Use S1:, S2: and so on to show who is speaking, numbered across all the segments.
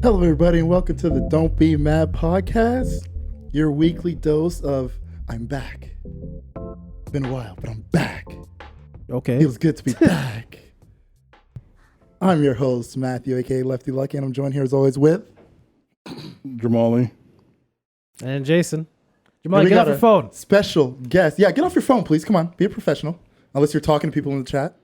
S1: Hello, everybody, and welcome to the Don't Be Mad podcast, your weekly dose of I'm back. It's been a while, but I'm back.
S2: Okay.
S1: Feels good to be back. I'm your host, Matthew, aka Lefty Lucky, and I'm joined here as always with
S3: Jamali.
S2: And Jason.
S1: And
S2: Jamali,
S1: we
S2: get
S1: got
S2: off your
S1: a
S2: phone.
S1: special guest. Yeah, get off your phone, please. Come on, be a professional. Unless you're talking to people in the chat.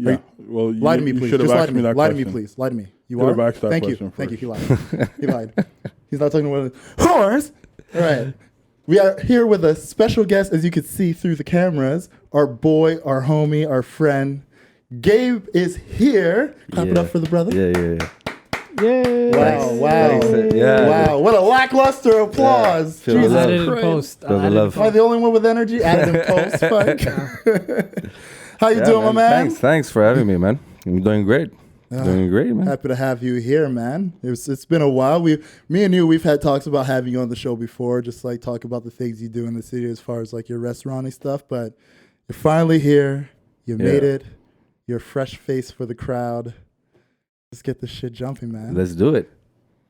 S3: Yeah. Well,
S1: Lie to me,
S3: you
S1: please.
S3: should have
S1: Just lie
S3: asked
S1: to
S3: me
S1: me.
S3: that
S1: Lie to
S3: question.
S1: me, please. Lie to me. You
S3: Should
S1: are?
S3: have asked that
S1: Thank you.
S3: question
S1: Thank you.
S3: first.
S1: He lied. He lied. He's not talking to one of the whores. All right. We are here with a special guest, as you can see through the cameras. Our boy, our homie, our friend, Gabe is here. Clap it up for the brother.
S4: Yeah.
S2: Yay.
S1: Wow.
S4: Thanks. Yeah.
S1: Wow. What a lackluster applause.
S4: Feel the
S1: Jesus
S4: love.
S2: Added in
S1: Christ.
S2: post.
S4: Feel the
S2: Added in
S4: love.
S1: Am I the only one with energy? Added in post. Fuck. How you doing, my man?
S4: Thanks for having me, man. I'm doing great. Doing great, man.
S1: Happy to have you here, man. It's been a while. Me and you, we've had talks about having you on the show before, just like talk about the things you do in the city as far as like your restauranty stuff. But you're finally here. You made it. You're a fresh face for the crowd. Let's get this shit jumping, man.
S4: Let's do it.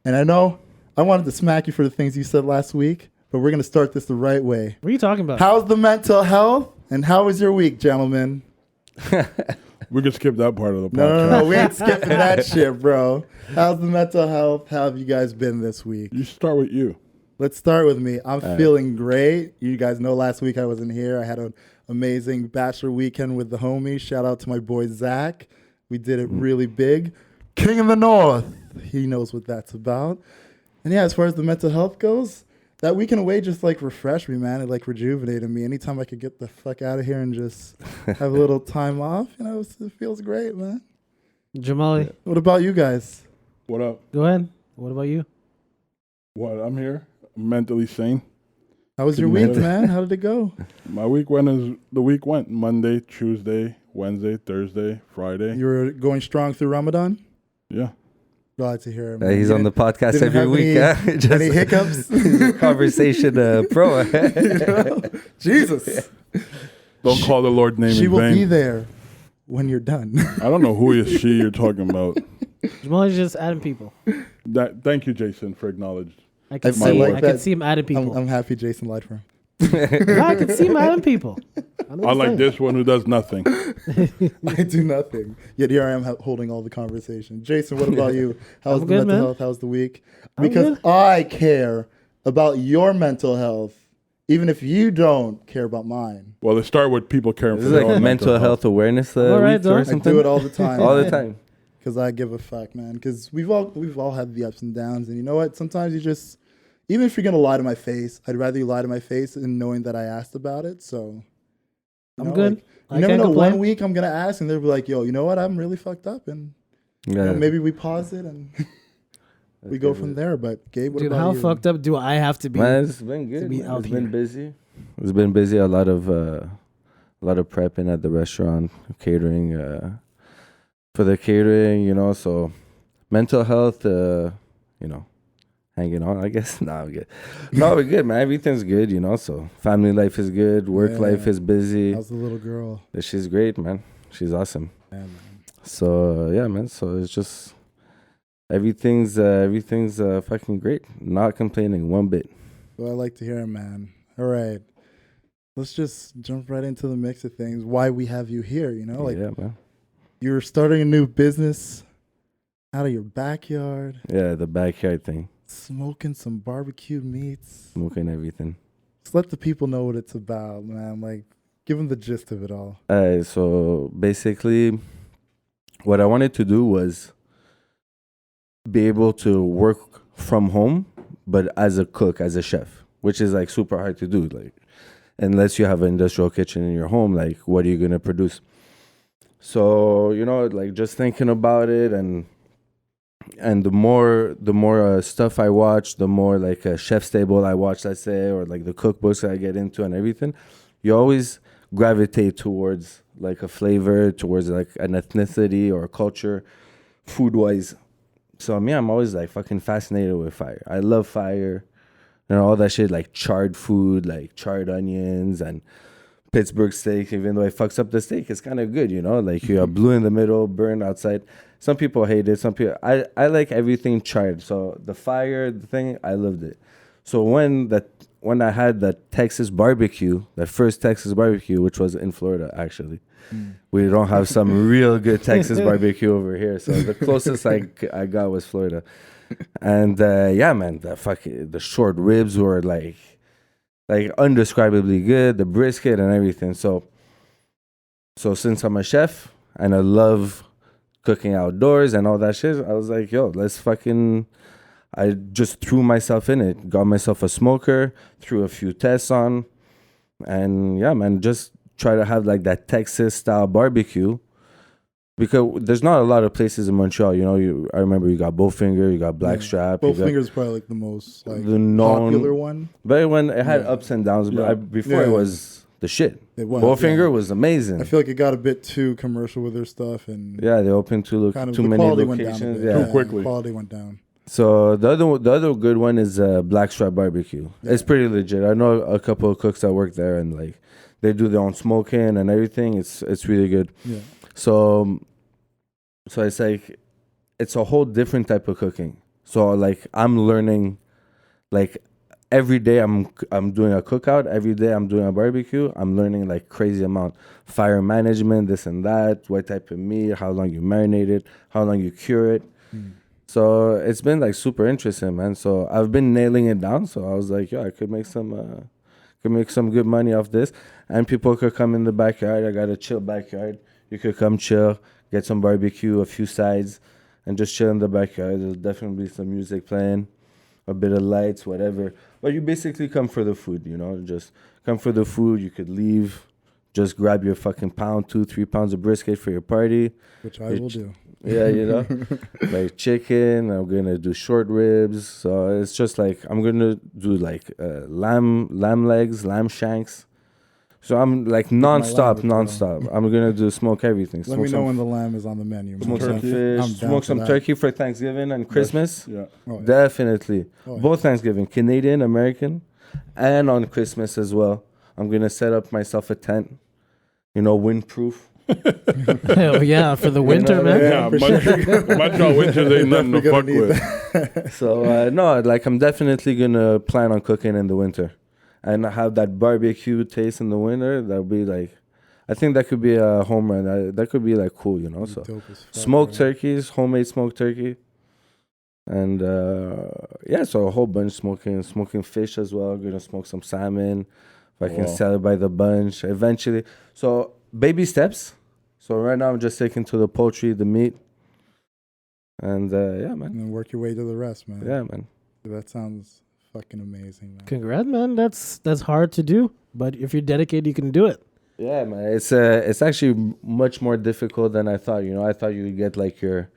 S1: And I know I wanted to smack you for the things you said last week, but we're gonna start this the right way.
S2: What are you talking about?
S1: How's the mental health? And how was your week, gentlemen?
S3: We could skip that part of the podcast.
S1: No, we ain't skipping that shit, bro. How's the mental health? How have you guys been this week?
S3: You should start with you.
S1: Let's start with me. I'm feeling great. You guys know last week I wasn't here. I had an amazing bachelor weekend with the homies. Shout out to my boy Zach. We did it really big. King of the North. He knows what that's about. And yeah, as far as the mental health goes, that weekend away just like refreshed me, man. It like rejuvenated me. Anytime I could get the fuck out of here and just have a little time off, it feels great, man.
S2: Jamali,
S1: What about you guys?
S3: What up?
S2: go ahead. What about you?
S3: What? I'm here. I'm mentally sane.
S1: How was your week, man? How did it go?
S3: My week went as the week went. Monday, Tuesday, Wednesday, Thursday, Friday.
S1: You were going strong through Ramadan?
S3: Yeah.
S1: Glad to hear it, man.
S4: He's on the podcast
S1: didn't
S4: every
S1: have
S4: week.
S1: any hiccups?
S4: Conversation pro.
S1: Jesus.
S3: Don't call the Lord name
S1: She
S3: in
S1: will
S3: vain.
S1: be there when you're done.
S3: I don't know who is she you're talking about.
S2: Jamali's just adding people.
S3: Thank you, Jason, for acknowledging.
S2: I can
S1: I
S2: see.
S1: like
S2: I
S1: that.
S2: can see him adding people.
S1: I'm happy Jason lied for him.
S2: No, I can see him adding people.
S3: Unlike this one who does nothing.
S1: I do nothing. Yet here I am holding all the conversation. Jason, what about you? How's
S2: I'm
S1: the
S2: good,
S1: mental
S2: man.
S1: health? How's the week?
S2: I'm
S1: Because
S2: good.
S1: I care about your mental health, even if you don't care about mine.
S3: Well, let's start with people caring
S4: This
S3: for
S4: is
S3: their
S4: like
S3: own
S4: mental health awareness
S2: All right,
S4: week
S2: though.
S4: or
S2: I
S1: I
S4: something.
S1: do it all the time.
S4: All the time.
S1: Because I give a fuck, man. Because we've all had the ups and downs, and you know what? Sometimes you just, even if you're gonna lie to my face, I'd rather you lie to my face and knowing that I asked about it. So
S2: I'm good.
S1: you
S2: I
S1: never
S2: can't
S1: know.
S2: complain.
S1: One week I'm gonna ask, and they'll be like, "Yo, you know what? I'm really fucked up," and
S4: Yeah.
S1: maybe we pause it and we go from there. But Gabe, what
S2: Dude,
S1: about
S2: how
S1: you?
S2: fucked up do I have to be?
S4: Man, it's been good.
S2: be
S4: man.
S2: out
S4: It's been
S2: here.
S4: busy. It's been busy. A lot of prepping at the restaurant, catering. For the catering, so mental health, hanging on, I guess. Nah, we're good. No, we're good, man. Everything's good, so family life is good. Work life is busy.
S1: How's the little girl?
S4: She's great, man. She's awesome.
S1: Yeah, man.
S4: So, yeah, man. So it's just, everything's fucking great. Not complaining one bit.
S1: Well, I like to hear it, man. All right. Let's just jump right into the mix of things. Why we have you here,
S4: Yeah, man.
S1: You're starting a new business out of your backyard,
S4: Yeah, the backyard thing.
S1: smoking some barbecued meats.
S4: Smoking everything.
S1: Just let the people know what it's about, man. Like, give them the gist of it all.
S4: So basically, what I wanted to do was be able to work from home, but as a cook, as a chef, which is like super hard to do. Like, unless you have an industrial kitchen in your home, like, what are you gonna produce? So like just thinking about it, and the more stuff I watch, the more like a chef's table I watch, let's say, or like the cookbooks I get into and everything, you always gravitate towards like a flavor, towards like an ethnicity or a culture, food wise. So me, I'm always like fucking fascinated with fire. I love fire, all that shit, like charred food, like charred onions and Pittsburgh steak, even though it fucks up the steak, it's kind of good, you know. Like you have blue in the middle, burn outside. Some people hate it. Some people, I like everything charred. So the fire, the thing, I loved it. So when I had that Texas barbecue, that first Texas barbecue, which was in Florida, actually, we don't have some real good Texas barbecue over here. So the closest I got was Florida. And yeah, man, the short ribs were like undescribably good, the brisket and everything. So since I'm a chef and I love cooking outdoors and all that shit, I was like, yo, I just threw myself in it, got myself a smoker, threw a few tests on, and yeah, man, just try to have like that Texas style barbecue. Because there's not a lot of places in Montreal, you know. I remember you got Bowfinger, you got Blackstrap.
S1: Bowfinger is probably like the most
S4: the known,
S1: popular one.
S4: But when it had ups and downs, but before it was the shit. Bowfinger was amazing.
S1: I feel like it got a bit too commercial with their stuff, and
S4: they opened too many locations.
S3: Too quickly.
S1: Quality went down.
S4: So the other good one is Blackstrap Barbecue. Yeah. It's pretty legit. I know a couple of cooks that work there, and like they do their own smoking and everything. It's really good. Yeah. So it's like, it's a whole different type of cooking. So like I'm learning, like every day I'm doing a cookout. Every day I'm doing a barbecue. I'm learning like crazy amount. Fire management, this and that, what type of meat, how long you marinate it, how long you cure it. So it's been like super interesting, man. So I've been nailing it down. So I was like, I could make some good money off this. And people could come in the backyard. I got a chill backyard. You could come chill, get some barbecue, a few sides, and just chill in the backyard. There's definitely some music playing, a bit of lights, whatever. But you basically come for the food, you know. Just come for the food. You could leave, just grab your fucking 2-3 pounds of brisket for your party.
S1: Which I will do.
S4: Yeah, you know, like chicken. I'm gonna do short ribs. So it's just like I'm gonna do like lamb legs, lamb shanks. So I'm like nonstop. I'm gonna do smoke everything.
S1: Let me know when the lamb is on the menu.
S4: Smoke some fish. Smoke some turkey for Thanksgiving and Christmas.
S3: Yeah,
S4: definitely. Both Thanksgiving, Canadian, American, and on Christmas as well. I'm gonna set up myself a tent. You know, windproof.
S2: Oh yeah, for the winter, man.
S3: Yeah, Montreal winters ain't nothing to fuck with.
S4: So no, like I'm definitely gonna plan on cooking in the winter. And have that barbecue taste in the winter. That'll be like, I think that could be a home run. That could be like cool, you know. So smoked turkeys, homemade smoked turkey, and so a whole bunch smoking fish as well. Gonna smoke some salmon. If I can sell it by the bunch eventually. So baby steps. So right now I'm just sticking to the poultry, the meat, and man.
S1: And then work your way to the rest, man.
S4: Yeah, man.
S1: That sounds fucking amazing, man.
S2: Congrats, man. That's hard to do, but if you're dedicated, you can do it.
S4: Yeah, man. It's actually much more difficult than I thought. You know, I thought you would get like your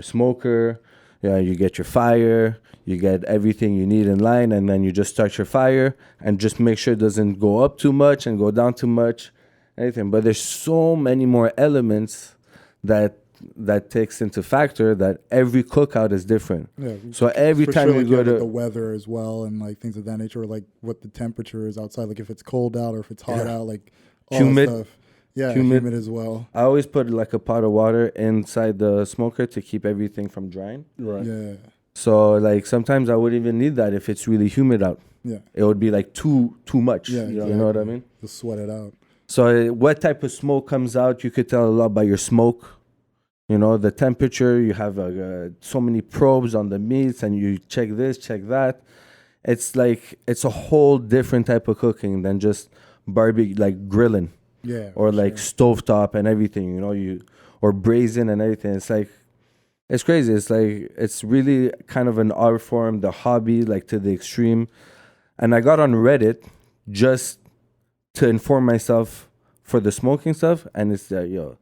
S4: smoker, you get your fire, you get everything you need in line, and then you just start your fire and just make sure it doesn't go up too much and go down too much, anything. But there's so many more elements that takes into factor that every cookout is different. Yeah. So every time you go to
S1: the weather as well and like things of that nature, or like what the temperature is outside, like if it's cold out or if it's hot out, like all
S4: humid
S1: that stuff. Yeah, humid as well.
S4: I always put like a pot of water inside the smoker to keep everything from drying.
S3: Right.
S1: Yeah.
S4: So like sometimes I wouldn't even need that if it's really humid out.
S1: Yeah.
S4: It would be like too much.
S1: Yeah.
S4: You know what I mean?
S1: Just sweat it out.
S4: So what type of smoke comes out, you could tell a lot by your smoke. You know, the temperature, you have so many probes on the meats and you check this, check that. It's like, it's a whole different type of cooking than just barbecue, like grilling.
S1: Yeah.
S4: Or like stovetop and everything, you know, or braising and everything. It's like, it's crazy. It's like, it's really kind of an art form, the hobby, like to the extreme. And I got on Reddit just to inform myself for the smoking stuff. And it's the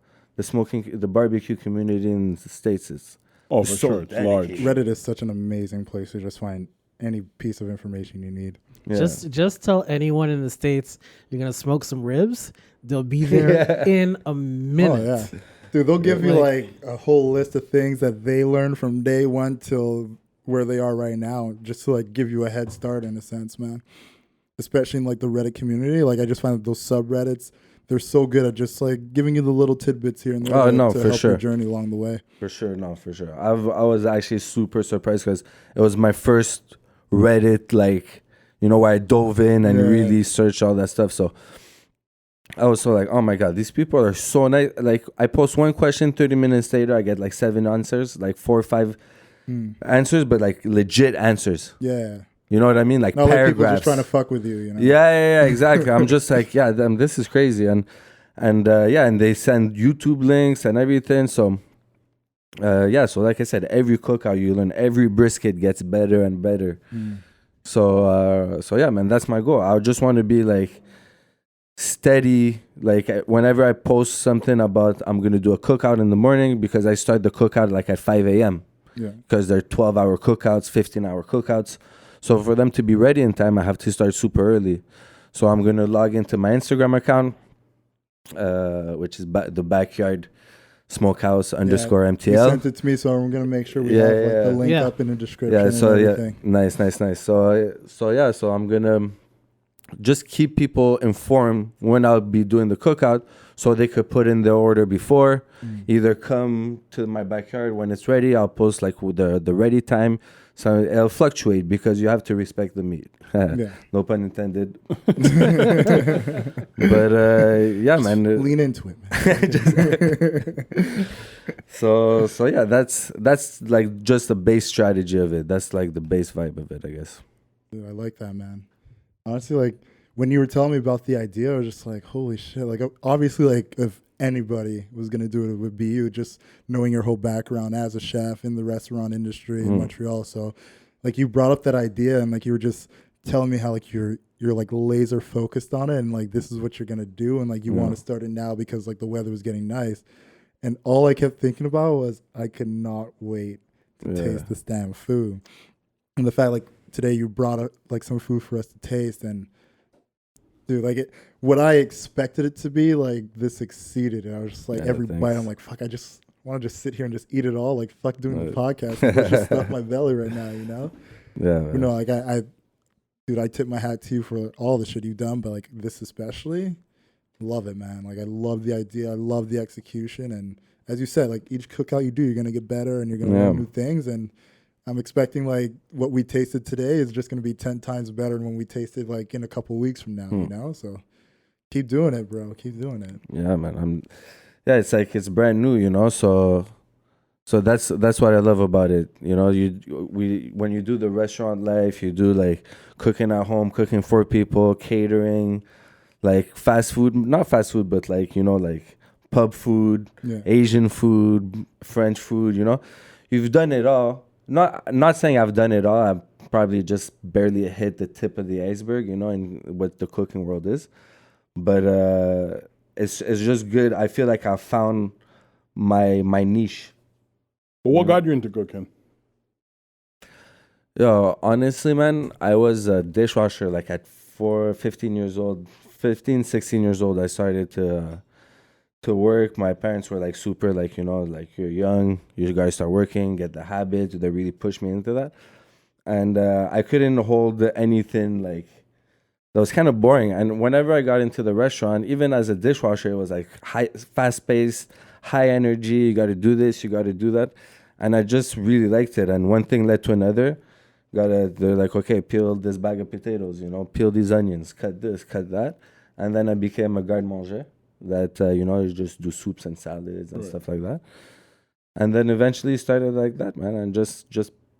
S4: barbecue community in the States is
S3: for sure. It's large.
S1: Reddit is such an amazing place to just find any piece of information you need.
S2: Yeah. Just tell anyone in the States you're gonna smoke some ribs. They'll be there in a minute.
S1: Oh, yeah. Dude, they'll give you like a whole list of things that they learned from day one till where they are right now, just to like give you a head start in a sense, man. especially in like the Reddit community. Like I just find that those subreddits, they're so good at just like giving you the little tidbits here and there
S4: Oh, no,
S1: to
S4: for
S1: help
S4: sure.
S1: your journey along the way.
S4: For sure, no, for sure. I was actually super surprised because it was my first Reddit, like, you know, where I dove in and
S1: Yeah.
S4: really searched all that stuff. So I was so like, oh my God, these people are so nice. Like, I post one question, 30 minutes later, I get like 7 answers, like 4 or 5 answers, but like legit answers.
S1: Yeah.
S4: You know what I mean? Like
S1: Not like people
S4: paragraphs.
S1: just trying to fuck with you, you know?
S4: Yeah, exactly. I'm just like, yeah, this is crazy. And they send YouTube links and everything. So, so like I said, every cookout you learn, every brisket gets better and better. So yeah, man, that's my goal. I just want to be like steady. Like whenever I post something about I'm going to do a cookout in the morning, because I start the cookout like at 5 a.m.
S1: Yeah.
S4: because they're 12-hour cookouts, 15-hour cookouts. So for them to be ready in time, I have to start super early. So I'm going to log into my Instagram account, which is the Backyard Smokehouse _MTL.
S1: You sent it to me, so I'm going to make sure we have like, the link up in the description.
S4: Yeah, so
S1: and
S4: yeah,
S1: everything.
S4: nice. So I'm going to just keep people informed when I'll be doing the cookout so they could put in their order before. Either come to my backyard when it's ready. I'll post like the ready time. So it'll fluctuate because you have to respect the meat.
S1: Yeah.
S4: No pun intended. But yeah, man.
S1: Lean into it, man.
S4: So yeah, that's like just the base strategy of it. That's like the base vibe of it, I guess.
S1: Dude, I like that, man. Honestly, like when you were telling me about the idea, I was just like, holy shit. Like obviously, like if anybody was going to do it, it would be you, just knowing your whole background as a chef in the restaurant industry in Montreal. So like you brought up that idea and like you were just telling me how like you're like laser focused on it and like this is what you're going to do and like you want to start it now because like the weather was getting nice. And all I kept thinking about was I could not wait to taste this damn food. And the fact like today you brought up like some food for us to taste and dude, like what I expected it to be, like this exceeded it. I was just like every bite, I'm like, fuck, I just want to just sit here and just eat it all. Like fuck doing the podcast. It's just stuff my belly right now, you know?
S4: Yeah.
S1: You know, like I tip my hat to you for all the shit you've done, but like this especially, love it, man. Like I love the idea, I love the execution, and as you said, like each cookout you do, you're gonna get better and you're gonna learn new things. And I'm expecting like what we tasted today is just gonna be 10 times better than when we tasted like in a couple of weeks from now, you know? So keep doing it, bro. Keep doing it.
S4: Yeah, man. It's like it's brand new, you know. So that's what I love about it. You know, when you do the restaurant life, you do like cooking at home, cooking for people, catering, like fast food, not fast food, but like, you know, like pub food, Asian food, French food, you know. You've done it all. Not saying I've done it all. I've probably just barely hit the tip of the iceberg, you know, in what the cooking world is. But it's just good. I feel like I found my niche.
S3: But what got you into cooking?
S4: Yo, honestly, man, I was a dishwasher like at 16 years old. I started to work. My parents were like super like, you know, like you're young, you guys start working, get the habit. They really pushed me into that. And I couldn't hold anything like that was kind of boring. And whenever I got into the restaurant, even as a dishwasher, it was like fast paced, high energy. You got to do this, you got to do that. And I just really liked it. And one thing led to another. They're like, okay, peel this bag of potatoes, you know, peel these onions, cut this, cut that. And then I became a garde-manger that, you know, you just do soups and salads and stuff like that. And then eventually started like that, man. And just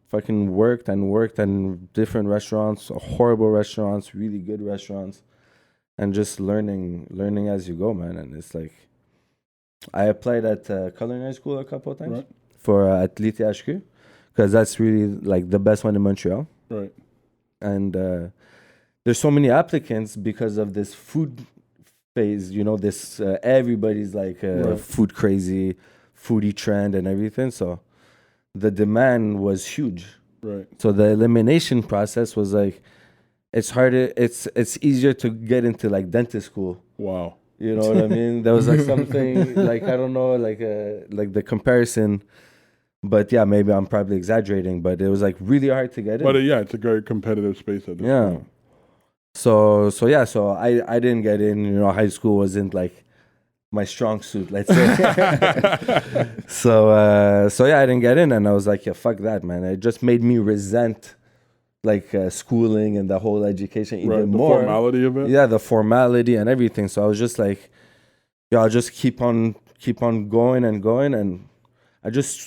S4: fucking worked in different restaurants, horrible restaurants, really good restaurants. And just learning as you go, man. And it's like, I applied at culinary school a couple of times for at l'ITHQ. Because that's really like the best one in Montreal.
S3: Right.
S4: And there's so many applicants because of this food phase, you know, this everybody's like food crazy, foodie trend and everything. So the demand was huge.
S3: Right.
S4: So the elimination process was like, it's harder, it's easier to get into like dentist school.
S3: Wow.
S4: You know what I mean? There was like something like, I don't know, like the comparison. But yeah, maybe I'm probably exaggerating, but it was like really hard to get in.
S3: But yeah, it's a very competitive space at this point.
S4: So yeah, so I didn't get in. You know, high school wasn't like my strong suit, let's say. So yeah, I didn't get in, and I was like, yeah, fuck that, man. It just made me resent like schooling and the whole education even
S3: Right, the
S4: more.
S3: formality of it.
S4: Yeah, the formality and everything. So I was just like, yeah, I'll just keep on going and going, and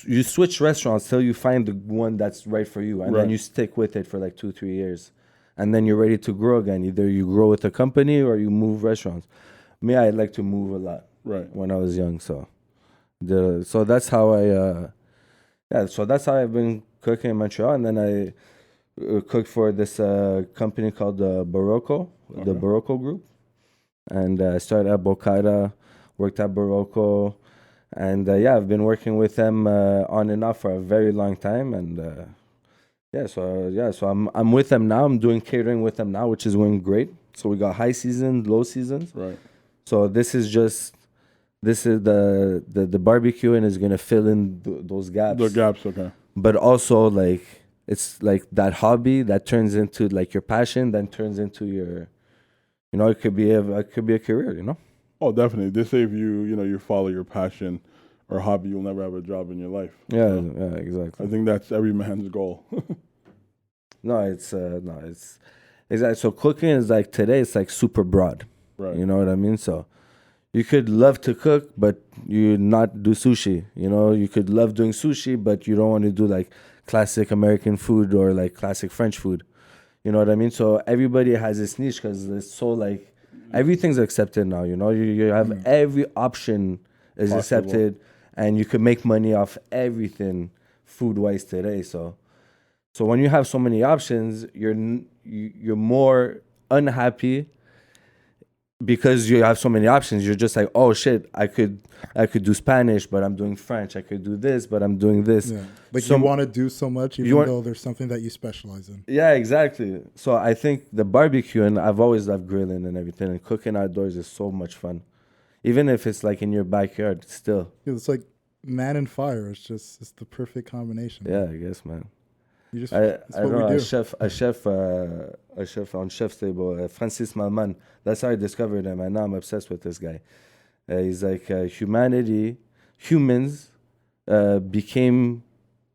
S4: you switch restaurants till you find the one that's right for you, and then
S3: Right.
S4: you stick with it for like 2-3 years, and then you're ready to grow again. Either you grow with a company or you move restaurants. Me, I like to move a lot.
S3: Right.
S4: When I was young, so that's how so that's how I've been cooking in Montreal, and then I cooked for this company called Barocco, the Barocco Group, and I started at Bocata, worked at Barocco, and yeah, I've been working with them on and off for a very long time, and so I'm with them now. I'm doing catering with them now, which is going great. So we got high seasons, low seasons.
S3: Right.
S4: So this is the barbecuing is gonna fill in those gaps.
S3: The gaps, okay.
S4: But also like it's like that hobby that turns into like your passion, then turns into your, you know, it could be a career, you know.
S3: Oh, definitely. They say if you follow your passion or hobby, you'll never have a job in your life.
S4: Yeah,
S3: So
S4: yeah, exactly.
S3: I think that's every man's goal.
S4: No, it's exactly. So cooking is like today, it's like super broad.
S3: Right.
S4: You know what I mean? So you could love to cook, but you not do sushi. You know, you could love doing sushi, but you don't want to do like classic American food or like classic French food. You know what I mean? So everybody has this niche because it's so like everything's accepted now. You know, you have every option is
S3: Possible.
S4: accepted, and you could make money off everything food wise today. So when you have so many options, you're more unhappy because you have so many options. You're just like, oh shit, I could do Spanish, but I'm doing French. I could do this, but I'm doing this.
S1: Yeah. Like
S4: So-
S1: you want to do so much, even though there's something that you specialize in.
S4: Yeah, exactly. So I think the barbecue, and I've always loved grilling and everything, and cooking outdoors is so much fun. Even if it's like in your backyard, still.
S1: It's like man and fire. It's the perfect combination.
S4: Yeah, I guess, man.
S1: It's
S4: I
S1: what
S4: don't
S1: we
S4: know,
S1: do.
S4: a chef on Chef's Table, Francis Malman. That's how I discovered him, and now I'm obsessed with this guy. He's like humans became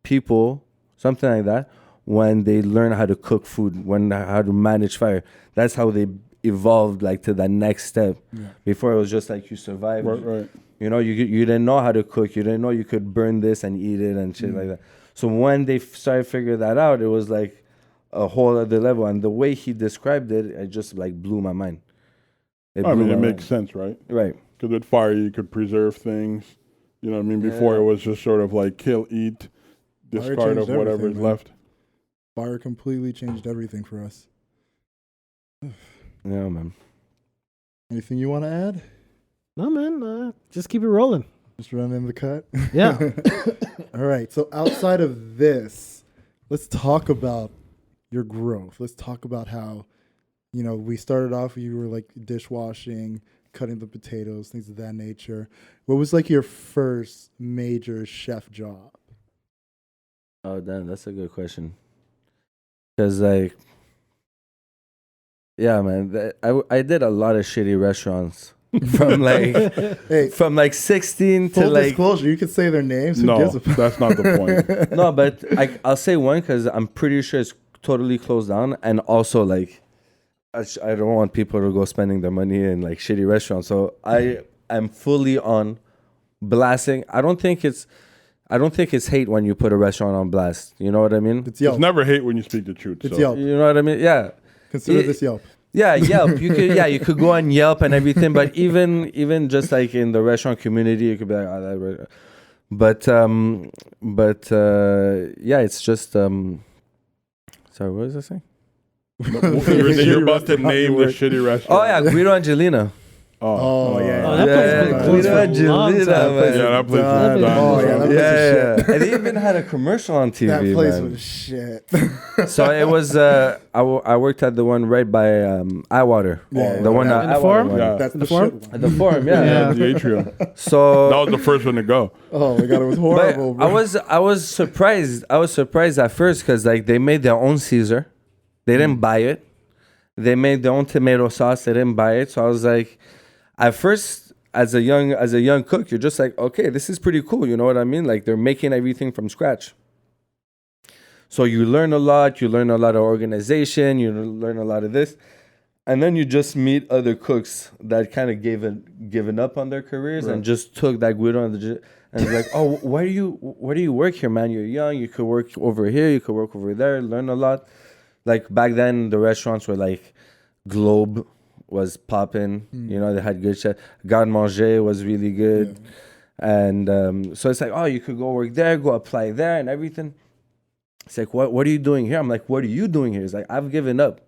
S4: people, something like that, when they learn how to cook food, how to manage fire. That's how they evolved like to the next step.
S1: Yeah.
S4: Before it was just like you survived.
S3: Right.
S4: You know, you didn't know how to cook. You didn't know you could burn this and eat it and shit like that. So when they started figuring that out, it was like a whole other level. And the way he described it, it just like blew my mind.
S3: It
S4: blew my
S3: makes
S4: mind.
S3: sense, right?
S4: Right.
S3: Because with fire, you could preserve things. You know what I mean? Before
S4: Yeah.
S3: it was just sort of like kill, eat, discard of
S1: changed
S3: whatever's
S1: everything, man.
S3: left.
S1: Fire completely changed everything for us.
S4: Yeah, man.
S1: Anything you want to add?
S2: No, man. Just keep it rolling.
S1: Just run in the cut.
S2: Yeah.
S1: All right. So outside of this, let's talk about your growth. Let's talk about how, we started off, you were like dishwashing, cutting the potatoes, things of that nature. What was like your first major chef job?
S4: Oh, damn, that's a good question. Because like, yeah, man, I did a lot of shitty restaurants from like
S1: Hey,
S4: from like 16 to
S1: full
S4: like.
S1: disclosure, you can say their names. Who
S3: No,
S1: gives a fuck?
S3: that's not the point.
S4: No, but I'll say one because I'm pretty sure it's totally closed down, and also like I don't want people to go spending their money in like shitty restaurants. So I am fully on blasting. I don't think it's hate when you put a restaurant on blast. You know what I mean?
S1: It's
S3: It's
S1: Yelp.
S3: never hate when you speak the truth.
S1: It's
S3: so.
S1: Yelp.
S4: You know what I mean? Yeah.
S1: Consider
S4: It-
S1: this Yelp.
S4: Yeah, Yelp. You could go on Yelp and everything, but even just like in the restaurant community, you could be like, yeah, it's just sorry, what was I saying?
S3: You're about to name the shitty
S4: Oh
S3: restaurant.
S4: yeah, Guido Angelina.
S1: Oh, yeah.
S2: Oh, that place has been closed for a long
S4: Guido
S2: time.
S4: Angelina, man.
S3: Yeah, that place
S1: Done.
S3: is done.
S1: Oh, yeah, that place is
S4: Yeah,
S1: shit.
S4: and they even had a commercial on TV.
S1: That place
S4: man.
S1: was shit.
S4: So it was. I worked at the one right by Iwater.
S1: Yeah,
S4: the one
S1: yeah.
S4: at
S2: In the
S4: Iwater
S2: forum?
S4: one.
S3: Yeah.
S1: That's
S2: The
S1: the
S2: forum?
S1: shit one.
S4: At the forum, yeah.
S2: Yeah.
S3: The atrium.
S4: So
S3: That was the first one to go.
S1: Oh my god, it was
S4: but
S1: horrible. Bro.
S4: I was surprised. I was surprised at first because like they made their own Caesar, they didn't buy it, They made their own tomato sauce. They didn't buy it. So I was like, at first, as a young cook, you're just like, okay, this is pretty cool. You know what I mean? Like they're making everything from scratch. So you learn a lot. You learn a lot of organization. You learn a lot of this. And then you just meet other cooks that kind of given up on their careers and just took that guido and it's like, oh, why do you work here, man? You're young. You could work over here. You could work over there. Learn a lot. Like back then, the restaurants were like Globe was popping. You know, they had good chef. Garde Manger was really good. And so it's like, oh, you could go work there, go apply there and everything. It's like, what are you doing here? I'm like, what are you doing here? It's like, I've given up.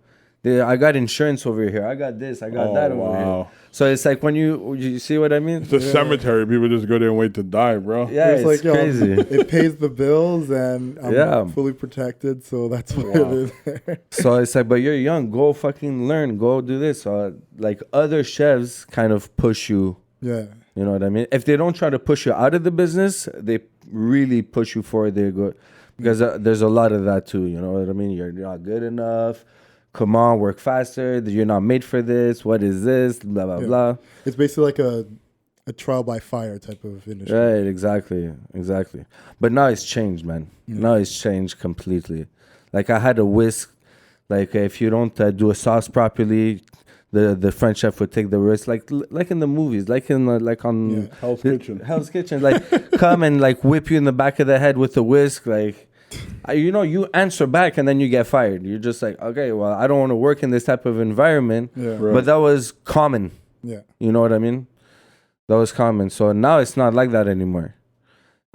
S4: I got insurance over here. I got this. I got that over here. So it's like when you see what I mean?
S3: It's a cemetery. People just go there and wait to die, bro.
S4: Yeah, it's
S1: like,
S4: crazy.
S1: It pays the bills and I'm fully protected. So that's what it is there.
S4: So it's like, but you're young. Go fucking learn. Go do this. So like other chefs kind of push you.
S1: Yeah.
S4: You know what I mean? If they don't try to push you out of the business, they really push you forward. They go because there's a lot of that too. You know what I mean? You're not good enough. Come on, work faster. You're not made for this. What is this? Blah, blah, blah.
S1: It's basically like a trial by fire type of industry.
S4: Right, exactly. But now it's changed, man. Now it's changed completely. Like I had a whisk. Like if you don't do a sauce properly, the French chef would take the risk. Like in the movies, like on
S3: Hell's Kitchen.
S4: Hell's Kitchen. Like come and like whip you in the back of the head with a whisk. Like you answer back and then you get fired. You're just like, okay, well, I don't want to work in this type of environment.
S1: Yeah.
S3: Right.
S4: But that was common.
S1: Yeah.
S4: You know what I mean? That was common. So now it's not like that anymore.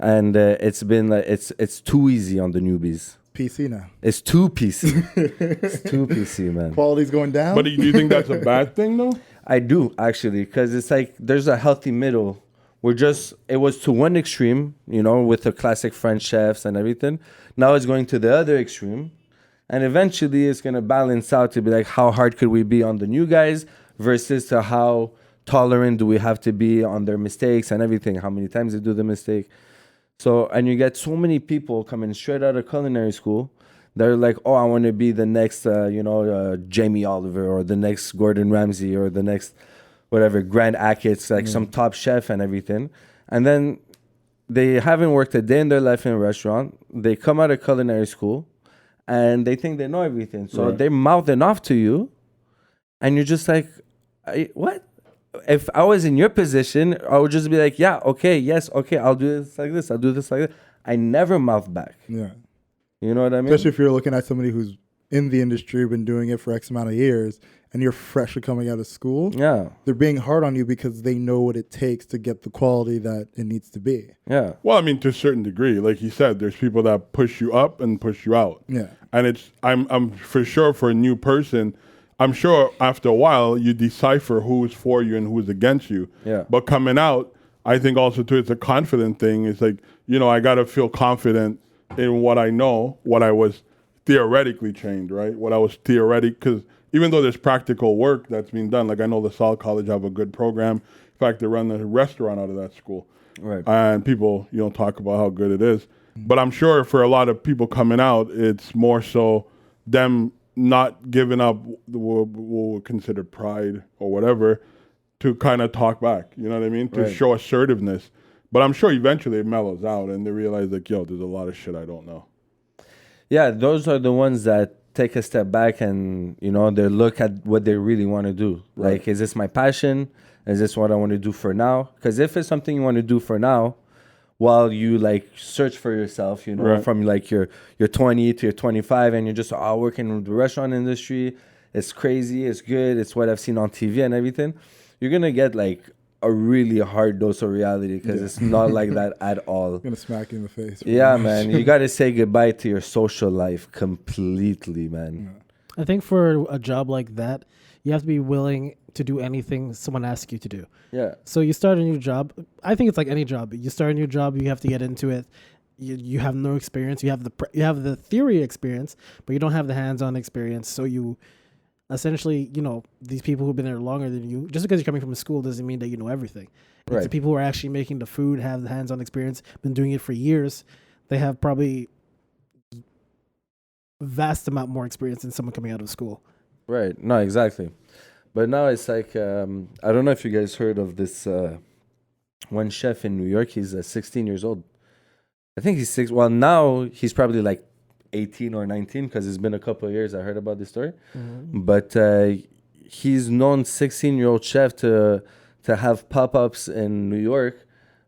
S4: And it's been like, it's too easy on the newbies.
S1: PC now.
S4: It's too PC. It's too PC, man.
S1: Quality's going down.
S3: But do you think that's a bad thing, though?
S4: I do, actually, because it's like there's a healthy middle. It was to one extreme, you know, with the classic French chefs and everything. Now it's going to the other extreme. And eventually it's going to balance out to be like, how hard could we be on the new guys versus to how tolerant do we have to be on their mistakes and everything, how many times they do the mistake. So, and you get so many people coming straight out of culinary school. They're like, oh, I want to be the next, Jamie Oliver or the next Gordon Ramsay or the next whatever, Grant Achatz, like some top chef and everything. And then they haven't worked a day in their life in a restaurant. They come out of culinary school and they think they know everything. So they're mouthing off to you. And you're just like, what? If I was in your position, I would just be like, yeah, okay, yes, okay, I'll do this like this. I'll do this like that. I never mouth back.
S1: Yeah.
S4: You know what I mean?
S1: Especially if you're looking at somebody who's in the industry, been doing it for X amount of years, and you're freshly coming out of school.
S4: Yeah.
S1: They're being hard on you because they know what it takes to get the quality that it needs to be.
S4: Yeah.
S3: Well, I mean, to a certain degree, like you said, there's people that push you up and push you out.
S1: Yeah.
S3: And I'm for sure for a new person, I'm sure after a while you decipher who's for you and who's against you.
S4: Yeah.
S3: But coming out, I think also too, it's a confident thing. It's like, I got to feel confident in what I know, what I was theoretically trained, right? What I was because even though there's practical work that's being done, like I know LaSalle College have a good program. In fact, they run a restaurant out of that school.
S4: Right.
S3: And people, talk about how good it is. But I'm sure for a lot of people coming out, it's more so them not giving up what we'll consider pride or whatever to kind of talk back. You know what I mean? To show assertiveness. But I'm sure eventually it mellows out and they realize like, there's a lot of shit I don't know.
S4: Yeah, those are the ones that take a step back and, they look at what they really want to do.
S3: Right.
S4: Like, is this my passion? Is this what I want to do for now? Because if it's something you want to do for now, while you like search for yourself, from like your 20 to your 25 and you're just working in the restaurant industry, it's crazy, it's good, it's what I've seen on TV and everything, you're going to get like a really hard dose of reality because it's not like that at all.
S1: I'm going to smack you in the face.
S4: Yeah, man. You got to say goodbye to your social life completely, man.
S2: I think for a job like that, you have to be willing to do anything someone asks you to do.
S4: Yeah.
S2: So you start a new job. I think it's like any job. You start a new job, you have to get into it. You have no experience. You have the theory experience, but you don't have the hands-on experience. So you essentially, these people who've been there longer than you, just because you're coming from a school doesn't mean that you know everything. It's the people who are actually making the food, have the hands-on experience, been doing it for years. They have probably vast amount more experience than someone coming out of school.
S4: Right. No, exactly. But now it's like I don't know if you guys heard of this one chef in New York. He's 16 years old. I think he's six. Well, now he's probably like 18 or 19 because it's been a couple of years. I heard about this story. But he's known 16-year-old chef to have pop-ups in New York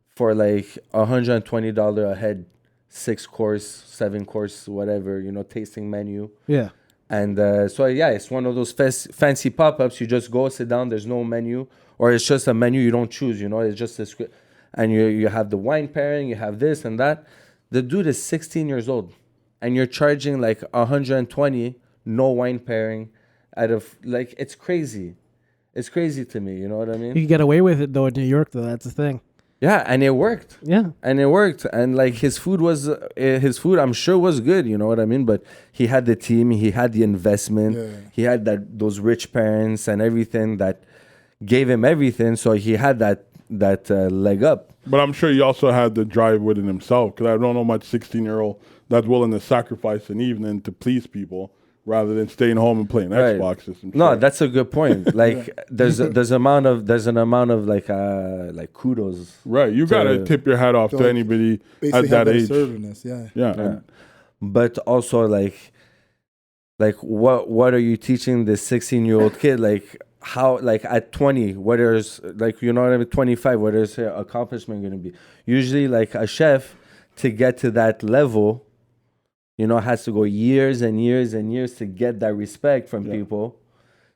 S4: for like $120 a head, 6-course, 7-course, whatever, tasting menu.
S2: Yeah.
S4: And so yeah, it's one of those fancy pop-ups. You just go sit down. There's no menu, or it's just a menu you don't choose. It's just a script, and you have the wine pairing. You have this and that. The dude is 16 years old, and you're charging like 120, no wine pairing, out of like it's crazy. It's crazy to me. You know what I mean?
S2: You can get away with it though in New York though. That's the thing.
S4: Yeah, and it worked.
S2: Yeah.
S4: And it worked. And like his food, I'm sure was good, you know what I mean? But he had the team, he had the investment, he had those rich parents and everything that gave him everything. So he had that leg up.
S3: But I'm sure he also had the drive within himself, because I don't know much 16-year-old that's willing to sacrifice an evening to please people rather than staying home and playing Xboxes.
S4: No, that's a good point. Like there's an amount of like kudos.
S3: Right, you gotta tip your hat off to anybody at that age. Yeah.
S4: But also like what are you teaching this 16-year-old kid? Like how, like at 20, what is, like, you know what I mean, 25, what is her accomplishment going to be? Usually like a chef, to get to that level, has to go years and years and years to get that respect from people,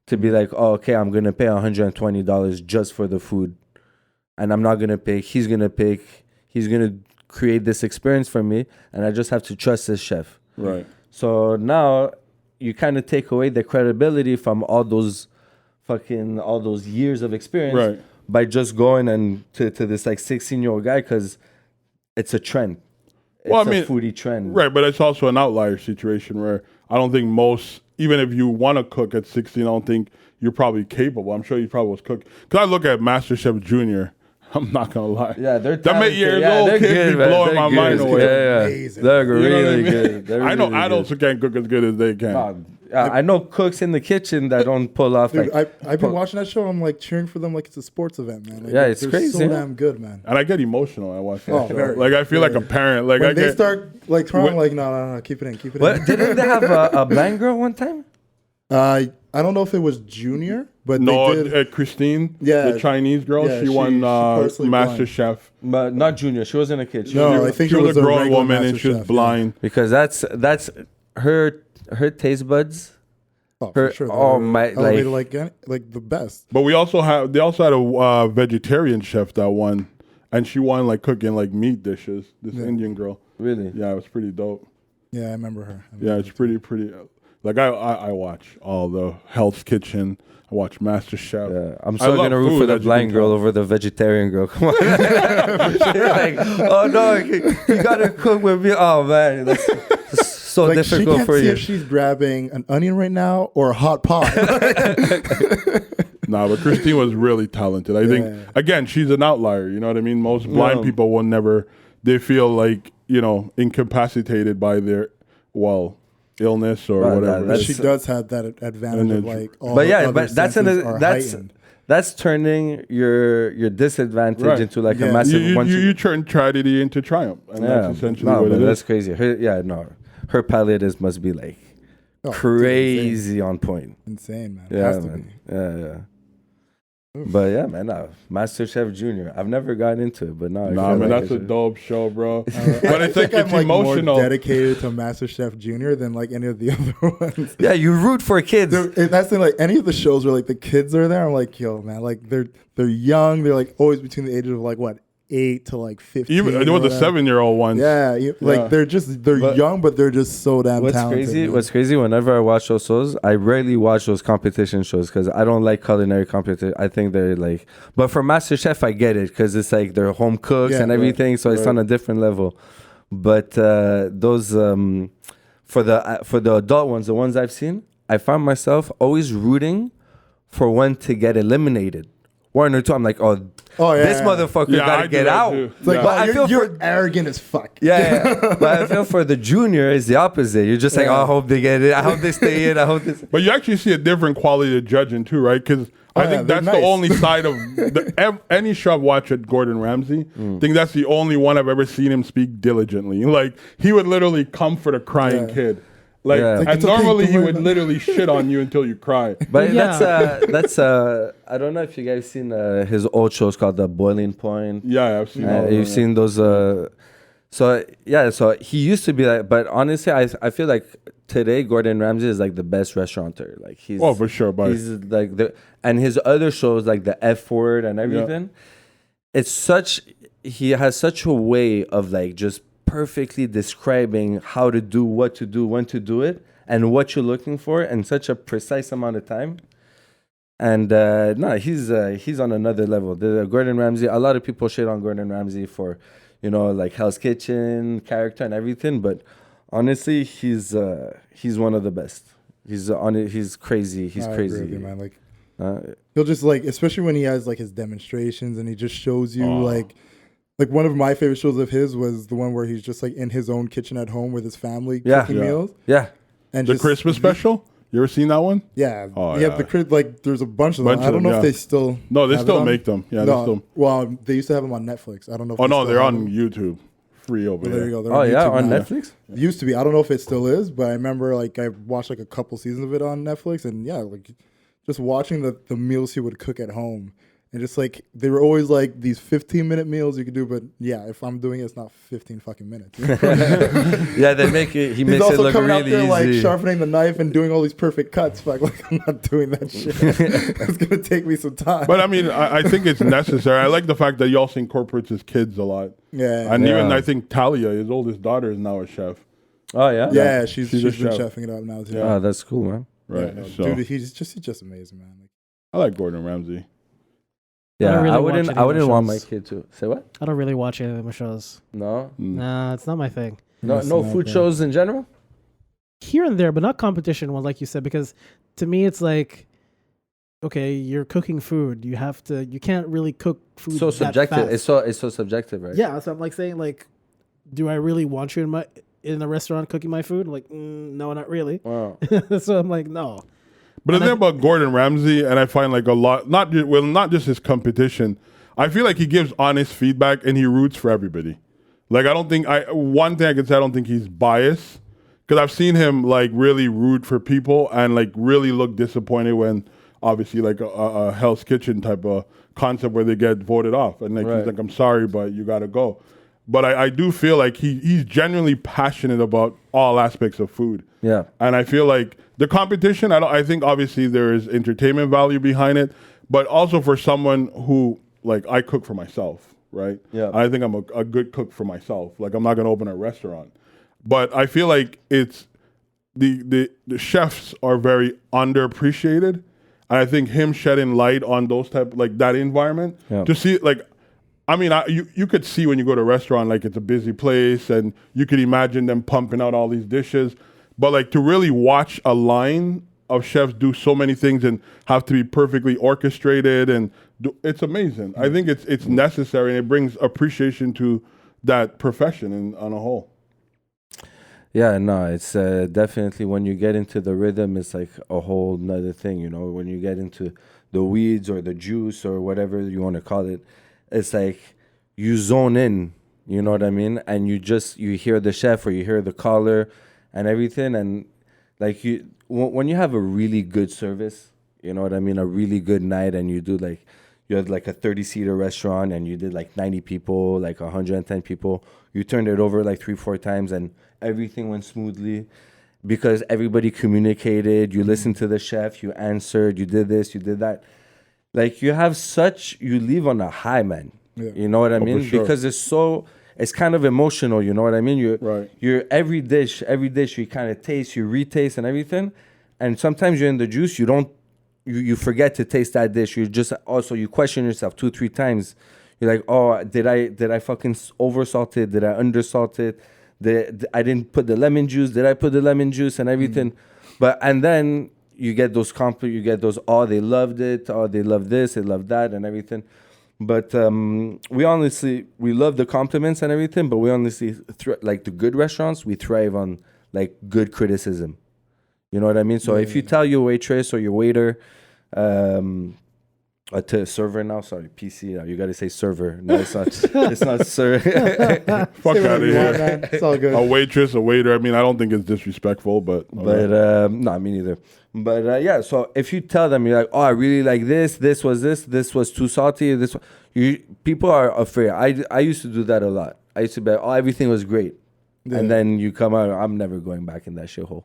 S4: to be like, oh, okay, I'm going to pay $120 just for the food. And I'm not going to pick. He's going to pick. He's going to create this experience for me. And I just have to trust this chef.
S3: Right.
S4: So now you kind of take away the credibility from all those years of experience by just going and to this like 16-year-old guy, because it's a trend. It's a foodie trend.
S3: Right, but it's also an outlier situation where I don't think most, even if you want to cook at 16, I don't think you're probably capable. I'm sure you probably was cooking. Because I look at MasterChef Junior, I'm not going to lie.
S4: Yeah, they're
S3: them 8-year-old kids be blowing my mind away.
S4: Yeah. They're really good.
S3: I know adults who can't cook as good as they can.
S4: I know cooks in the kitchen that don't pull off.
S1: Dude, I've been watching that show. I'm like cheering for them like it's a sports event, man. Like,
S4: it's crazy.
S1: So damn good, man.
S3: And I get emotional. I watch that show. Like I feel like a parent. Like
S1: when they start like trying, like no, keep it in.
S4: Didn't they have a blind girl one time?
S1: I don't know if it was Junior, but
S3: no,
S1: they did.
S3: Christine, the Chinese girl, she won Master Chef.
S4: But not Junior. She wasn't a kid.
S3: She was a grown woman and she was blind.
S4: Because that's her taste buds.
S1: Oh, for sure. Like the best.
S3: But they also had a vegetarian chef that won, and she won like cooking like meat dishes. This Indian girl.
S4: Really?
S3: Yeah, it was pretty dope.
S1: Yeah, I remember her.
S3: It's pretty. Like I watch all the Hell's Kitchen. I watch Master Chef.
S4: Yeah, I'm still gonna root for the blind girl over the vegetarian girl. Come on. Like, oh no, you gotta cook with me. Oh man, that's so
S1: like,
S4: difficult for you.
S1: She can't see if she's grabbing an onion right now or a hot pot.
S3: Nah, but Christine was really talented. I think again, she's an outlier. You know what I mean? Most blind people will never. They feel like incapacitated by their illness or whatever.
S1: But she does have that advantage of like all the other senses are heightened.
S4: That's turning your disadvantage into like a massive.
S3: You turn tragedy into triumph, and that's essentially what it is.
S4: That's crazy. Her palate must be like crazy on point.
S1: Insane, man.
S4: Yeah, man. Yeah. But yeah, man, Master Chef Junior. I've never gotten into it, but now.
S3: Nah, man, that's a dope show, bro. But it's like it's emotional.
S1: More dedicated to Master Chef Junior than like any of the other ones.
S4: Yeah, you root for kids.
S1: That's the thing. Like any of the shows where like the kids are there, I'm like, yo, man, like they're young. They're like always between the ages of like what, 8 to like 15.
S3: Even there was a 7-year-old one.
S1: Yeah, they're young, but they're just so damn talented.
S4: What's crazy? Whenever I watch those shows, I rarely watch those competition shows because I don't like culinary competition. I think they're like, but for MasterChef, I get it because it's like they're home cooks and everything, so it's on a different level. But those for the adult ones, the ones I've seen, I found myself always rooting for one to get eliminated. one or two, I'm like, oh,
S1: yeah,
S4: this motherfucker
S3: Yeah, I
S4: gotta
S3: do
S4: get
S3: that
S4: out.
S3: too.
S1: It's like,
S3: Yeah.
S4: But I feel
S1: you're
S4: for
S1: arrogant as fuck.
S4: yeah, but I feel for the junior is the opposite. You're just like,
S1: Yeah.
S4: oh, I hope they get it. I hope they stay in. I hope this.
S3: But you actually see a different quality of judging too, right? Because I
S1: yeah,
S3: think
S1: they're
S3: that's
S1: nice.
S3: the only side of any show I've watched at Gordon Ramsay. I think that's the only one I've ever seen him speak diligently. Like he would literally comfort a crying
S1: Yeah.
S3: kid. Like,
S4: Yeah. It's
S1: like,
S3: and
S1: it's okay,
S3: normally
S1: don't
S3: he
S1: worry
S3: would
S1: about it.
S3: literally shit on you until you cry.
S4: But
S2: Yeah.
S4: that's I don't know if you guys seen his old shows called The Boiling Point.
S3: Yeah, I've seen. all of them,
S4: You've
S3: yeah.
S4: seen those. So he used to be like, but honestly, I feel like today Gordon Ramsay is like the best restaurateur. Like he's
S3: Oh, for sure, but
S4: he's like and his other shows like the F Word and everything. It's such he has such a way of like just perfectly describing how to do, what to do, when to do it, and what you're looking for in such a precise amount of time. And no, he's on another level. The Gordon Ramsay. A lot of people shit on Gordon Ramsay for, like Hell's Kitchen character and everything. But honestly, he's one of the best. He's crazy. He's
S1: I
S4: crazy.
S1: agree with you, man. Like
S4: Uh,
S1: he'll just like, especially when he has like his demonstrations and he just shows you like one of my favorite shows of his was the one where he's just like in his own kitchen at home with his family
S4: Yeah.
S1: cooking
S3: Yeah.
S1: meals
S4: yeah.
S1: and
S3: the
S1: just,
S3: Christmas special. You ever seen that one?
S1: Yeah,
S3: Oh,
S1: yeah.
S3: yeah.
S1: The crib, like there's a bunch of them.
S3: Bunch
S1: I
S3: of
S1: don't
S3: them,
S1: know if
S3: yeah.
S1: they still
S3: No, they
S1: have it
S3: still
S1: on.
S3: make them. Yeah, they
S1: No,
S3: still.
S1: well, they used to have them on Netflix. I don't know. if
S3: Oh
S1: they
S3: no,
S1: still
S3: they're
S1: have
S3: on
S1: them.
S3: YouTube, free over
S1: Well, there you
S3: there.
S1: go. They're
S4: Oh yeah,
S1: YouTube
S4: on
S1: now.
S4: Netflix.
S1: It used to be. I don't know if it still is, but I remember like I watched like a couple seasons of it on Netflix, and yeah, like just watching the meals he would cook at home, and just like they were always like these 15-minute meals you could do, but yeah, if I'm doing it, it's not 15 fucking minutes.
S4: Yeah, they make it. He
S1: He's
S4: makes it
S1: also
S4: look
S1: coming out
S4: really
S1: there like
S4: easy.
S1: sharpening the knife and doing all these perfect cuts. Like I'm not doing that shit. It's gonna take me some time.
S3: But I mean, I think it's necessary. I like the fact that he also incorporates his kids a lot.
S1: yeah,
S3: And
S4: Yeah.
S3: even I think Talia, his oldest daughter, is now a chef.
S4: Oh yeah.
S1: yeah, she's
S3: She's a
S1: been
S3: chef.
S1: chefing it up now too.
S3: Yeah.
S4: Oh, that's cool, man.
S3: Right.
S1: Yeah, no,
S3: So
S1: dude, he's just amazing, man. Like,
S3: I like Gordon Ramsay.
S4: Yeah,
S2: don't really
S4: I
S2: watch
S4: wouldn't.
S2: any
S4: I
S2: of
S4: wouldn't
S2: the
S4: want my
S2: shows.
S4: kid to say what.
S2: I don't really watch any of the shows.
S4: No,
S2: Nah, it's not my thing.
S4: no,
S1: Yes,
S4: no
S1: no,
S4: food
S1: yeah.
S4: shows in general.
S2: Here and there, but not competition ones, like you said, because to me it's like, okay, you're cooking food. You can't really cook food.
S4: So
S2: that
S4: subjective.
S2: fast.
S4: It's so subjective, right?
S2: Yeah, so I'm like saying like, do I really want you in the restaurant cooking my food? Like, no, not really.
S4: Wow.
S2: So I'm like, no.
S3: But the
S2: And
S3: thing
S2: I-
S3: about Gordon Ramsay, and I find like a lot, not just his competition. I feel like he gives honest feedback and he roots for everybody. Like one thing I can say, I don't think he's biased, because I've seen him like really root for people and like really look disappointed when obviously like a Hell's Kitchen type of concept where they get voted off and like
S4: Right.
S3: he's like, I'm sorry, but you gotta go. But I do feel like he's genuinely passionate about all aspects of food.
S4: Yeah.
S3: And I feel like the competition, I think obviously there is entertainment value behind it, but also for someone who, like, I cook for myself, right?
S4: Yeah.
S3: I think I'm a good cook for myself. Like, I'm not going to open a restaurant. But I feel like it's, the chefs are very underappreciated. And I think him shedding light on those type, like that environment,
S4: Yeah.
S3: to see, like, I mean, you could see when you go to a restaurant, like it's a busy place and you could imagine them pumping out all these dishes. But like to really watch a line of chefs do so many things and have to be perfectly orchestrated and it's amazing. I think it's necessary and it brings appreciation to that profession on a whole.
S4: Yeah, no, it's definitely when you get into the rhythm, it's like a whole nother thing, when you get into the weeds or the juice or whatever you want to call it, it's like you zone in, you know what I mean? And you hear the chef or you hear the caller and everything. And like when you have a really good service, you know what I mean? A really good night and you had like a 30-seater restaurant and you did like 90 people, like 110 people. You turned it over like 3-4 times and everything went smoothly because everybody communicated. You listened to the chef, you answered, you did this, you did that. Like you leave on a high, man.
S1: Yeah.
S4: You know what I
S3: for
S4: mean?
S3: sure.
S4: Because it's kind of emotional, you know what I mean? You're every dish you kind of taste, you retaste and everything. And sometimes you're in the juice, you forget to taste that dish. You question yourself 2-3 times. You're like, oh, did I fucking oversalt it? Did I undersalt it? I didn't put the lemon juice. Did I put the lemon juice and everything? And then you get those you get those, oh, they loved it, oh, they loved this, they loved that, and everything. But we love the compliments and everything, but we honestly, like the good restaurants, we thrive on like good criticism. You know what I mean? So if you tell your waitress or your waiter, to server now, sorry, PC now, you got to say server. No, it's not. It's not sir.
S3: Fuck out of here.
S1: It's all good.
S3: A waitress, a waiter. I mean, I don't think it's disrespectful, but
S4: No, me neither. But yeah, so if you tell them, you're like, oh, I really like this. This was too salty. People are afraid. I used to do that a lot. I used to be like, oh, everything was great.
S1: Yeah.
S4: And then you come out, I'm never going back in that shithole.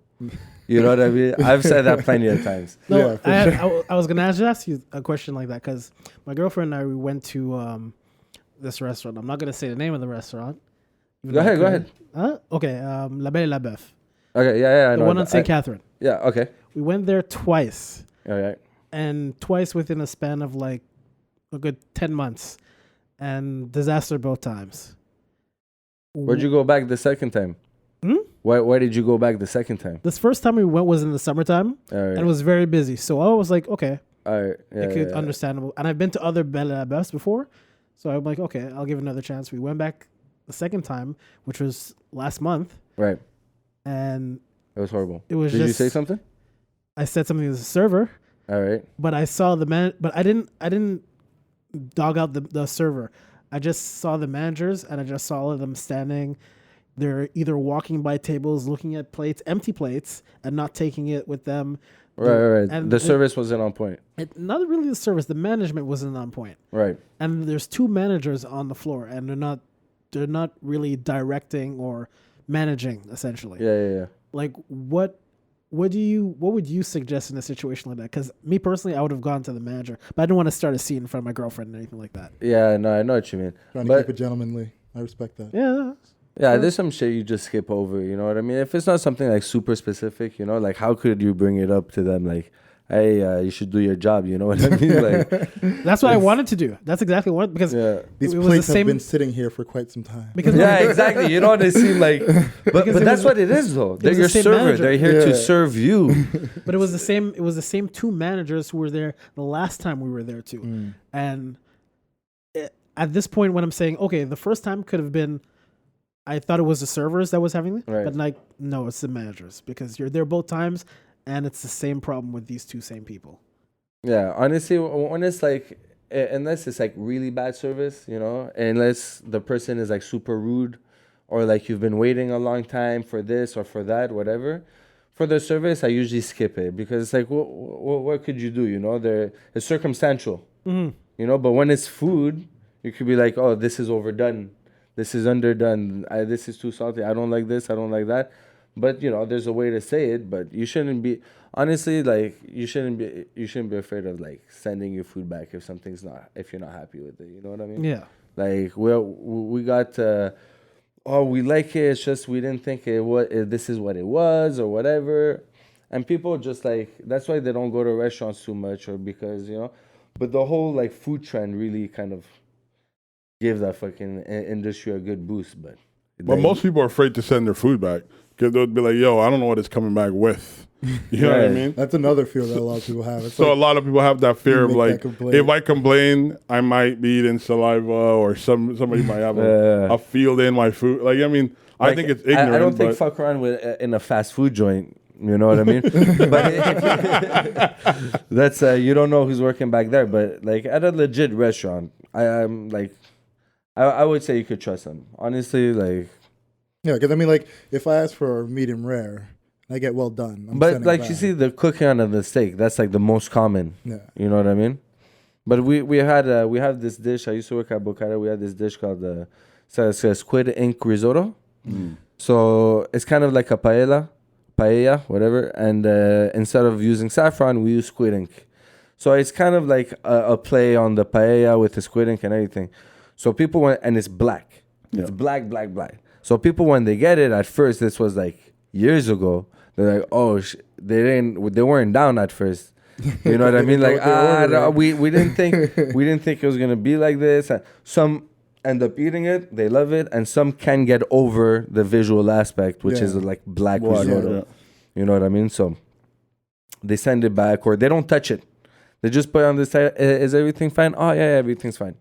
S4: You know what I mean? I've said that plenty of times.
S2: No, I was gonna ask you a question like that because my girlfriend and I, we went to this restaurant. I'm not gonna say the name of the restaurant.
S4: Go ahead.
S2: Huh? Okay, La Belle et la Bœuf.
S4: Okay, yeah, I know.
S2: The one on St. Catherine.
S4: Yeah, okay.
S2: We went there twice.
S4: All right.
S2: And twice within a span of like a good 10 months. And disaster both times.
S4: Where'd you go back the second time? Why did you go back the second time?
S2: This first time we went was in the summertime.
S4: All right.
S2: And it was very busy. So I was like, okay.
S4: All right. Yeah,
S2: Understandable. And I've been to other Belle et la Bœufs before. So I'm like, okay, I'll give it another chance. We went back the second time, which was last month.
S4: Right.
S2: And
S4: it was horrible.
S2: It was
S4: Did you say something?
S2: I said something to the server.
S4: All right.
S2: But I saw the man. But I didn't dog out the server. I just saw the managers, and I just saw all of them standing. They're either walking by tables, looking at plates, empty plates, and not taking it with them.
S4: Right.
S2: And
S4: the service wasn't on point.
S2: Not really the service. The management wasn't on point.
S4: Right.
S2: And there's two managers on the floor, and they're not really directing or managing, essentially.
S4: Yeah.
S2: Like, what would you suggest in a situation like that? Because me personally, I would have gone to the manager, but I didn't want to start a scene in front of my girlfriend or anything like that.
S4: Yeah, no, I know what you mean.
S1: Trying to keep it gentlemanly. I respect that.
S2: Yeah,
S4: there's some shit you just skip over, you know what I mean? If it's not something like super specific, you know, like how could you bring it up to them like, hey, you should do your job, you know what I mean? Like
S2: that's what I wanted to do. That's exactly what, because
S1: these
S2: it was
S1: plates
S2: the same,
S1: have been sitting here for quite some time.
S2: Because
S4: exactly. You know what they seem like, but that's what it is though. They're your server.
S2: Manager.
S4: They're here to serve you.
S2: But it was the same. It was the same two managers who were there the last time we were there too. And at this point, when I'm saying, okay, the first time could have been, I thought it was the servers that was having it, but like, no, it's the managers because you're there both times, and it's the same problem with these two same people.
S4: Yeah, honestly, when it's like, unless it's like really bad service, you know, unless the person is like super rude, or like you've been waiting a long time for this or for that, whatever. For the service, I usually skip it because it's like, what could you do? You know, it's circumstantial. You know, but when it's food, you could be like, oh, this is overdone. This is underdone. This is too salty. I don't like this. I don't like that. But you know, there's a way to say it. But you shouldn't be, honestly, like you shouldn't be afraid of like sending your food back if if you're not happy with it. You know what I mean?
S2: Yeah.
S4: Like we got, we like it. It's just we didn't think this is what it was or whatever. And people just like, that's why they don't go to restaurants too much, or because, you know, but the whole like food trend really kind of give that fucking industry a good boost. But
S3: most people are afraid to send their food back because they'll be like, yo, I don't know what it's coming back with. You know what I mean?
S1: That's another fear that a lot of people have. It's
S3: so
S1: like,
S3: a lot of people have that fear of like, if I complain, I might be eating saliva, or somebody might have a field in my food. Like, I mean, like, I think it's ignorant.
S4: I don't think fuck around with in a fast food joint. You know what I mean? But that's you don't know who's working back there. But like at a legit restaurant, I'm like, I would say you could trust them. Honestly, like.
S1: Yeah, because I mean, like, if I ask for medium rare, I get well done.
S4: But like you see the cooking on the steak, that's like the most common. Yeah. You know what I mean? But we have this dish. I used to work at Bocata. We had this dish called squid ink risotto. So it's kind of like a paella, whatever. And instead of using saffron, we use squid ink. So it's kind of like a play on the paella with the squid ink and everything. So people went, and it's black. It's black. So people, when they get it at first, this was like years ago. They're like, oh, they weren't down at first. You know what I mean? Like, no, we didn't think it was gonna be like this. Some end up eating it, they love it, and some can get over the visual aspect, which is like black risotto. You know what I mean? So they send it back, or they don't touch it. They just put it on the side. Is everything fine? Oh, yeah, everything's fine.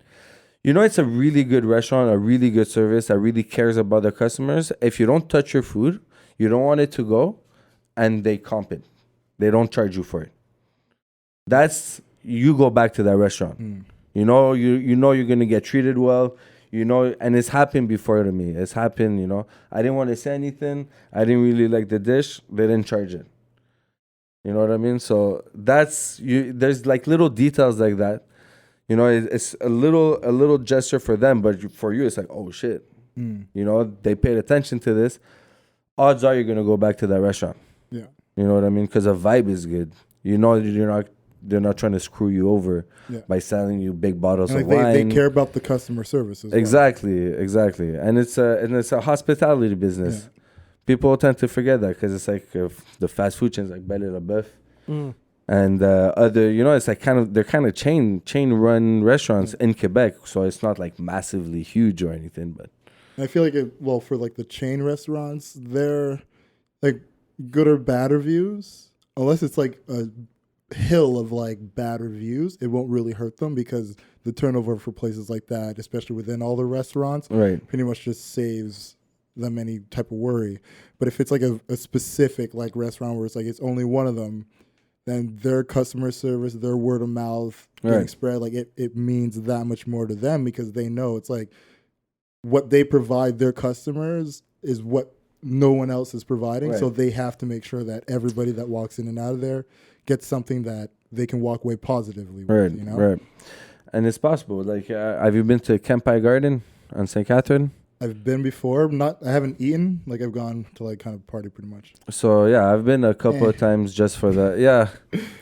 S4: You know, it's a really good restaurant, a really good service that really cares about their customers. If you don't touch your food, you don't want it to go, and they comp it. They don't charge you for it. You go back to that restaurant. You know, you know you're going to get treated well. You know, and it's happened before to me. It's happened, you know. I didn't want to say anything. I didn't really like the dish. They didn't charge it. You know what I mean? So there's like little details like that. You know, it's a little gesture for them, but for you, it's like, oh shit. You know, they paid attention to this. Odds are you're gonna go back to that restaurant.
S1: Yeah.
S4: You know what I mean? Because the vibe is good. You know, they're not trying to screw you over by selling you big bottles of wine.
S1: They care about the customer service as well.
S4: Exactly. And it's a hospitality business.
S1: Yeah.
S4: People tend to forget that because it's like the fast food chains like Belle et La Boeuf and other, you know, it's like they're kind of chain run restaurants in Quebec, so it's not like massively huge or anything. But
S1: I feel like for like the chain restaurants, they're like good or bad reviews, unless it's like a hill of like bad reviews, it won't really hurt them because the turnover for places like that, especially within all the restaurants, pretty much just saves them any type of worry. But if it's like a specific like restaurant where it's like it's only one of them, then their customer service, their word of mouth getting spread, like it means that much more to them because they know it's like what they provide their customers is what no one else is providing. So they have to make sure that everybody that walks in and out of there gets something that they can walk away positively with, you know? Right.
S4: And it's possible. Like, have you been to Campai Garden on St. Catherine?
S1: I've been before. I haven't eaten. Like, I've gone to like kind of party pretty much.
S4: So yeah, I've been a couple of times just for that. Yeah.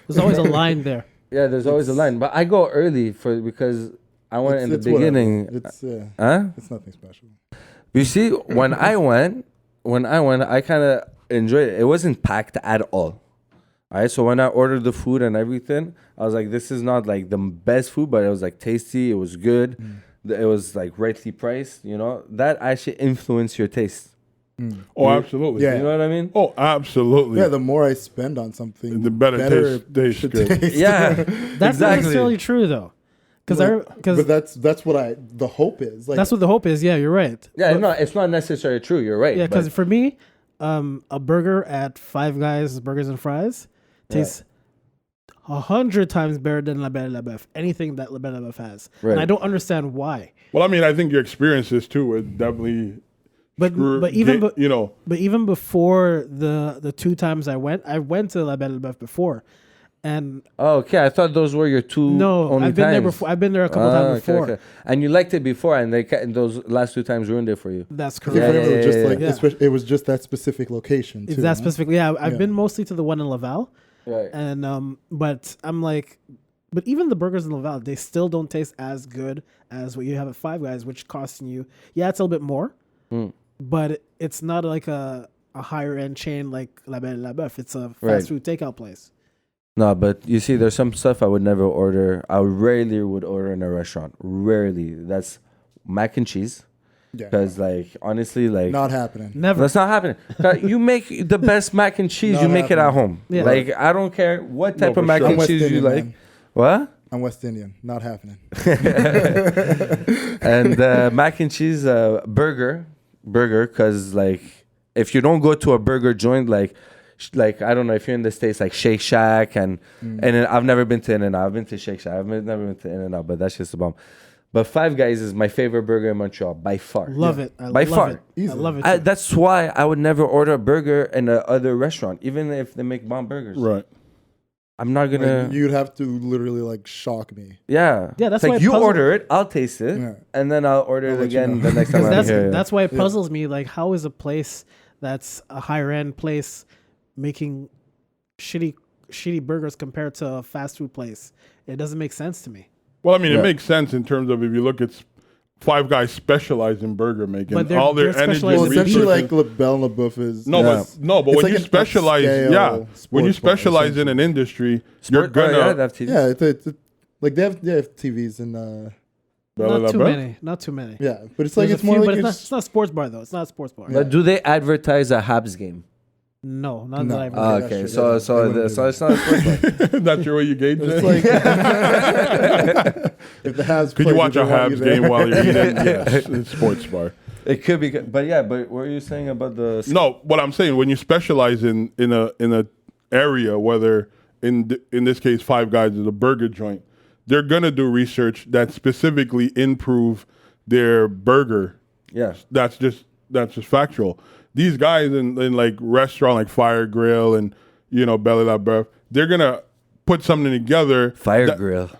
S2: There's always a line there.
S4: Yeah, there's always a line, but I go early because I went in the beginning.
S1: It's nothing special.
S4: You see, when I went, I kind of enjoyed it. It wasn't packed at all. All right, so when I ordered the food and everything, I was like, this is not like the best food, but it was like tasty. It was good. It was like rightly priced, you know. That actually influenced your taste.
S3: Oh, absolutely.
S4: Yeah. You know what I mean?
S3: Oh, absolutely.
S1: Yeah, the more I spend on something,
S3: the better taste good.
S4: Yeah,
S2: that's not necessarily true though.
S1: But that's what the hope is. Like,
S2: that's what the hope is. Yeah, you're right.
S4: Yeah, no, it's not necessarily true. You're right.
S2: Yeah, because for me, a burger at Five Guys Burgers and Fries tastes 100 times better than La Belle et La Boeuf. Anything that La Belle et La Boeuf has, and I don't understand why.
S3: Well, I mean, I think your experiences too would definitely.
S2: But even before the two times I went to La Belle et La Boeuf before. And
S4: okay, I thought those were your two. No, only
S2: I've been
S4: times.
S2: there before. I've been there a couple times before.
S4: Okay. And you liked it before, and those last two times ruined it for you.
S2: That's correct.
S1: It was just that specific location.
S2: It's that specific. Yeah, I've been mostly to the one in Laval.
S4: Right.
S2: And but I'm like, but even the burgers in Laval, they still don't taste as good as what you have at Five Guys, which costing you. Yeah, it's a little bit more, but it's not like a higher end chain like La Belle et La Boeuf. It's a fast food takeout place.
S4: No, but you see, there's some stuff I would never order. I rarely would order in a restaurant. Rarely. That's mac and cheese. Because, honestly,
S1: not happening.
S2: Never.
S4: That's not happening. You make the best mac and cheese. You make it at home. Yeah. I don't care what type of mac and cheese you like. Man. What?
S1: I'm West Indian. Not happening.
S4: And mac and cheese burger. Because, if you don't go to a burger joint, I don't know if you're in the States, like Shake Shack, and I've never been to In-N-Out. I've been to Shake Shack. I've never been to In-N-Out, but that's just a bomb. But Five Guys is my favorite burger in Montreal by far.
S2: Love it. I
S4: by
S2: love
S4: far.
S2: It. I love it.
S4: That's why I would never order a burger in another restaurant, even if they make bomb burgers.
S3: Right.
S4: I'm not gonna.
S1: You'd have to literally shock me.
S4: Yeah.
S2: Yeah. That's why
S4: you order it, I'll taste it, and then I'll order it again the next time I'm here.
S2: That's why it puzzles me. Like, how is a place that's a higher end place making shitty burgers compared to a fast food place? It doesn't make sense to me.
S3: Well, I mean, it makes sense in terms of if you look at Five Guys specialize in burger making.
S2: But
S3: all their energy.
S1: Well, essentially, like La Belle et La Boeuf is.
S3: But when you specialize, when you specialize in an industry, you're gonna.
S1: It's like they have TVs and.
S2: Not too many.
S1: Yeah, but it's like it's more like
S2: it's not a sports bar though. It's not a sports bar.
S4: But do they advertise a Habs game?
S2: No, not
S1: No.
S2: that I've
S4: Ah,
S2: heard.
S4: okay,
S1: That's
S4: so
S1: true.
S4: so
S1: They wouldn't
S4: the,
S1: do
S4: so
S1: that.
S4: it's not a sports bar.
S3: That's your way you gauge
S1: It's
S3: it.
S1: like if the Habs
S3: Could
S1: play,
S3: you watch
S1: they
S3: a
S1: want you
S3: Habs
S1: there.
S3: game while you're eating? Yes, it's sports bar.
S4: It could be, but yeah, but what are you saying about the?
S3: No, what I'm saying, when you specialize in a area, whether in this case Five Guys is a burger joint, they're gonna do research that specifically improve their burger.
S4: Yeah,
S3: That's just factual. These guys in like restaurant like Fire Grill and Belly La Breath, they're gonna put something together.
S4: Fire
S3: that-
S4: Grill.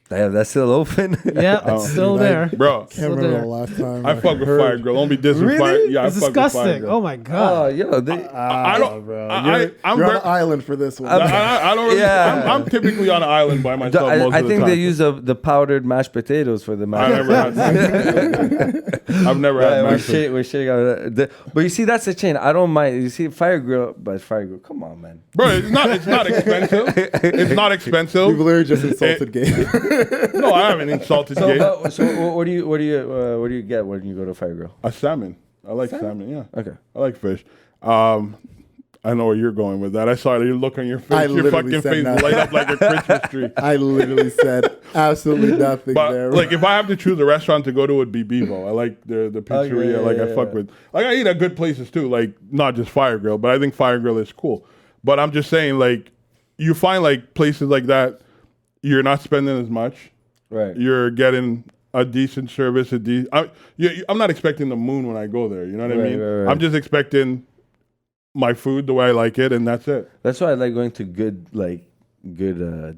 S4: Damn, that's still open.
S2: Yeah, it's still there.
S3: Bro.
S1: Can't
S2: Still
S1: remember
S2: there.
S1: the last time
S3: I fuck with
S1: heard-
S3: Fire Grill. Don't be dissing
S4: Really?
S3: Fire. Yeah,
S2: It's
S3: I fuck with Fire
S2: disgusting.
S3: Grill.
S2: Oh my
S4: Oh,
S2: god.
S4: yo, they,
S3: I don't.
S1: bro.
S3: I don't.
S1: You're on
S3: very-
S1: an island for this one.
S3: I don't really.
S4: Yeah.
S3: I'm typically on an island by myself
S4: I
S3: most
S4: I
S3: of the
S4: think
S3: time.
S4: they use the powdered mashed potatoes for the
S3: I
S4: mashed.
S3: never had. I've never had
S4: We're
S3: mashed
S4: shitting, we're shitting on that. But you see, that's a chain. I don't mind. You see, Fire Grill, but Fire Grill, come on, man.
S3: Bro, it's not expensive. It's not
S1: You've
S3: expensive.
S1: literally just insulted Gabe.
S3: No, I haven't insulted
S4: So,
S3: Gabe.
S4: so what do you get when you go to Fire Grill?
S3: A salmon. I like salmon. Yeah,
S4: Okay.
S3: I like fish. I know where you're going with that. I saw your look on your face.
S1: I
S3: Your
S1: literally
S3: fucking
S1: said
S3: face
S1: nothing.
S3: light up like a Christmas tree.
S1: I literally said absolutely nothing
S3: But
S1: there.
S3: like, if I have to choose a restaurant to go to, it would be Bevo. I like the pizzeria.
S4: yeah,
S3: like
S4: yeah,
S3: I fuck
S4: yeah.
S3: with. Like I eat at good places too. Like not just Fire Grill, but I think Fire Grill is cool. But I'm just saying, like, you find like places like that, you're not spending as much.
S4: Right.
S3: You're getting a decent service. I'm not expecting the moon when I go there. You know what I
S4: Right,
S3: mean?
S4: right.
S3: I'm just expecting my food the way I like it, and that's it.
S4: That's why I like going to good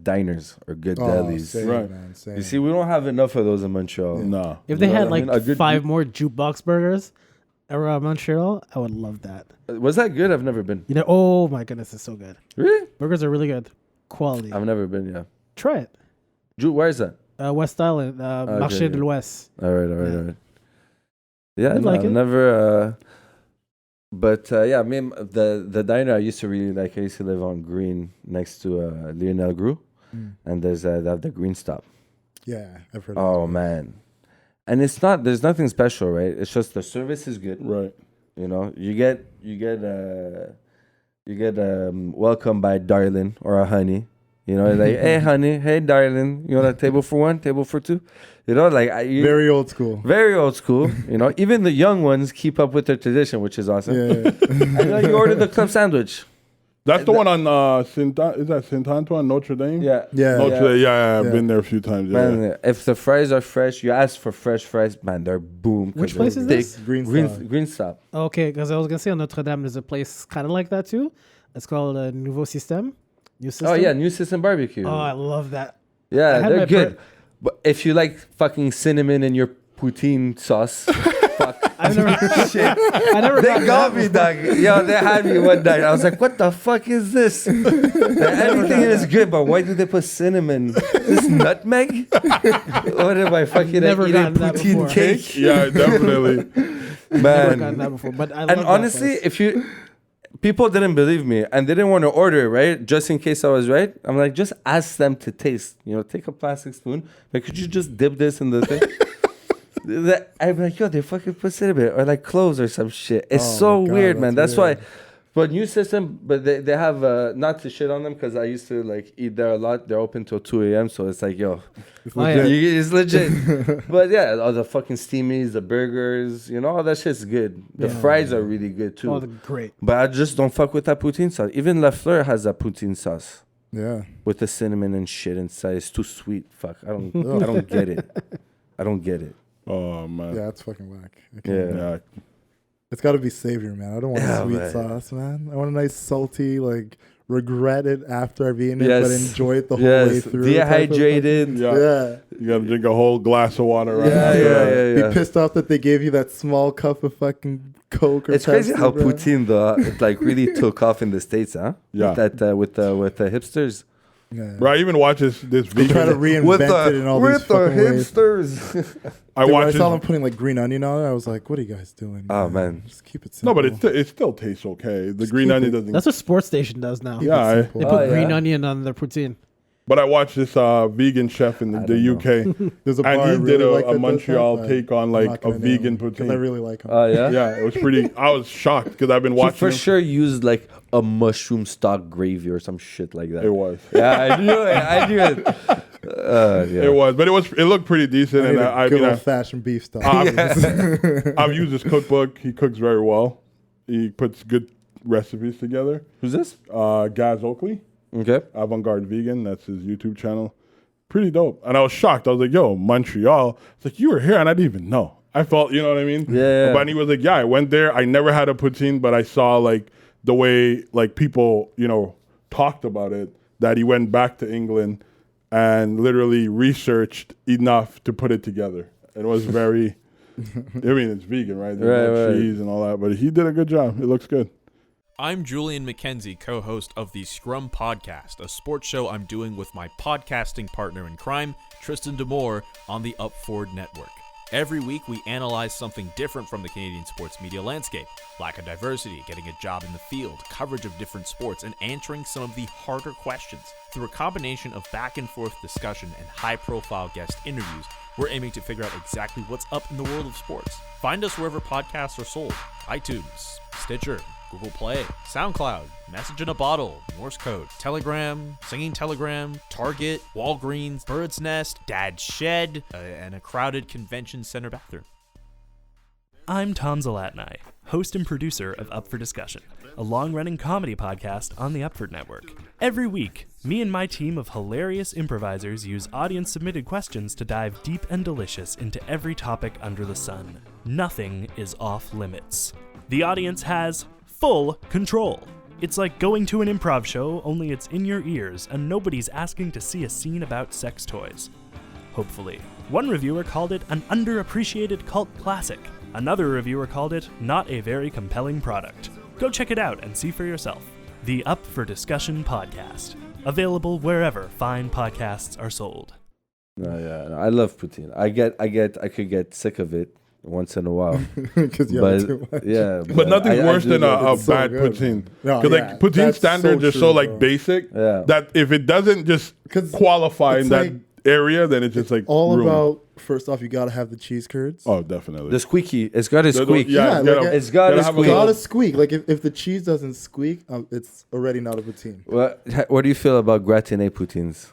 S4: diners or good
S1: Oh,
S4: delis.
S1: same,
S3: Right.
S1: man, same.
S4: You see, we don't have enough of those in Montreal.
S3: No.
S2: If they
S4: You know
S2: had
S4: what I
S2: like
S4: mean? A good-
S2: 5 more jukebox burgers around Montreal, I would love that.
S4: Was that good? I've never been.
S2: You know, oh my goodness, it's so good.
S4: Really?
S2: Burgers are really good. Quality.
S4: I've never been. Yeah.
S2: Try it.
S4: Where is that?
S2: West Island, Marché
S4: yeah.
S2: de l'Ouest.
S4: All right. Yeah,
S2: You'd
S4: no,
S2: like
S4: I've
S2: it.
S4: never. But yeah, I mean, the diner I used to really like. I used to live on Green next to Lionel Gru, and there's they have the Green Stop.
S1: Yeah, I've heard of
S4: Oh man, and it's not. There's nothing special, right? It's just the service is good.
S3: Right.
S4: You know, you get welcomed by darling or a honey. You know, like, hey honey, hey darling, you want a table for one, table for two? You know, like
S1: Very old school.
S4: very old school. You know, even the young ones keep up with their tradition, which is awesome.
S1: Yeah.
S4: And you order the club sandwich.
S3: That's the one on is that Saint Antoine, Notre Dame?
S4: Yeah.
S1: Yeah.
S3: Notre Dame. Yeah, I've
S1: Yeah.
S3: been there a few times. Yeah.
S4: Man, if the fries are fresh, you ask for fresh fries, man, they're boom. 'cause
S2: Which
S4: they're
S2: place is
S4: thick.
S2: this?
S1: Green
S4: Green,
S1: Stop.
S4: Green Stop.
S2: Okay, because I was gonna say on Notre Dame, there's a place kind of like that too. It's called Nouveau Système. New System.
S4: Oh yeah, New System Barbecue.
S2: Oh, I love that. I
S4: Yeah,
S2: had
S4: they're
S2: my
S4: good. But if you like fucking cinnamon in your poutine sauce, fuck.
S2: I've never. I never.
S4: They
S2: got
S4: got
S2: that
S4: me,
S2: before.
S4: dog. Yo, they had me one night. I was like, what the fuck is this? Everything is good, but why do they put cinnamon? This nutmeg? What am I fucking
S2: Never
S4: eating
S2: gotten that
S4: poutine
S2: before.
S4: cake?
S3: Yeah, definitely.
S2: Never gotten
S4: Man.
S2: that before, but I love
S4: And
S2: that
S4: honestly,
S2: place.
S4: people didn't believe me and they didn't want to order, right? Just in case I was right. I'm like, just ask them to taste. You know, take a plastic spoon. Like, could you just dip this in the thing? I'm like, yo, they fucking put cinnamon or like cloves or some shit. It's
S1: Oh
S4: so
S1: my God,
S4: weird, man.
S1: that's
S4: That's why.
S1: weird.
S4: But New System, but they have not to shit on them because I used to like eat there a lot. They're open till 2 a.m. So it's like, yo,
S1: It's
S2: Oh, yeah.
S1: legit.
S4: it's legit. But yeah, all the fucking steamies, the burgers, you know, all that shit's good. The
S2: Yeah.
S4: fries are really good too.
S2: Oh, the great.
S4: But I just don't fuck with that poutine sauce. Even La Fleur has that poutine sauce
S1: Yeah.
S4: with the cinnamon and shit inside. It's too sweet. Fuck, I don't get it. I don't get it.
S3: Oh man.
S1: Yeah, it's fucking whack. I can't-
S4: Yeah.
S3: Yeah.
S1: It's got to be savior, man. I don't want
S4: Yeah,
S1: sweet
S4: man.
S1: sauce, man. I want a nice salty, like, regret it after I've eaten it,
S4: Yes.
S1: but enjoy it the whole way
S4: Yes,
S1: through.
S4: dehydrated.
S3: Yeah.
S1: Yeah.
S3: You gotta drink a whole glass of water. Right
S4: Yeah,
S3: after
S4: yeah,
S3: that.
S4: yeah, yeah.
S1: Be pissed off that they gave you that small cup of fucking Coke or
S4: It's crazy
S1: Pepsi,
S4: how
S1: bro.
S4: poutine though it like really took off in the States, huh?
S3: Yeah.
S4: With the hipsters.
S1: Yeah.
S3: Bro, I even watched this
S1: They try to
S3: video.
S1: reinvent it in all these fucking ways.
S4: hipsters.
S3: I
S1: Dude, when I
S3: watched
S1: saw them
S3: this.
S1: putting like green onion on it, I was like, "What are you guys doing?"
S4: Oh, man.
S1: just keep it
S3: No,
S1: simple.
S3: but it still tastes okay. The
S1: Just
S3: green
S1: keep
S3: onion
S1: it-
S3: doesn't.
S2: That's what Sports Station does now.
S1: Keep it
S3: Yeah,
S2: They
S1: simple.
S2: put
S4: Oh,
S2: green
S4: yeah.
S2: onion on their poutine.
S3: But I watched this vegan chef in the UK,
S1: There's a bar
S3: and
S1: I
S3: he
S1: really
S3: did
S1: like that
S3: a
S1: does
S3: Montreal
S1: that,
S3: take on
S1: I'm
S3: like
S1: not
S3: a
S1: gonna name
S3: vegan
S1: him, 'cause I
S3: poutine.
S1: really like him.
S4: Oh yeah.
S3: Yeah, it was pretty. I was shocked because I've been
S4: He
S3: watching.
S4: for
S3: him.
S4: sure used like a mushroom stock gravy or some shit like that.
S3: It was.
S4: Yeah, I knew it. I knew it. Yeah.
S3: It was, but it looked pretty decent.
S1: I
S3: And
S1: need a good
S3: I
S1: old-fashioned beef stock.
S3: I've used his cookbook. He cooks very well. He puts good recipes together.
S4: Who's this?
S3: Gaz Oakley,
S4: Okay.
S3: Avant-Garde Vegan. That's his YouTube channel. Pretty dope. And I was shocked. I was like, yo, Montreal. It's like, you were here and I didn't even know. I felt, you know what I mean?
S4: Yeah.
S3: But he was like, yeah, I went there. I never had a poutine, but I saw like the way like people, you know, talked about it, that he went back to England and literally researched enough to put it together. It was very, I mean, it's vegan, right? There's no cheese and all that, but he did a good job. It looks good.
S5: I'm Julian McKenzie, co-host of the Scrum Podcast, a sports show I'm doing with my podcasting partner in crime, Tristan D'Amour, on the Up Forward Network. Every week, we analyze something different from the Canadian sports media landscape. Lack of diversity, getting a job in the field, coverage of different sports, and answering some of the harder questions. Through a combination of back-and-forth discussion and high-profile guest interviews, we're aiming to figure out exactly what's up in the world of sports. Find us wherever podcasts are sold. iTunes, Stitcher, Google Play, SoundCloud, Message in a Bottle, Morse Code, Telegram, Singing Telegram, Target, Walgreens, Bird's Nest, Dad's Shed, and a crowded convention center bathroom.
S6: I'm Tom Zalatni, host and producer of Up for Discussion, a long-running comedy podcast on the Upford Network. Every week, me and my team of hilarious improvisers use audience-submitted questions to dive deep and delicious into every topic under the sun. Nothing is off limits. The audience has full control. It's like going to an improv show, only it's in your ears, and nobody's asking to see a scene about sex toys. Hopefully. One reviewer called it an underappreciated cult classic. Another reviewer called it not a very compelling product. Go check it out and see for yourself. The Up for Discussion podcast. Available wherever fine podcasts are sold.
S4: No, yeah, I love poutine. I could get sick of it once in a while.
S1: Because you have too much.
S4: Yeah,
S3: But nothing's worse than a
S1: so
S3: bad
S1: good,
S3: poutine.
S1: No,
S3: Because
S1: yeah,
S3: like poutine
S1: that's
S3: standards
S1: so
S3: are
S1: true,
S3: so like
S1: bro.
S3: basic
S4: Yeah.
S3: that if it doesn't just
S1: 'Cause
S3: qualify in
S1: it's
S3: that
S1: like-
S3: area, then it's just like
S1: All
S3: ruined.
S1: about, first off, you got to have the cheese curds.
S3: Oh, definitely.
S4: the squeaky. It's got to
S3: The-
S4: squeak.
S3: yeah,
S1: Yeah,
S3: gotta-
S1: like
S4: it's gotta
S3: gotta have a
S4: squeak.
S3: little-
S1: Gotta squeak. Like if the cheese doesn't squeak, it's already not a poutine.
S4: What do you feel about gratiné poutines?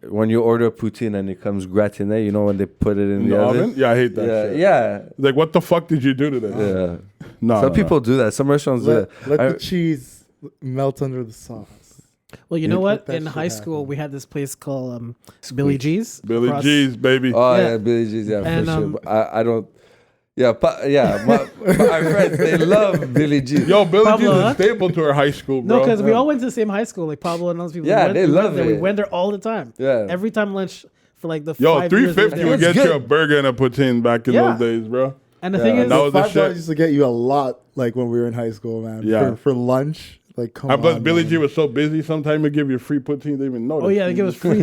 S4: When you order a poutine and it comes gratiné, you know when they put it in
S3: In
S4: the oven?
S3: Yeah, I hate that
S4: Yeah,
S3: shit.
S4: yeah,
S3: Like, what the fuck did you do to this?
S4: yeah.
S3: No,
S4: Some people do that. Some restaurants do
S1: Let,
S4: that. I-
S1: the cheese melt under the sauce.
S2: Well, you know
S1: Let
S2: what?
S1: that
S2: In
S1: shit
S2: high school,
S1: happen.
S2: we had this place called Billy G's.
S3: Billy
S2: across-
S3: G's, baby.
S4: Oh
S2: Yeah.
S4: yeah, Billy G's, yeah,
S2: And,
S4: for sure. But I don't. Yeah, my friends, they love Billy G's.
S3: Yo, Billy
S2: Pablo,
S3: G's is
S2: huh?
S3: a staple to our high school, bro.
S2: No, because we all went to the same high school, like Pablo and those people.
S4: Yeah,
S2: we went,
S4: they
S2: we
S4: love
S2: went there. We
S4: it.
S2: went there all the time.
S4: Yeah.
S2: Every time lunch for like the
S3: Yo,
S2: 5 years we were
S3: $3.50
S2: there.
S3: would get
S4: It's
S3: you
S4: good.
S3: a burger and a poutine back in
S2: Yeah.
S3: those days, bro.
S2: And the thing is,
S3: that was the
S1: $5
S3: shit.
S1: used to get you a lot, like when we were in high school, man.
S3: Yeah.
S1: For lunch, like come
S3: And plus,
S1: on,
S3: Billy
S1: man.
S3: G was so busy, sometimes they give you free poutine, they didn't even notice.
S2: oh yeah, they give us free.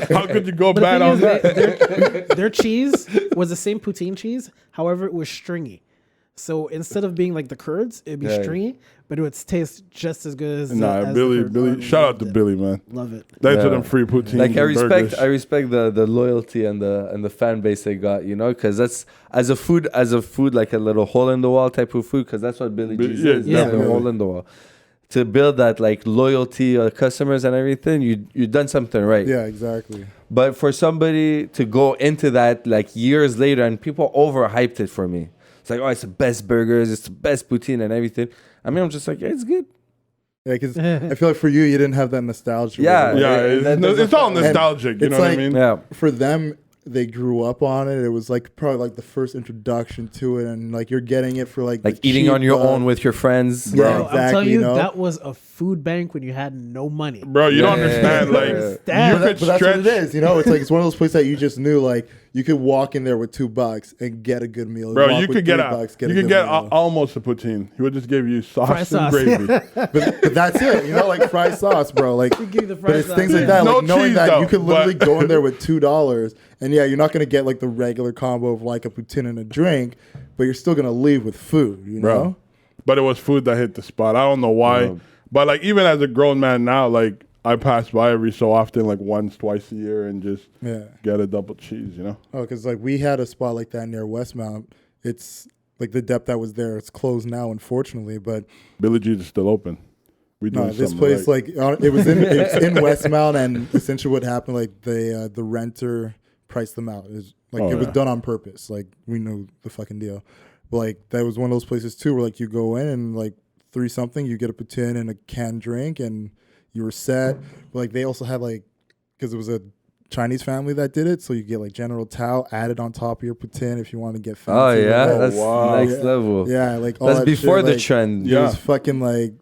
S3: How could you go
S2: But
S3: bad
S2: the
S3: on
S2: thing
S3: that?
S2: is, their cheese was the same poutine cheese. However, it was stringy. So instead of being like the curds, it'd be
S4: Yeah.
S2: stringy, but it would taste just as good as
S3: Nah,
S2: as the
S3: Billy,
S2: curds.
S3: Billy.
S2: Oh,
S3: Shout out
S2: loved
S3: to
S2: it.
S3: Billy, man.
S2: Love it.
S3: Thanks
S4: Yeah.
S3: for them free poutine.
S4: Like I respect
S3: burgers.
S4: the loyalty and the fan base they got, you know, because that's as a food like a little hole in the wall type of food, because that's what Billy G's
S3: Yeah,
S4: is,
S2: yeah.
S4: a hole in the wall. To build that like loyalty customers and everything, you've done something right.
S1: Yeah, exactly.
S4: But for somebody to go into that like years later and people overhyped it for me. It's like, oh, it's the best burgers, it's the best poutine and everything. I mean, I'm just like, yeah, it's good.
S1: Yeah, because I feel like for you didn't have that nostalgia.
S4: Yeah.
S1: with it.
S3: Yeah, it's all nostalgic. You
S1: it's
S3: know what I
S1: like-
S3: mean?
S4: Yeah.
S1: For them, they grew up on it. It was like probably like the first introduction to it, and like you're getting it for like
S4: Like
S1: the
S4: eating
S1: cheap
S4: on your
S1: buck.
S4: own with your friends.
S1: Yeah,
S2: Bro,
S1: exactly,
S2: I'm telling you,
S1: you know?
S2: that was a food bank when you had no money.
S3: Bro, you don't
S4: Yeah,
S3: understand.
S4: yeah,
S3: Like,
S4: yeah.
S3: you
S2: Damn.
S3: could
S1: But that's what it
S3: stretch.
S1: is, you know. It's like it's one of those places that you just knew, like you could walk in there with $2 and get a good meal.
S3: Bro,
S1: Walk
S3: you
S1: with
S3: could get
S1: $3,
S3: you
S1: a
S3: could
S1: good
S3: get
S1: meal.
S3: almost a poutine. He would just give you sauce
S2: Fry
S3: and
S2: sauce.
S3: gravy.
S1: but that's it, you know, like fry sauce, bro. Like,
S2: We give you the
S1: but
S2: fry
S1: it's
S2: sauce.
S1: things like that,
S3: No
S1: like knowing
S3: cheese,
S1: that
S3: though,
S1: you could literally
S3: but-
S1: go in there with $2, and yeah, you're not gonna get like the regular combo of like a poutine and a drink, but you're still gonna leave with food, you
S3: Bro.
S1: know.
S3: But it was food that hit the spot. I don't know why.
S4: Yeah.
S3: But like even as a grown man now, like I pass by every so often, like once, twice a year, and just
S1: Yeah.
S3: get a double cheese, you know?
S1: Oh, because like we had a spot like that near Westmount. It's like the depth that was there. It's closed now, unfortunately. But
S3: Billy G's is still open. We
S1: no,
S3: doing
S1: this
S3: something
S1: place
S3: right.
S1: like it's in Westmount, and essentially what happened, like the renter priced them out. It was done on purpose. Like we knew the fucking deal. But like that was one of those places too, where like you go in and like $3 something, you get a poutine and a canned drink, and you were set. But like they also had like, because it was a Chinese family that did it, so you get like General Tao added on top of your poutine if you want to get fancy.
S4: Oh yeah,
S1: Like,
S4: that's
S3: wow.
S4: next level.
S1: yeah, like all
S4: That's
S1: that
S4: before
S1: shit,
S4: the
S1: like,
S4: trend.
S1: It was fucking like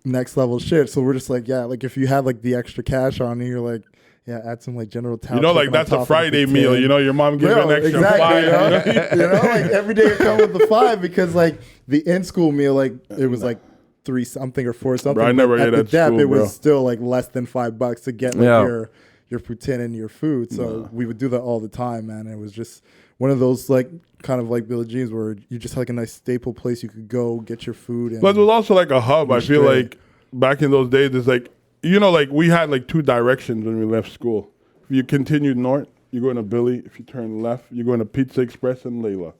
S1: next level shit. So we're just like, yeah, like if you have like the extra cash on you, you're like, yeah, add some like General Tao.
S3: You know, like
S1: chicken on
S3: that's
S1: top
S3: a
S1: of
S3: Friday
S1: the
S3: meal.
S1: poutine.
S3: You know, your mom gives you an extra
S1: exactly,
S3: $5.
S1: you know, like every day you come with the $5 because like the in school meal, like it was like $3 something or $4 something.
S3: Bro, I never
S1: but
S3: ate
S1: at the
S3: at
S1: dep,
S3: school,
S1: it was
S3: bro.
S1: still like less than $5 to get like your poutine and your food. So we would do that all the time, man. And it was just one of those like kind of like Billie Jean's where you just had like a nice staple place you could go get your food. And
S3: But it was also like a hub. I feel
S1: straight.
S3: like back in those days, it's like, you know, like we had like 2 directions when we left school. If you continued north, you go into Billy. If you turn left, you go into Pizza Express and Layla.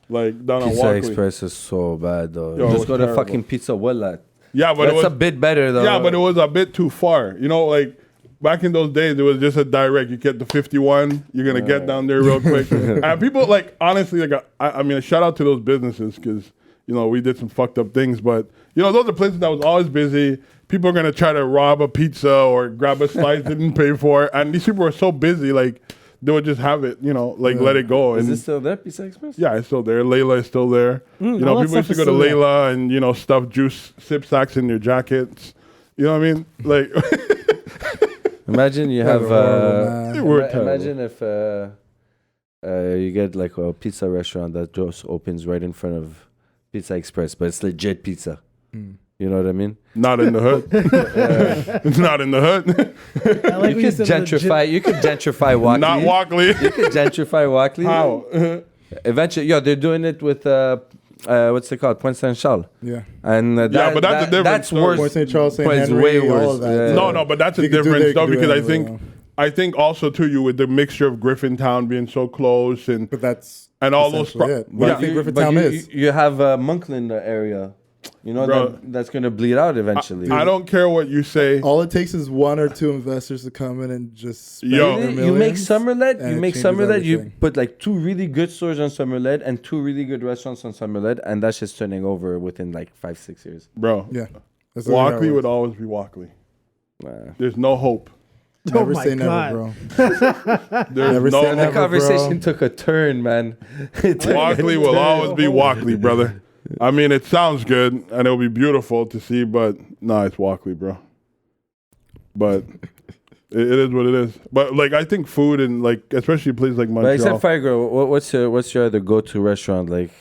S3: Like down on
S4: Pizza
S3: Walkley.
S4: Express is so bad though.
S3: Yo, it
S4: Just
S3: was
S4: go to
S3: terrible.
S4: fucking Pizza Wallet.
S3: Yeah, but
S4: That's
S3: it was
S4: a bit better though.
S3: Yeah, but it was a bit too far. You know, like back in those days, it was just a direct. You get the 51, you're gonna get down there real quick. And people like honestly, like I mean, a shout out to those businesses because you know we did some fucked up things, but you know those are places that was always busy. People are gonna try to rob a pizza or grab a slice didn't pay for it, and these people are so busy, like they would just have it, you know, like let it go.
S4: Is
S3: And
S4: it still there, Pizza Express?
S3: yeah, it's still there. Layla is still there. You know,
S2: all that
S3: people used to
S2: stuff
S3: go to
S2: is still there.
S3: Layla and, you know, stuff juice sip sacks in their jackets. You know what I mean? Like,
S4: Imagine you
S1: They
S4: have.
S1: were horrible, man.
S3: They were terrible.
S4: Imagine if you get like a pizza restaurant that just opens right in front of Pizza Express, but it's legit pizza. You know what I mean?
S3: not in the hood. It's not in the hood.
S2: I like
S4: You
S2: when
S4: could
S2: said
S4: gentrify.
S2: legit-
S4: You could gentrify Walkley.
S3: Not Walkley.
S4: You could gentrify Walkley.
S3: How?
S4: Eventually, they're doing it with what's it called, Point Saint Charles,
S1: Yeah.
S4: and
S3: Yeah, but that's a different
S4: That's
S3: story.
S4: worse.
S1: Point St. Charles, St.
S4: Point's
S1: Henry,
S4: way worse.
S1: all of that.
S4: Yeah.
S3: No, but that's a
S1: You could do
S3: different
S1: that,
S3: stuff
S1: you could do
S3: because
S1: that,
S3: I think also too you with the mixture of Griffintown being so close and
S1: But that's
S3: all those
S1: essentially it. What do
S3: Yeah.
S1: you think
S4: But
S1: Griffintown
S4: you,
S1: is?
S4: you have Monkland area, you know,
S3: Bro.
S4: that's gonna bleed out eventually.
S3: I don't care what you say.
S1: All it takes is 1 or 2 investors to come in and just spend
S3: Yo.
S1: their
S4: You make
S1: millions,
S4: Summerlet.
S1: and
S4: You
S1: it
S4: make
S1: changes
S4: Summerlet. You
S1: everything.
S4: put like 2 really good stores on Summerlet and 2 really good restaurants on Summerlet, and that's just turning over within like 5-6 years.
S3: Bro,
S1: Yeah. That's literally how it
S3: Walkley would
S1: works.
S3: always be Walkley.
S4: Nah.
S3: There's no hope.
S1: Never
S2: my
S1: say
S2: God.
S1: never, bro.
S3: There's
S1: Never
S3: no
S1: say
S3: hope.
S1: never.
S4: The conversation
S1: bro.
S4: took a turn, man. It took a
S3: Walkley will
S4: turn.
S3: always be Walkley, brother. I mean, it sounds good and it'll be beautiful to see, but nah, it's Walkley, bro. But it is what it is. But like, I think food and like, especially places like
S4: But
S3: Montreal.
S4: except Fire Girl, what's your other go-to restaurant? Like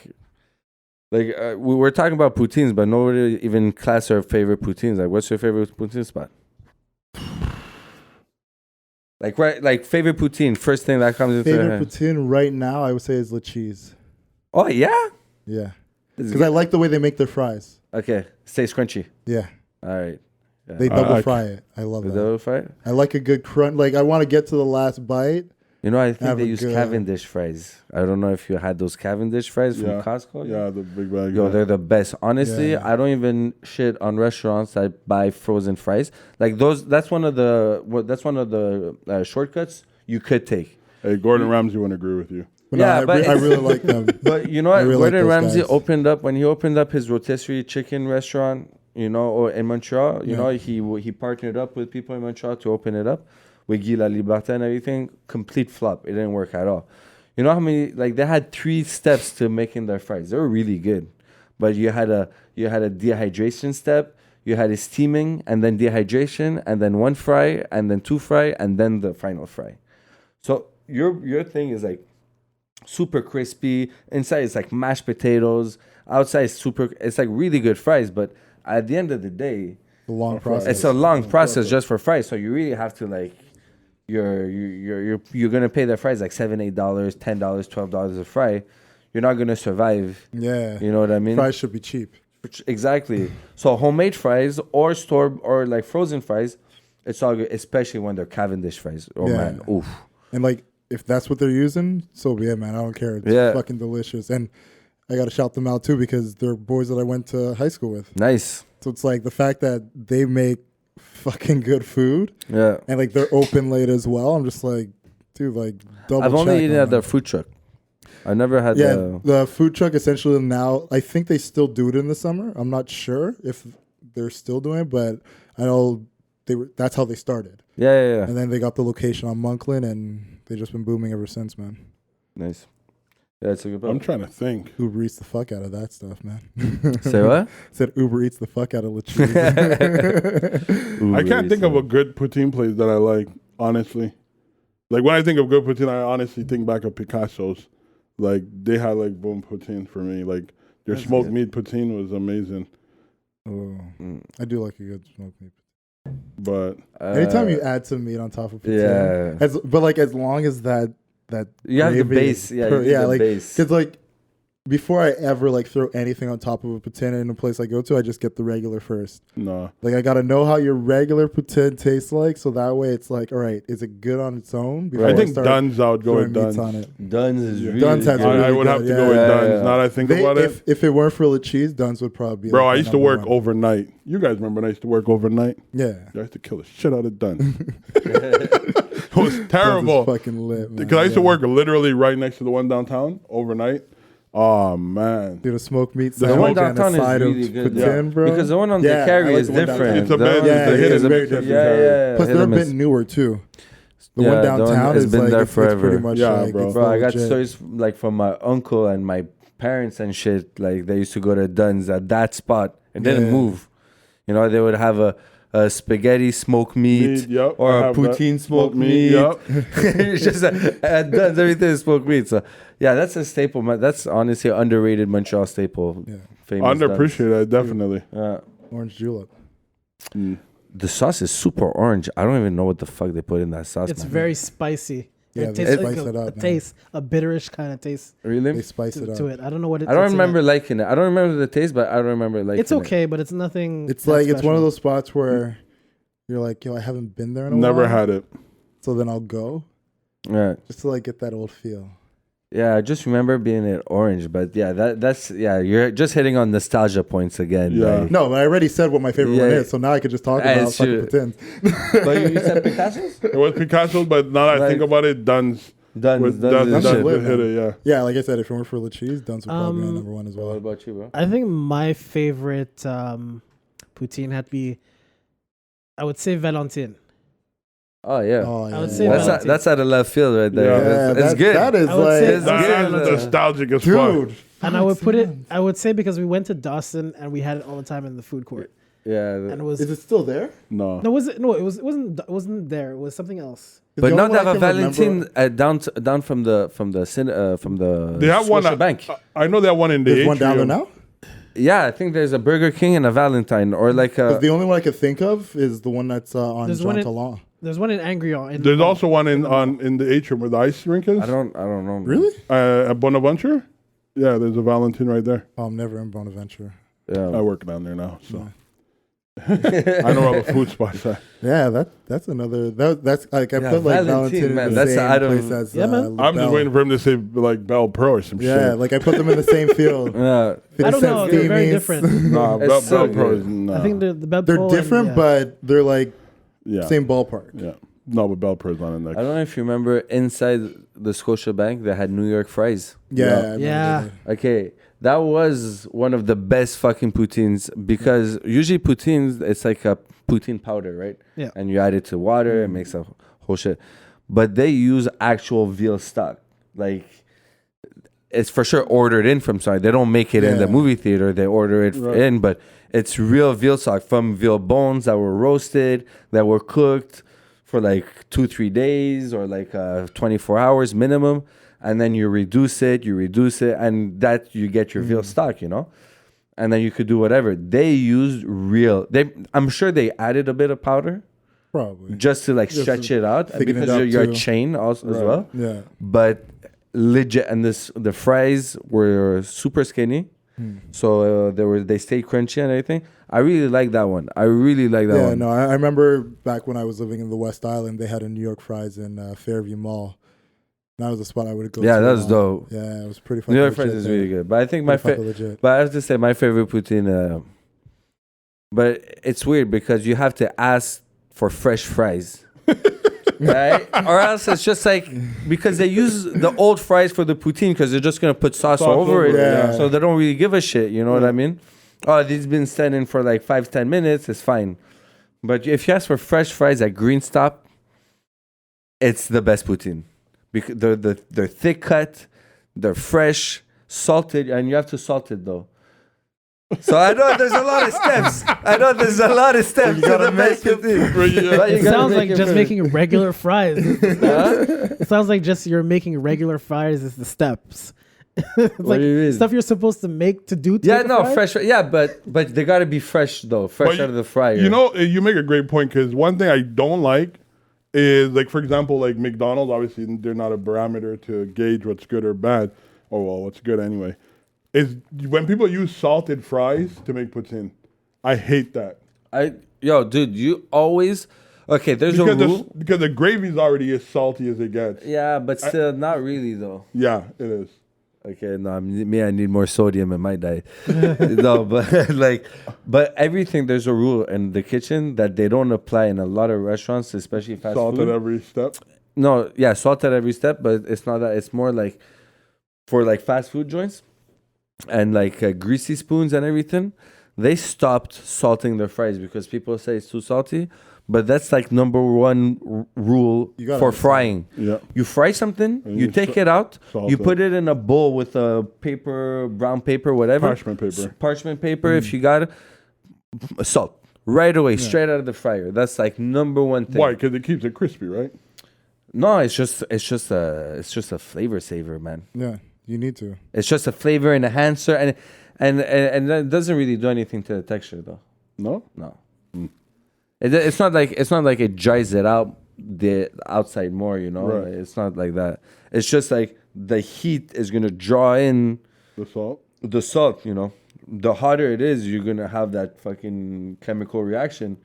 S4: we were talking about poutines, but nobody even class our favorite poutines. Like, what's your favorite poutine spot? Like favorite poutine. First thing that comes into your
S1: Favorite
S4: head.
S1: poutine right now, I would say, is Le Cheese.
S4: Oh yeah.
S1: Yeah.
S4: This is
S1: Because I like the way they make their fries.
S4: Okay, stays crunchy.
S1: Yeah.
S4: All right. Yeah.
S1: They double
S3: I-
S1: fry it. I love
S4: Is
S1: that.
S4: that right?
S1: I like a good crunch. Like, I want to get to the last bite.
S4: You know, I think
S1: Have
S4: they
S1: a
S4: use
S1: good-
S4: Cavendish fries. I don't know if you had those Cavendish fries from
S3: Yeah.
S4: Costco.
S3: Yeah, the big bag.
S4: Yo, they're the best. Honestly,
S1: Yeah.
S4: I don't even shit on restaurants that buy frozen fries. Like those, that's one of the shortcuts you could take.
S3: Hey, Gordon Ramsay wouldn't agree with you.
S1: But
S4: Yeah,
S1: no,
S4: but
S1: I
S4: it's-
S1: really like them.
S4: But you know
S1: I
S4: what?
S1: really like
S4: Gordon
S1: those
S4: Ramsay
S1: guys.
S4: when he opened up his rotisserie chicken restaurant, you know, or in Montreal, you know, he partnered up with people in Montreal to open it up with Guy La Liberté and everything. Complete flop. It didn't work at all. You know how many, like, they had 3 steps to making their fries. They were really good, but you had a dehydration step, you had a steaming, and then dehydration, and then 1 fry, and then 2 fry, and then the final fry. So your thing is like super crispy. Inside it's like mashed potatoes. Outside it's like really good fries. But at the end of the day,
S1: The long process.
S4: it's a long process just for fries. So you really have to like, you're gonna pay their fries like $7, $8, $10, $12 a fry. You're not gonna survive.
S1: Yeah.
S4: You know what I mean?
S1: Fries should be cheap.
S4: Exactly. So homemade fries or store or like frozen fries, It's all good, especially when they're Cavendish fries. Oh,
S1: Yeah.
S4: man. Oof.
S1: And like, if that's what they're using, so be it, man. I don't care. It's fucking delicious. And I got to shout them out too because they're boys that I went to high school with.
S4: Nice.
S1: So it's like the fact that they make fucking good food.
S4: Yeah.
S1: And like they're open late as well. I'm just like, dude, like double
S4: I've only
S1: check
S4: eaten
S1: on
S4: at the
S1: them.
S4: food truck. I never had
S1: the food truck essentially now, I think they still do it in the summer. I'm not sure if they're still doing it, but I know that's how they started.
S4: Yeah.
S1: And then they got the location on Monkland and they've just been booming ever since, man.
S4: Nice. Yeah, it's a good
S3: I'm trying to think.
S1: Uber eats the fuck out of that stuff, man.
S4: Say what?
S1: Said Uber eats the fuck out of cheese.
S3: I can't think of a good poutine place that I like, honestly. Like, when I think of good poutine, I honestly think back of Picasso's. Like, they had, like, boom poutine for me. Like, their smoked meat poutine was amazing.
S1: Oh, I do like a good smoked meat.
S3: But
S1: anytime you add some meat on top of poutine, but like as long as that
S4: you have the
S1: gravy
S4: base, the
S1: like
S4: base.
S1: because like before I ever like throw anything on top of a poutine in a place I go to, I just get the regular first.
S3: no.
S1: Like I gotta know how your regular poutine tastes like, so that way it's like, all right, is it good on its own? Before
S3: I think
S1: start
S3: Dunn's, I would go
S1: throwing
S3: with
S1: meats
S3: Dunn's.
S1: on it.
S4: Dunn's is really
S1: Dunn's has
S4: good.
S1: really
S3: I would have
S1: good,
S3: to go with
S1: yeah.
S3: Dunn's. Now that I think about it.
S1: If it weren't for the cheese, Dunn's would probably be.
S3: Bro,
S1: like
S3: I
S1: the
S3: used to
S1: number
S3: work
S1: one.
S3: overnight. You guys remember when I used to work overnight?
S1: Yeah,
S3: I used to kill the shit out of Dunn's. It was
S1: Dunn's
S3: terrible.
S1: is fucking lit, man.
S3: Because I used to work literally right next to the one downtown overnight. Oh, man.
S1: Dude, a smoked meat
S3: The
S1: sandwich
S3: one
S1: and a
S4: downtown is
S1: side
S4: really
S1: of
S4: good,
S1: poutine,
S3: yeah.
S1: bro.
S4: Because the one on
S1: Yeah,
S4: the carry
S1: I like
S4: is
S1: the one
S4: different.
S3: It's a
S4: The
S3: bit-
S4: one-
S3: it's a hit
S1: it's
S3: and
S1: very
S3: miss.
S1: different.
S4: Yeah.
S1: Plus,
S4: hit
S1: they're a
S4: and
S1: bit
S4: miss.
S1: newer too. The
S4: Yeah,
S1: one
S4: the one
S1: downtown
S4: has
S1: is
S4: been
S1: like
S4: there
S1: it's pretty
S4: forever.
S1: much
S3: Yeah,
S1: like
S3: bro.
S1: it's
S4: Bro, I got
S1: legit.
S4: stories like from my uncle and my parents and shit. Like they used to go to Dunn's at that spot and didn't
S1: Yeah.
S4: move. You know, they would have a spaghetti smoked meat
S3: Yep,
S4: or
S3: I
S4: a
S3: have that.
S4: poutine smoked meat.
S3: Yep.
S4: It's just at Dunn's, everything is smoked meat. So yeah, that's a staple. That's honestly an underrated Montreal staple.
S1: Yeah.
S4: Famous Dunn's.
S3: Underappreciated, definitely.
S1: Orange julep.
S4: The sauce is super orange. I don't even know what the fuck they put in that sauce.
S2: It's
S4: man.
S2: very spicy.
S1: Yeah,
S2: It
S1: they
S2: tastes
S1: spice
S2: like
S1: it up,
S2: a
S1: man.
S2: taste, a bitterish kind of taste
S4: Really?
S1: They spice it up.
S2: to it. I don't know what it.
S4: I don't
S2: it's in
S4: remember
S2: it.
S4: liking it. I don't remember the taste, but I don't remember liking it.
S2: It's okay, but it's nothing.
S1: It's
S2: that
S1: like it's one of
S2: special.
S1: those spots where you're like, yo, I haven't been there in a while.
S3: Never had it.
S1: So then I'll go
S4: Yeah.
S1: just to like get that old feel.
S4: Yeah, I just remember being in orange, but yeah, that's you're just hitting on nostalgia points again.
S3: Yeah.
S4: like-
S1: No, but I already said what my favorite one
S4: Yeah.
S1: is, so now I could just talk
S4: Yeah,
S1: about
S4: it's
S1: fucking
S4: true.
S1: poutines.
S4: But you said Picasso's?
S3: It was Picasso's, but now that I
S4: Like-
S3: think about it, Dunn's.
S4: Dunn's
S3: Dunn's
S1: Dunn's
S3: would
S1: is lit,
S3: hit
S1: man.
S3: it, yeah.
S1: Yeah, like I said, if it weren't for the cheese, Dunn's would probably be number one as
S4: What
S1: well.
S4: about you, bro?
S2: I think my favorite poutine had to be, I would say Valentine.
S4: Oh yeah,
S1: Oh,
S2: I would
S1: yeah.
S2: say
S4: that's
S2: Valentine.
S4: that's out of left field right there.
S3: Yeah.
S4: It's good.
S1: That is
S2: I would
S1: like,
S2: say-
S4: It's
S2: I would say
S3: That's
S4: good.
S3: nostalgic as fuck.
S1: dude.
S2: And I would put it. I would say because we went to Dawson and we had it all the time in the food court,
S4: Yeah,
S2: and it was.
S1: Is it still there?
S3: No.
S2: No, was it? No, it was. It wasn't there. It was something else.
S4: but
S1: The
S4: not
S1: only
S4: to have
S1: one
S4: a
S1: I can
S4: Valentine
S1: remember-
S4: down from the
S3: They have one.
S4: Bank.
S3: I know they have one in the
S1: There's one down there
S3: atrium.
S1: now?
S4: Yeah, I think there's a Burger King and a Valentine, or like a.
S1: 'Cause the only one I could think of is the one that's on
S2: There's
S1: Jean
S2: one in-
S1: Talon.
S2: There's one in Angrion. In
S3: There's also one in the atrium where the ice rink is.
S4: I don't know.
S1: Really?
S3: At Bonaventure? Yeah, there's a Valentine right there.
S1: Oh, I'm never in Bonaventure.
S3: I
S4: Yeah.
S3: work down there now, so I know all the food spots.
S1: Yeah, that's another. That's like I
S4: Yeah,
S1: put like
S4: Valentine,
S1: Valentine
S4: man,
S1: in the
S4: that's
S1: same
S4: the item-
S1: place as
S2: Yeah, man.
S1: Le
S3: I'm just
S1: Bel.
S3: waiting for him to say like Bell Pro or some
S1: Yeah,
S3: shit.
S1: like I put them in the same field.
S4: Yeah.
S2: I don't know. They're very
S1: Steamies.
S2: different.
S3: Nah,
S4: It's
S3: Bell,
S4: so
S3: Bell Pro
S4: good.
S3: is nah.
S2: I think the Beb
S1: They're
S2: Pro and-
S1: different,
S2: yeah.
S1: but they're like
S3: yeah,
S1: same ballpark.
S3: yeah. No, but Bell Pro is not in
S4: I
S3: there.
S4: don't know if you remember inside the Scotia Bank they had New York fries.
S1: Yeah, I remember
S2: Yeah.
S1: that.
S4: Okay, that was one of the best fucking poutines because usually poutines it's like a poutine powder, right?
S2: Yeah.
S4: And you add it to water, it makes a whole shit. But they use actual veal stock, like. It's for sure ordered in from somewhere. They don't make it in the
S1: Yeah.
S4: movie theater. They order it
S3: Right.
S4: in, but it's real veal stock from veal bones that were roasted, that were cooked for like 2-3 days or like 24 hours minimum. And then you reduce it, and that you get your veal stock, you know? And then you could do whatever. They used I'm sure they added a bit of powder
S1: Probably.
S4: just to like
S1: Just
S4: stretch
S1: to
S4: it out
S1: thicken it
S4: because
S1: up
S4: you're a
S1: too.
S4: chain also as
S3: Right.
S4: well.
S1: Yeah.
S4: But legit, and the fries were super skinny, So they stay crunchy and everything. I really like that one.
S1: Yeah, no, I remember back when I was living in the West Island, they had a New York fries in Fairview Mall. That was the spot I would go to.
S4: Yeah, that's dope.
S1: Yeah, it was pretty fucking
S4: New York
S1: legit
S4: fries is
S1: there.
S4: really good. But I think
S1: Legit.
S4: but I have to say my favorite poutine. But it's weird because you have to ask for fresh fries. Right? Or else it's just like, because they use the old fries for the poutine because they're just going to put sauce over it.
S1: Yeah.
S4: So they don't really give a shit. You know what I mean? Oh, these been standing for like 5-10 minutes. It's fine. But if you ask for fresh fries at Green Stop, it's the best poutine. Because they're thick cut, they're fresh, salted, and you have to salt it though. So I know there's a lot of steps.
S1: You gotta make it.
S2: It sounds like just making regular fries. It sounds like just you're making regular fries is the steps. It's
S4: What do you mean?
S2: stuff you're supposed to make to do.
S4: Yeah, no, fresh. Yeah, but they gotta be fresh though, fresh out of the fryer.
S3: You know, you make a great point because one thing I don't like is, like, for example, like McDonald's. Obviously, they're not a barometer to gauge what's good or bad. Oh well, what's good anyway. Is when people use salted fries to make poutine. I hate that.
S4: Dude, you always okay. There's a rule
S3: because the gravy's already as salty as it gets.
S4: Yeah, but still not really though.
S3: Yeah, it is.
S4: Okay, no, I need more sodium in my diet. No, but everything, there's a rule in the kitchen that they don't apply in a lot of restaurants, especially fast
S3: Salt
S4: food.
S3: at every step.
S4: No, yeah, salt at every step, but it's not that. It's more like for like fast food joints and like greasy spoons and everything. They stopped salting their fries because people say it's too salty. But that's like number one rule for frying.
S3: Yeah.
S4: You fry something,
S3: And
S4: you take it out, you
S3: it.
S4: put it in a bowl with a brown paper, whatever. Parchment paper, if you got it. Salt. Right away, straight out of the fryer. That's like number one thing.
S3: Why? Because it keeps it crispy, right?
S4: No, it's just a flavor saver, man.
S1: Yeah, you need to.
S4: It's just a flavor enhancer, and that doesn't really do anything to the texture, though.
S3: No.
S4: It's not like it dries it out the outside more, you know.
S3: Right.
S4: Like, it's not like that. It's just like the heat is gonna draw in
S3: The
S4: you
S3: salt.
S4: know. The hotter it is, you're gonna have that fucking chemical reaction.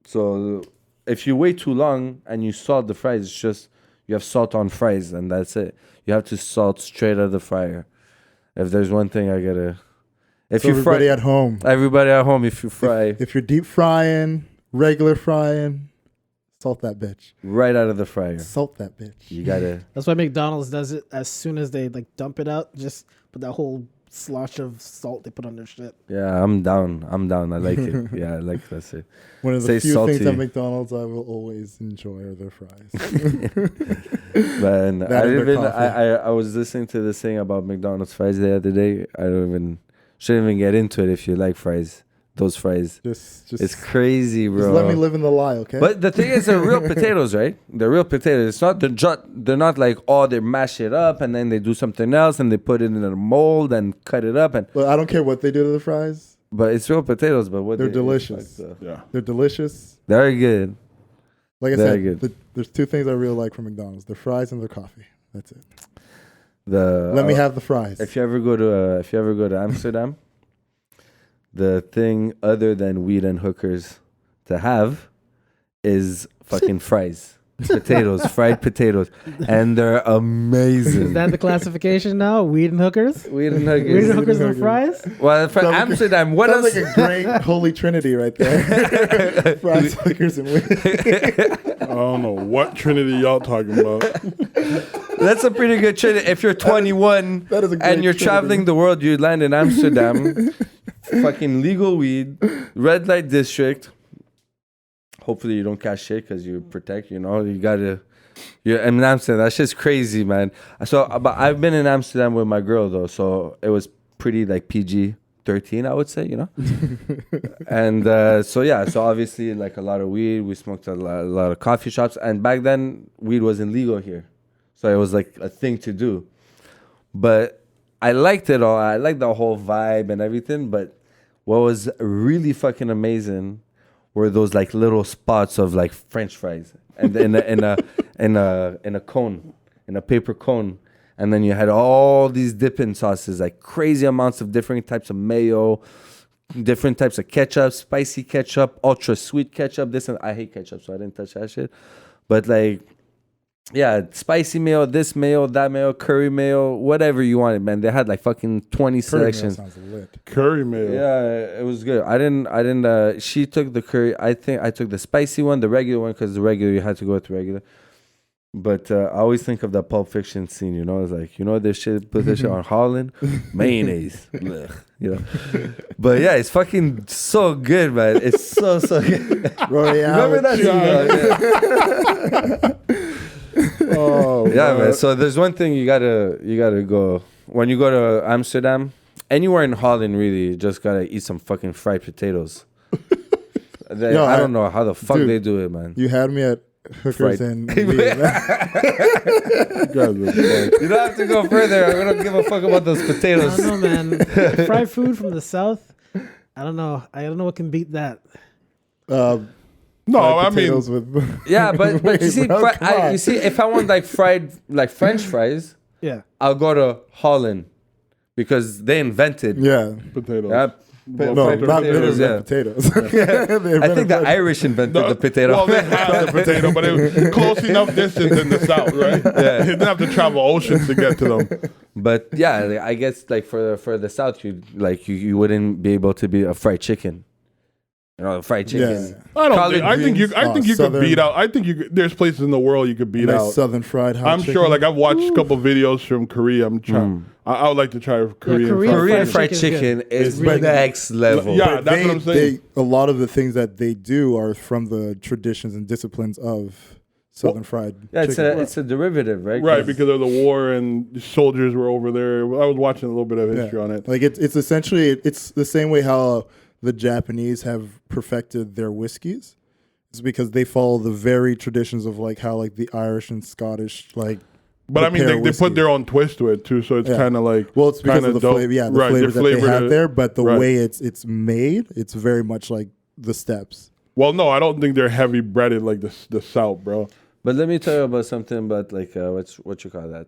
S4: So if you wait too long and you salt the fries, it's just you have salt on fries and that's it. You have to salt straight out of the fryer. If there's one thing I gotta, if
S1: So
S4: you fry,
S1: everybody at home,
S4: if you fry
S1: if you're deep frying, regular frying, salt that bitch.
S4: right out of the fryer,
S1: Salt that bitch.
S4: you gotta.
S2: That's why McDonald's does it as soon as they like dump it out. Just put that whole slosh of salt they put on their shit.
S4: Yeah, I'm down. I like it. Yeah, I like that's it.
S1: One of the
S4: Say
S1: few
S4: salty.
S1: things at McDonald's I will always enjoy are their fries.
S4: Man,
S1: That and their coffee.
S4: I was listening to this thing about McDonald's fries the other day. Shouldn't even get into it if you like fries. Those fries.
S1: Just
S4: It's crazy, bro.
S1: Just let me live in the lie, okay?
S4: But the thing is, they're real potatoes, right? They're real potatoes. It's not they're not like, oh, they mash it up and then they do something else and they put it in a mold and cut it up
S1: But I don't care what they do to the fries.
S4: but it's real potatoes. But what
S1: They're
S4: they-
S1: delicious.
S4: like
S3: Yeah.
S1: They're delicious.
S4: they're good.
S1: Like I
S4: Very
S1: said,
S4: good.
S1: there's two things I really like from McDonald's: their fries and their coffee. That's it.
S4: The
S1: Let me have the fries.
S4: If you ever go to Amsterdam, the thing other than weed and hookers to have is fucking fries, fried potatoes, and they're amazing.
S2: Is that the classification now? Weed and hookers?
S4: Weed and
S2: Weed and
S4: hookers.
S2: hookers and fries?
S4: Well, for
S1: Sounds like
S4: Amsterdam, what
S1: Sounds
S4: else?
S1: like a great holy trinity right there. Fries, hookers, and weed.
S3: I don't know what Trinity y'all talking about.
S4: That's a pretty good trade. If you're 21
S1: that is a great
S4: and you're
S1: trinity.
S4: traveling the world, you land in Amsterdam, fucking legal weed, red light district. Hopefully you don't catch shit because you protect, you know, you gotta, you're in Amsterdam. That shit's crazy, man. So, but I've been in Amsterdam with my girl though, so it was pretty like PG-13, I would say, you know. And so obviously like a lot of weed. We smoked a lot of coffee shops, and back then weed wasn't legal here, so it was like a thing to do. But I liked it all. I liked the whole vibe and everything. But what was really fucking amazing were those like little spots of like French fries, and in a cone, in a paper cone, And then you had all these dipping sauces, like crazy amounts of different types of mayo, different types of ketchup, spicy ketchup, ultra sweet ketchup. I hate ketchup, so I didn't touch that shit. But like, yeah, spicy mayo, this mayo, that mayo, curry mayo, whatever you wanted, man. They had like fucking 20 selections.
S1: Sounds lit.
S3: Curry mayo.
S4: Yeah, it was good. I didn't. She took the curry. I think I took the spicy one, the regular one, because the regular you had to go with the regular. But I always think of that Pulp Fiction scene, you know. It's like, you know, this shit, put this shit on Holland, mayonnaise, blech, you know. But yeah, it's fucking so good, man. It's so good.
S1: Royale.
S4: Remember that scene? Yeah.
S3: Oh,
S4: Yeah, man. So there's one thing you gotta go when you go to Amsterdam, anywhere in Holland. Really, you just gotta eat some fucking fried potatoes. I don't know how the fuck they do it, man.
S1: You had me at hookers and weed, man.
S3: You guys are fun.
S4: You don't have to go further. I don't give a fuck about those
S2: I
S4: potatoes.
S2: don't know, man. Fried food from the South. I don't know. I don't know what can beat that.
S3: No, I mean,
S1: potatoes with
S4: Yeah, but you
S1: Wait,
S4: see,
S1: bro, come on.
S4: you see, if I want like fried like French fries,
S2: Yeah.
S4: I'll go to Holland because they invented.
S1: yeah.
S3: potatoes.
S4: Yeah,
S3: Well,
S1: No,
S3: fried
S1: not
S3: potatoes,
S1: potatoes.
S4: yeah.
S1: potatoes.
S4: I think the Irish invented the potato.
S3: Well, they have the potato, but it was close enough distance in the south, right?
S4: Yeah.
S3: You didn't have to travel oceans to get to them.
S4: But yeah, I guess like for the South, you wouldn't be able to be a fried chicken. You know, fried chicken.
S1: Yeah.
S3: I don't.
S4: Collard
S3: Think, I think you.
S4: greens.
S3: I think you
S1: Southern-
S3: could beat out. I think you. There's places in the world you could beat
S1: Nice
S3: out.
S1: southern fried hot
S3: I'm
S1: chicken.
S3: sure. Like I've watched a couple videos from Korea. I'm trying. I would like to try Korean.
S2: Korean
S3: fried
S2: fried
S4: Korean fried
S2: chicken
S4: chicken is
S1: really good.
S4: next level.
S3: Yeah,
S1: But
S3: that's what I'm saying.
S1: a lot of the things that they do are from the traditions and disciplines of southern fried
S4: Yeah,
S1: chicken.
S4: it's a derivative, right?
S3: Right, because of the war and the soldiers were over there. I was watching a little bit of history on it.
S1: Like it's essentially it's the same way how the Japanese have perfected their whiskeys. It's because they follow the very traditions of like how like the Irish and Scottish like.
S3: But I mean,
S1: prepare
S3: they
S1: whiskey.
S3: put their own twist to it too, so it's
S1: Yeah.
S3: kind of like
S1: Well, it's because of the
S3: dope.
S1: flavor. Yeah, the
S3: Right,
S1: flavors that they
S3: flavor
S1: have
S3: to-
S1: there, but the
S3: right.
S1: way it's made, it's very much like the steps.
S3: Well, no, I don't think they're heavy breaded like the South, bro.
S4: But let me tell you about something about like what you call that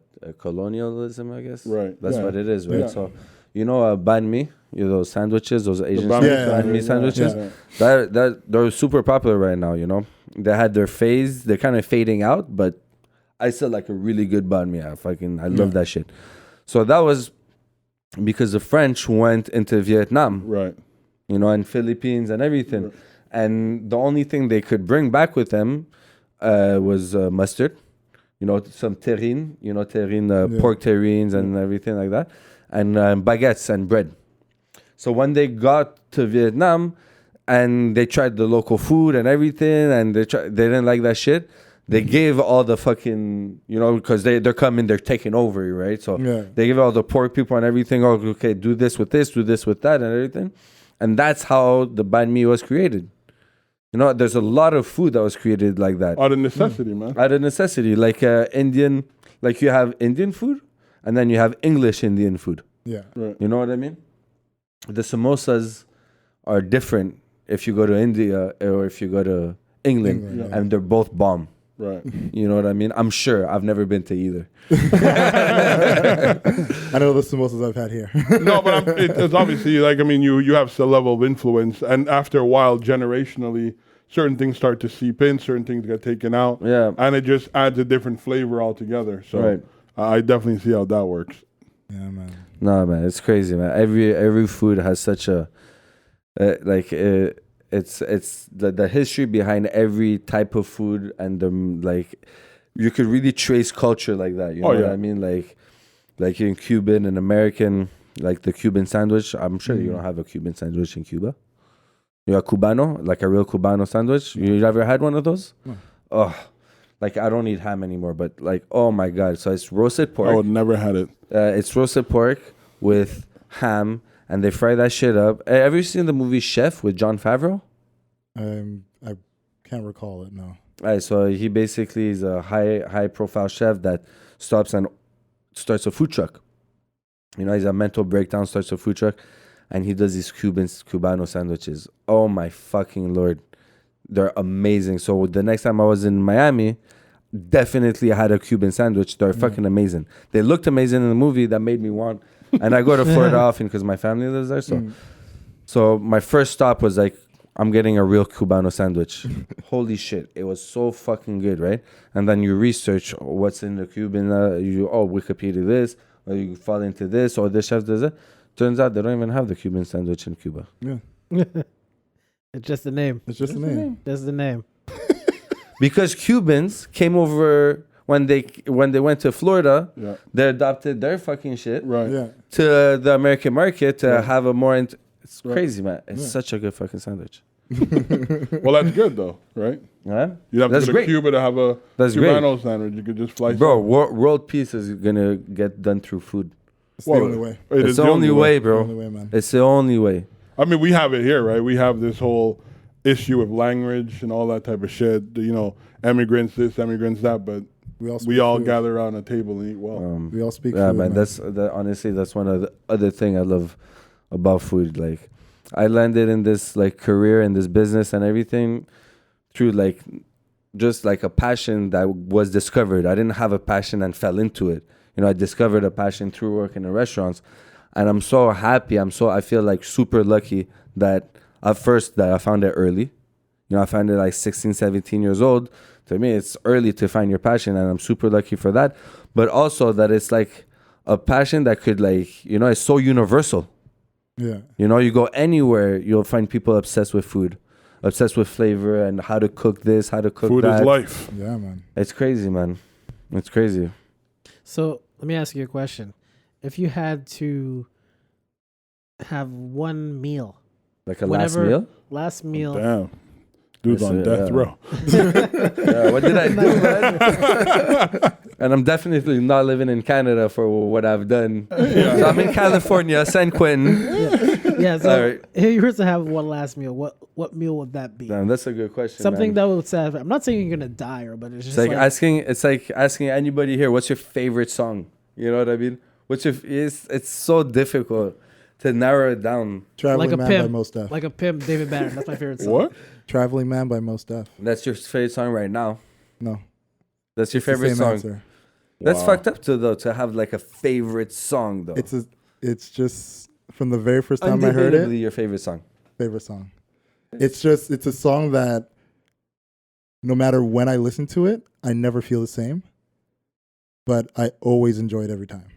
S4: colonialism, I guess.
S3: Right,
S4: That's
S3: yeah.
S4: what it is, right?
S3: Yeah.
S4: So, you know, banh mi, those sandwiches, those Asian
S3: banh mi
S1: Yeah,
S4: banh mi
S1: yeah,
S4: sandwiches.
S1: yeah.
S4: That they're super popular right now. You know, they had their phase. They're kind of fading out, but I still like a really good banh mi. I love that shit. So that was because the French went into Vietnam,
S3: Right.
S4: you know, and Philippines and everything. And the only thing they could bring back with them was mustard, you know, some terrine, pork terrines and everything like that, and baguettes and bread. So when they got to Vietnam and they tried the local food and everything, and they didn't like that shit, they gave all the fucking, you know, because they're coming, they're taking over, right? So
S1: Yeah.
S4: they give all the poor people and everything, oh, okay, do this with this, do this with that and everything. And that's how the banh mi was created. You know, there's a lot of food that was created like that.
S3: Out of necessity, man.
S4: Out of necessity. Like Indian, like you have Indian food and then you have English Indian food.
S1: Yeah.
S3: Right.
S4: You know what I mean? The samosas are different if you go to India or if you go to England,
S1: England,
S4: and they're both bomb.
S3: Right.
S4: You know what I mean? I'm sure. I've never been to either.
S1: I know the samosas I've had here.
S3: No, but it's obviously like, I mean, you have a level of influence, and after a while, generationally, certain things start to seep in, certain things get taken out,
S4: Yeah.
S3: and it just adds a different flavor altogether. So
S4: Right.
S3: I definitely see how that works.
S1: Yeah, man.
S4: No, man, it's crazy, man. Every food has such a it's the history behind every type of food, and like you could really trace culture like that. You know what I mean? Like in Cuban and American, like the Cuban sandwich. I'm sure you don't have a Cuban sandwich in Cuba. You're a Cubano, like a real Cubano sandwich. You ever had one of those?
S1: No.
S4: Oh, like I don't eat ham anymore, but like, oh my God. So it's roasted pork.
S3: I would never had it.
S4: It's roasted pork with ham, and they fry that shit up. Have you seen the movie Chef with Jon Favreau?
S1: I can't recall it. No.
S4: Right, so he basically is a high profile chef that stops and starts a food truck. You know, he's a mental breakdown, starts a food truck, and he does these Cubano sandwiches. Oh my fucking Lord. They're amazing. So the next time I was in Miami, definitely had a Cuban sandwich. They're fucking amazing. They looked amazing in the movie. That made me want. And I go to Florida often because my family lives there. So my first stop was like, I'm getting a real Cubano sandwich. Holy shit. It was so fucking good, right? And then you research what's in the Cuban. Wikipedia this, or you fall into this, or the chef does it. Turns out they don't even have the Cuban sandwich in Cuba.
S1: Yeah.
S2: It's just the name.
S1: It's just a name.
S2: Just the name.
S4: Because Cubans came over when they went to Florida.
S3: Yeah.
S4: They adopted their fucking shit
S3: Right.
S1: Yeah.
S4: to the American market to have a more. It's
S3: Right.
S4: crazy, man. It's such a good fucking sandwich.
S3: Well, that's good though, right?
S4: Huh?
S3: You have
S4: That's
S3: to go to
S4: great.
S3: Cuba to have a
S4: That's great.
S3: Cubano sandwich. You could just fly.
S4: Bro,
S3: somewhere.
S4: world peace is gonna get done through food.
S1: It's the
S3: Well,
S1: only way.
S3: it
S4: It's
S3: is
S4: the only way,
S1: The
S4: bro.
S1: only way, man.
S4: It's the only way.
S3: I mean, we have it here, right? We have this whole issue with language and all that type of shit. You know, immigrants this, immigrants that, but
S1: We all,
S3: we all
S1: food.
S3: gather around a table and eat well.
S1: We all speak
S4: Yeah,
S1: food,
S4: man. Honestly, that's one of the other thing I love about food. Like, I landed in this like career in this business and everything through like just like a passion that was discovered. I didn't have a passion and fell into it. You know, I discovered a passion through working in restaurants, and I'm so happy. I feel like super lucky that at first that I found it early. You know, I found it like 16, 17 years old. To me, it's early to find your passion, and I'm super lucky for that. But also that it's like a passion that could like, you know, it's so universal.
S1: Yeah.
S4: You know, you go anywhere, you'll find people obsessed with food, obsessed with flavor and how to cook this, how to cook
S3: Food
S4: that.
S3: is life.
S1: Yeah, man.
S4: It's crazy, man. It's crazy.
S2: So let me ask you a question. If you had to have one meal,
S4: Like a
S2: Whenever-
S4: last meal.
S3: Damn. Dude's
S4: That's
S3: on
S4: it,
S3: death
S4: yeah.
S3: row.
S4: Yeah, what did I do, man? And I'm definitely not living in Canada for what I've done. So I'm in California, San Quentin.
S2: yeah. So
S4: All right.
S2: if you were to have one last meal, what meal would that be?
S4: Damn, that's a good question.
S2: Something
S4: man.
S2: that would satisfy. I'm not saying you're gonna die, but it's just
S4: It's like asking anybody here, what's your favorite song? You know what I mean? It's so difficult to narrow it down.
S1: Traveling
S2: like a
S1: Man by
S2: pimp,
S1: Most Def.
S2: like a pimp, David Banner. That's my favorite song.
S3: What?
S1: Traveling Man by Most Def.
S4: That's your favorite song right now.
S1: No.
S4: That's your
S1: It's the
S4: favorite
S1: same
S4: song.
S1: answer.
S4: That's
S3: Wow.
S4: fucked up to have like a favorite song though.
S1: It's just from the very first time I heard
S4: Undebatably
S1: it,
S4: your favorite song.
S1: favorite song. It's a song that no matter when I listen to it, I never feel the same. But I always enjoy it every time.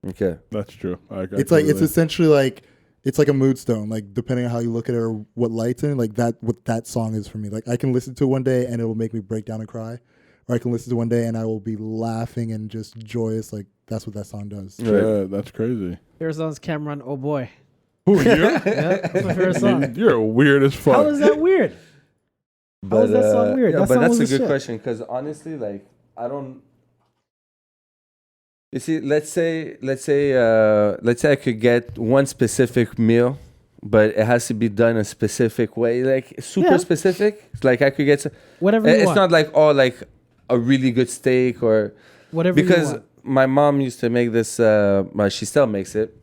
S4: Okay.
S3: That's true.
S1: It's essentially like it's like a mood stone. Like depending on how you look at it or what lights in, like that what that song is for me. Like I can listen to it one day and it will make me break down and cry, or I can listen to it one day and I will be laughing and just joyous. Like that's what that song does.
S3: Yeah, that's crazy.
S2: Favorite song's Cameron. Oh boy.
S3: Who you?
S2: Yeah, that's my favorite song.
S3: You're weird as fuck.
S2: How is that weird? How is that song weird?
S4: Yeah,
S2: That
S4: but
S2: song
S4: that's
S2: was
S4: a
S2: the
S4: good
S2: shit.
S4: question because honestly, like I don't. You see, let's say I could get one specific meal, but it has to be done a specific way, like super
S2: Yeah.
S4: specific. Like I could get.
S2: Whatever you
S4: It's
S2: want.
S4: not like a really good steak or
S2: Whatever you
S4: because
S2: want.
S4: my mom used to make this. Well, she still makes it,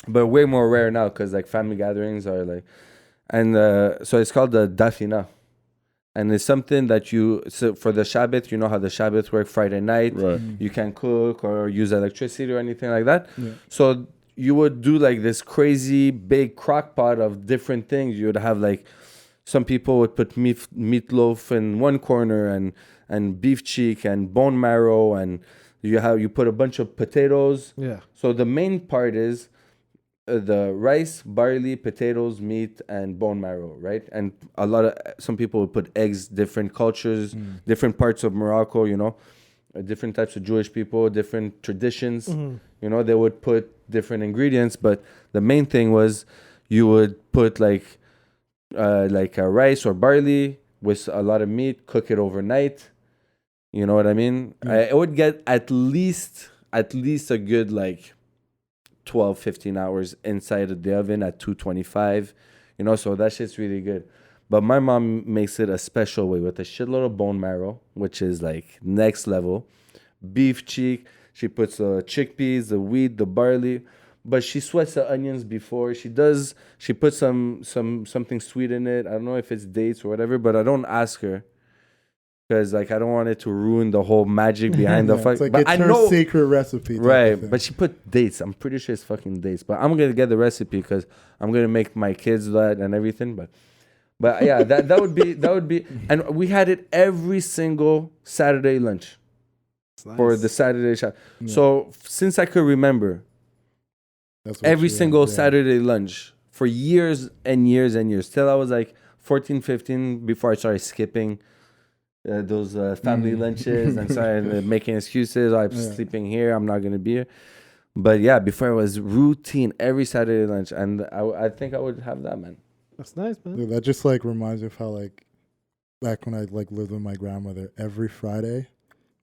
S4: but way more rare now because like family gatherings are like, and so it's called the dafina. And it's something that so for the Shabbat, you know how the Shabbat work Friday night.
S3: Right.
S4: You can cook or use electricity or anything like that.
S1: Yeah.
S4: So you would do like this crazy big crock pot of different things. You would have like some people would put meatloaf in one corner and beef cheek and bone marrow, and you put a bunch of potatoes.
S2: Yeah.
S4: So the main part is the rice, barley, potatoes, meat, and bone marrow, right? And some people would put eggs, different cultures, different parts of Morocco, you know, different types of Jewish people, different traditions. You know, they would put different ingredients, but the main thing was you would put like a rice or barley with a lot of meat, cook it overnight. You know what I mean? It would get at least a good like 12, 15 hours inside of the oven at 225, you know, so that shit's really good. But my mom makes it a special way with a shitload of bone marrow, which is like next level. Beef cheek, she puts the chickpeas, the wheat, the barley, but she sweats the onions before. She puts something sweet in it. I don't know if it's dates or whatever, but I don't ask her. because like I don't want it to ruin the whole magic behind the fuck.
S1: It's like
S4: But
S1: it's
S4: I
S1: her
S4: know,
S1: secret recipe. type of
S4: right?
S1: thing.
S4: But she put dates. I'm pretty sure it's fucking dates. But I'm gonna get the recipe because I'm gonna make my kids that and everything. But yeah, that would be, and we had it every single Saturday lunch for the Saturday shop.
S1: Yeah.
S4: So since I could remember,
S1: That's what
S4: every
S1: she
S4: single
S1: wants, yeah.
S4: Saturday lunch for years and years and years, till I was like 14, 15, before I started skipping those family lunches and started making excuses. I'm sleeping here. I'm not gonna be here. But yeah, before it was routine every Saturday lunch, and I think I would have that, man.
S2: That's nice, man.
S1: Dude, that just like reminds me of how like back when I like lived with my grandmother, every Friday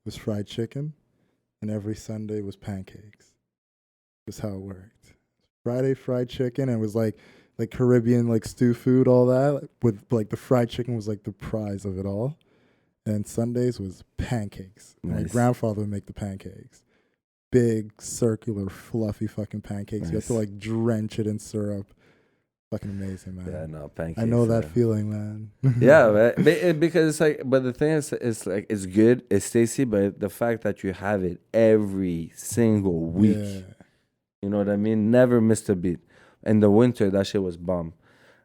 S1: was fried chicken and every Sunday was pancakes. Just how it worked. Friday fried chicken, and it was like Caribbean like stew food, all that. With like the fried chicken was like the prize of it all. And Sundays was pancakes.
S4: Nice.
S1: My grandfather would make the pancakes. Big circular fluffy fucking pancakes.
S4: Nice.
S1: You have to like drench it in syrup. Fucking amazing, man.
S4: Yeah, no, pancakes.
S1: I know that feeling, man.
S4: Yeah, because it's like, but the thing is, it's like it's good, it's tasty, but the fact that you have it every single week,
S1: Yeah.
S4: you know what I mean? Never missed a beat. In the winter, that shit was bomb.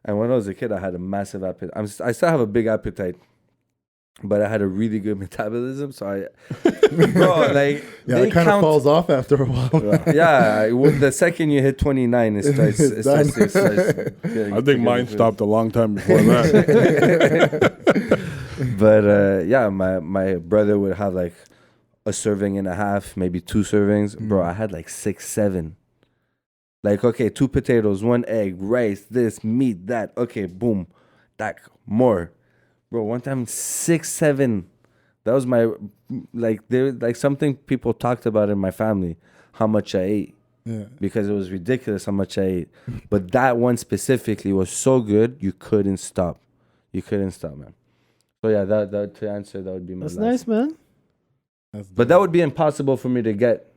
S4: And when I was a kid, I had a massive appetite. I still have a big appetite, but I had a really good metabolism. So bro, like
S1: Yeah, it kind of falls off after a while.
S4: Yeah, the second you hit 29, it starts.
S3: I think mine stopped a long time before that.
S4: But yeah, my brother would have like a serving and a half, maybe 2 servings. Bro, I had like 6, 7. Like, okay, 2 potatoes, 1 egg, rice, this, meat, that. Okay, boom, that, more. Bro, one time 6, 7. That was my, like something people talked about in my family, how much I ate.
S1: Yeah.
S4: Because it was ridiculous how much I ate. But that one specifically was so good, you couldn't stop. You couldn't stop, man. So yeah, that to answer, that would be my
S2: That's
S4: last.
S2: nice, man.
S4: But that would be impossible for me to get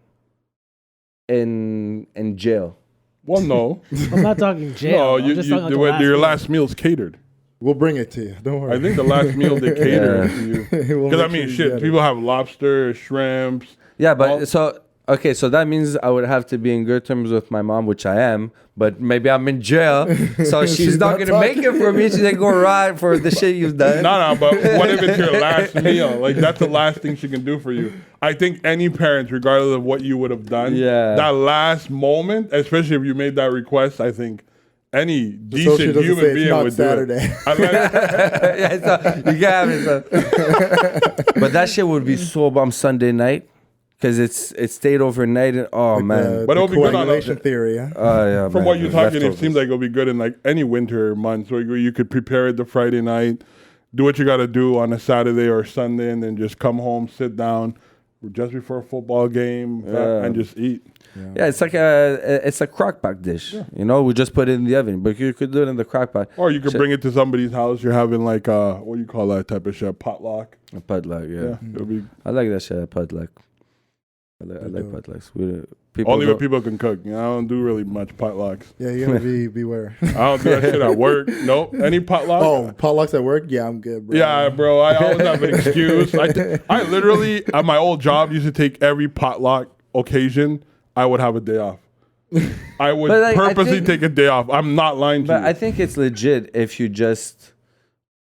S4: in jail.
S3: Well, no.
S2: I'm not talking jail.
S3: No, your last meal's catered.
S1: We'll bring it to you. Don't worry.
S3: I think the last meal they cater to you.
S1: We'll
S3: Because I
S1: make
S3: mean,
S1: sure you
S3: shit,
S1: get
S3: people have lobster, shrimps.
S4: Yeah, but so that means I would have to be in good terms with my mom, which I am. But maybe I'm in jail, so she's not gonna make it for me. She's gonna go right for the shit you've done.
S3: No, but what if it's your last meal? Like, that's the last thing she can do for you. I think any parents, regardless of what you would have done, that last moment, especially if you made that request, I think any decent human being would
S1: Saturday.
S3: do it.
S4: Yeah, so you can have it. So. But that shit would be so bomb Sunday night. Because it stayed overnight. And, oh, man.
S3: But it'll be good on
S1: coagulation theory, yeah?
S4: Yeah,
S3: From
S4: man,
S3: what you're talking,
S4: leftovers.
S3: it seems like it'll be good in like any winter months where you could prepare it the Friday night, do what you got to do on a Saturday or Sunday, and then just come home, sit down just before a football game, and just eat.
S4: Yeah, it's like a crock pot dish. Yeah. You know, we just put it in the oven, but you could do it in the crock pot.
S3: Or you could bring it to somebody's house. You're having like what do you call that type of shit? Potluck.
S4: A potluck, yeah.
S3: It'll be.
S4: I like that shit, a potluck. I like potlucks.
S3: Only when people can cook. You know, I don't do really much potlucks.
S1: Yeah, you gotta beware.
S3: I don't do that shit at work. Nope. Any potluck?
S1: Oh, potlucks at work? Yeah, I'm good, bro.
S3: Yeah, bro. I always have an excuse. I literally, at my old job, used to take every potluck occasion, I would have a day off. I would purposely take a day off. I'm not lying to you.
S4: But I think it's legit if you just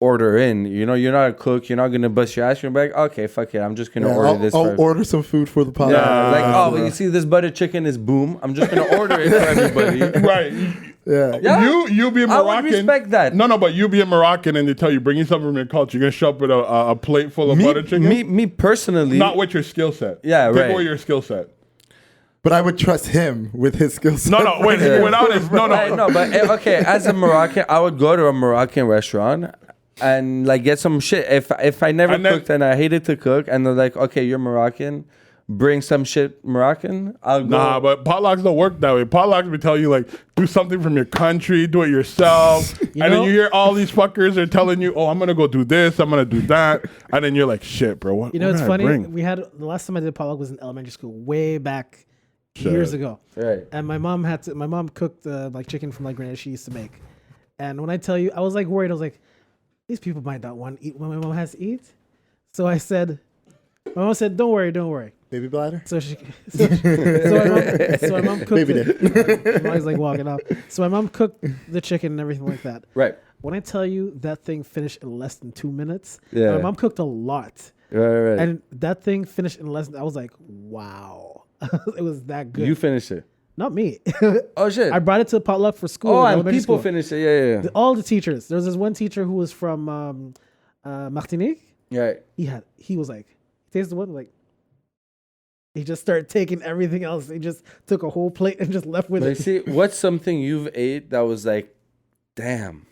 S4: order in. You know, you're not a cook. You're not going to bust your ass. You're like, okay, fuck it. I'm just going to order this.
S1: I'll order some food for the potluck.
S4: Yeah, like, oh, but you see this butter chicken is boom. I'm just going to order it for everybody.
S3: Right.
S1: Yeah.
S3: You be a Moroccan.
S4: I would respect that.
S3: No, but you be a Moroccan and they tell you, bring you something from your culture. You're going to show up with a plate full of butter chicken?
S4: Me personally.
S3: Not with your skill set.
S4: Yeah,
S3: Take
S4: right.
S3: away your skill set.
S1: But I would trust him with his skill set.
S3: No, wait, without his, no.
S4: Right, no, but okay, as a Moroccan, I would go to a Moroccan restaurant and like get some shit. If I never cooked and I hated to cook, and they're like, okay, you're Moroccan, bring some shit Moroccan, I'll go.
S3: Nah, but potlucks don't work that way. Potlucks would tell you, like, do something from your country, do it yourself. Then you hear all these fuckers are telling you, oh, I'm going to go do this, I'm going to do that. And then you're like, shit, bro, what
S2: it's
S3: did I
S2: funny.
S3: bring?
S2: We had, the last time I did potluck was in elementary school, way back years ago.
S4: Right.
S2: And my mom cooked like chicken from like granny she used to make. And when I tell you, I was like worried. I was like, these people might not want to eat when my mom has to eat. So I said, my mom said, don't worry.
S1: Baby bladder?
S2: So my mom cooked
S1: Baby
S2: it. Mom's like walking off. So my mom cooked the chicken and everything like that.
S4: Right.
S2: When I tell you that thing finished in less than 2 minutes,
S4: Yeah.
S2: my mom cooked a lot.
S4: Right.
S2: And that thing finished in less than, I was like, wow. It was that good.
S4: You finished it.
S2: Not me.
S4: Oh shit.
S2: I brought it to a potluck for school.
S4: Oh,
S2: in
S4: and
S2: elementary
S4: people
S2: school.
S4: finished it. Yeah.
S2: All the teachers. There was this one teacher who was from Martinique.
S4: Yeah.
S2: He was like, tasted one, like, he just started taking everything else. He just took a whole plate and just left with
S4: But
S2: it.
S4: see, what's something you've ate that was like, damn.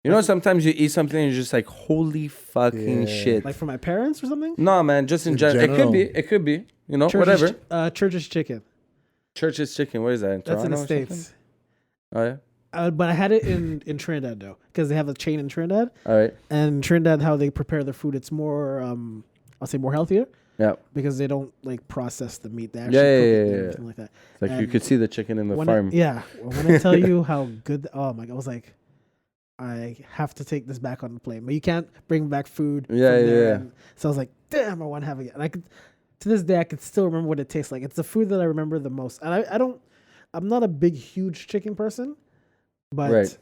S4: You know, sometimes you eat something and you're just like, holy fucking
S1: Yeah.
S4: shit.
S2: Like from my parents or something?
S4: No, man, just in general. It could be. You know, whatever.
S2: Church's chicken.
S4: Church's chicken. Where is that? In
S2: That's in
S4: Toronto
S2: the
S4: or something?
S2: States.
S4: Oh yeah.
S2: But I had it in Trinidad though, because they have a chain in Trinidad.
S4: All right.
S2: And Trinidad, how they prepare their food, it's more, I'll say more healthier.
S4: Yeah.
S2: Because they don't like process the meat. They actually
S4: Yeah,
S2: cook it
S4: yeah,
S2: and
S4: yeah.
S2: everything like that.
S4: It's like you
S2: And
S4: could see the chicken in the
S2: when
S4: farm.
S2: when I tell you how good, oh my God, I was like, I have to take this back on the plane. But you can't bring back food.
S4: Yeah,
S2: from there.
S4: yeah.
S2: And so I was like, damn, I want to have it again. And I could, to this day, I could still remember what it tastes like. It's the food that I remember the most. And I'm not a big, huge chicken person, but
S4: Right.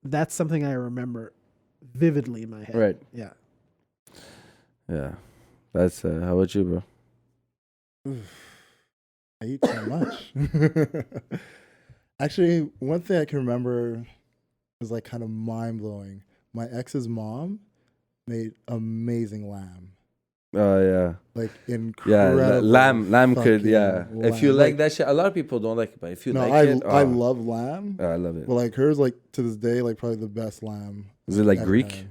S2: that's something I remember vividly in my head.
S4: Right.
S2: Yeah.
S4: Yeah. That's how about you, bro?
S1: I eat so much. Actually, one thing I can remember is like kind of mind blowing. My ex's mom made amazing lamb.
S4: Oh yeah.
S1: Like
S4: Yeah,
S1: incredible.
S4: lamb could,
S1: fucking
S4: yeah. If you
S1: lamb.
S4: like that shit, a lot of people don't like it, but if you
S1: No,
S4: like
S1: I
S4: it,
S1: I love lamb.
S4: I love it.
S1: But like hers, like to this day, like probably the best lamb.
S4: Is it like
S1: I've
S4: Greek?
S1: had.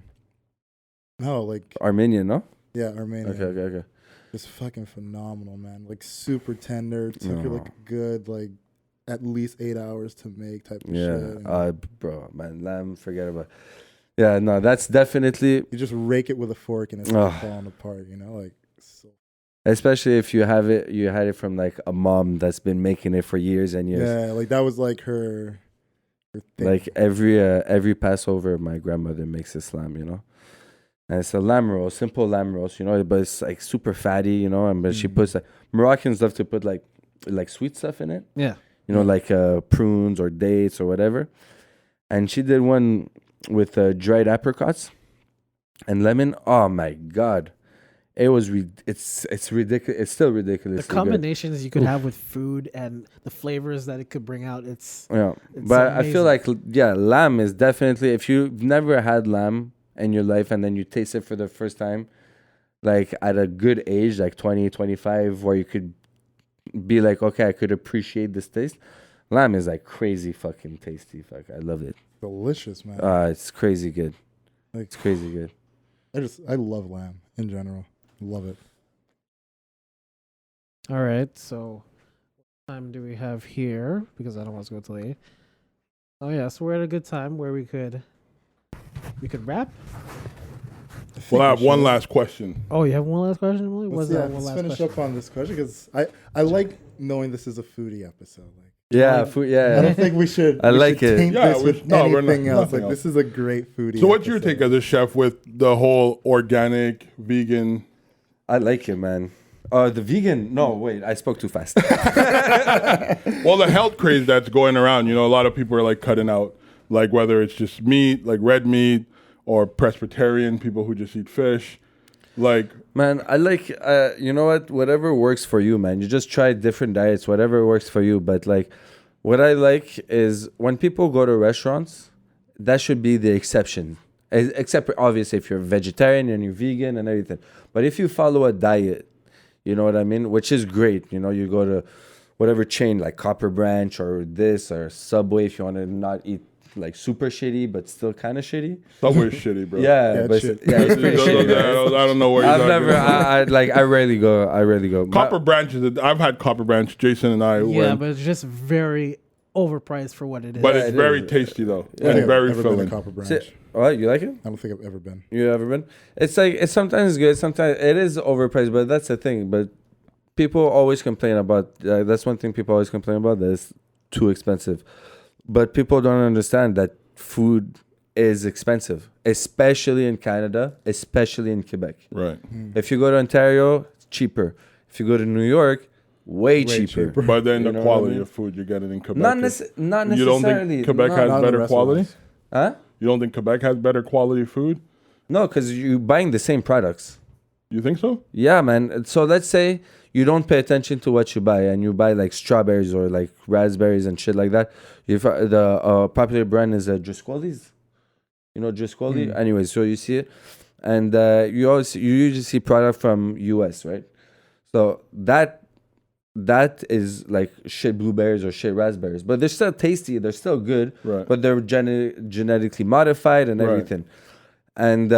S1: No, like
S4: Armenian, no?
S1: yeah, Armenian.
S4: Okay.
S1: Just fucking phenomenal, man. Like super tender. Took her like
S4: No.
S1: a good like at least 8 hours to make type of
S4: Yeah.
S1: shit. And
S4: Bro, man, lamb, forget about it. Yeah, no, that's definitely,
S1: you just rake it with a fork and it's
S4: Ugh.
S1: like falling apart. You know, like so.
S4: especially if you had it from like a mom that's been making it for years and years.
S1: Yeah, like that was like her thing.
S4: Like every Passover, my grandmother makes this lamb, you know, and it's a lamb roast, simple lamb roast, you know, but it's like super fatty, you know, and but she puts like Moroccans love to put like sweet stuff in it,
S2: Yeah.
S4: you know, like prunes or dates or whatever, and she did one with dried apricots and lemon. Oh my God, it was it's ridiculous. It's still ridiculous.
S2: The combinations you could have with food and the flavors that it could bring out, it's
S4: Yeah,
S2: It's
S4: but I feel like
S2: amazing.
S4: lamb is definitely, if you've never had lamb in your life and then you taste it for the first time, like at a good age, like 20, 25, where you could be like, okay, I could appreciate this taste. Lamb is like crazy fucking tasty. Fuck, I love it.
S1: delicious, man.
S4: It's crazy good.
S1: Like
S4: It's crazy good.
S1: I love lamb in general. Love it.
S2: all right. So, what time do we have here? Because I don't want to go till 8. Oh yeah, so we're at a good time where we could wrap.
S3: Well, I have one last question.
S2: Oh, you have one last question, Emily? What's that one
S1: let's
S2: last
S1: finish
S2: question?
S1: up on this question because I like knowing this is a foodie episode. Like
S4: Yeah, food.
S1: I
S4: Yeah,
S1: don't think we should.
S4: I
S1: we
S4: like
S1: should
S4: it.
S1: taint
S3: Yeah,
S1: this
S3: we
S1: with
S3: should- no, we're not-
S1: anything else.
S3: nothing
S1: Like
S3: else.
S1: this is a great foodie.
S3: So, what's your
S1: episode.
S3: take as a chef with the whole organic, vegan?
S4: I like it, man. The vegan. No, wait, I spoke too fast.
S3: Well, the health craze that's going around. You know, a lot of people are like cutting out, like whether it's just meat, like red meat, or pescatarian people who just eat fish. Like,
S4: Man, I like, you know what? Whatever works for you, man. You just try different diets, whatever works for you. But like, what I like is when people go to restaurants, that should be the exception. Except obviously if you're vegetarian and you're vegan and everything. But if you follow a diet, you know what I mean? Which is great. You know, you go to whatever chain like Copper Branch or this or Subway if you want to not eat like super shitty, but still kind of shitty.
S3: Subway's shitty, bro.
S4: Yeah,
S1: it's
S4: but
S1: shit.
S4: it's pretty shitty.
S3: I don't know where you're
S4: I've never, I rarely go.
S3: Copper Branch I've had Copper Branch. Jason and I
S2: Yeah,
S3: went,
S2: but it's just very overpriced for what it is.
S3: but
S4: Yeah,
S3: it's
S4: it
S3: very
S4: is.
S3: tasty though,
S1: I don't
S3: and
S1: think
S3: very
S1: I've ever been
S3: filling.
S1: to Copper Branch.
S4: Sit. Oh, you like it?
S1: I don't think I've ever been.
S4: You ever been? It's like, it's sometimes good, sometimes it is overpriced, but that's the thing. But people always complain about, that's one thing people always complain about, that it's too expensive. But people don't understand that food is expensive, especially in Canada, especially in Quebec.
S3: Right.
S4: If you go to Ontario, it's cheaper. If you go to New York, way cheaper.
S3: But then
S4: You
S3: the
S4: know
S3: quality
S4: what I mean?
S3: of food you're getting in Quebec.
S4: Not
S3: is-
S4: necessarily.
S3: You don't think Quebec has
S1: Not in the
S3: better quality?
S1: restaurants.
S4: Huh?
S3: You don't think Quebec has better quality food?
S4: No, because you're buying the same products.
S3: You think so?
S4: Yeah, man. So let's say you don't pay attention to what you buy, and you buy like strawberries or like raspberries and shit like that. If the popular brand is Driscolli's, you know Driscolli. Anyway, so you see it, and you usually see product from US, right? So that is like shit blueberries or shit raspberries, but they're still tasty. They're still good,
S3: Right.
S4: but they're genetically modified and
S3: Right.
S4: everything. And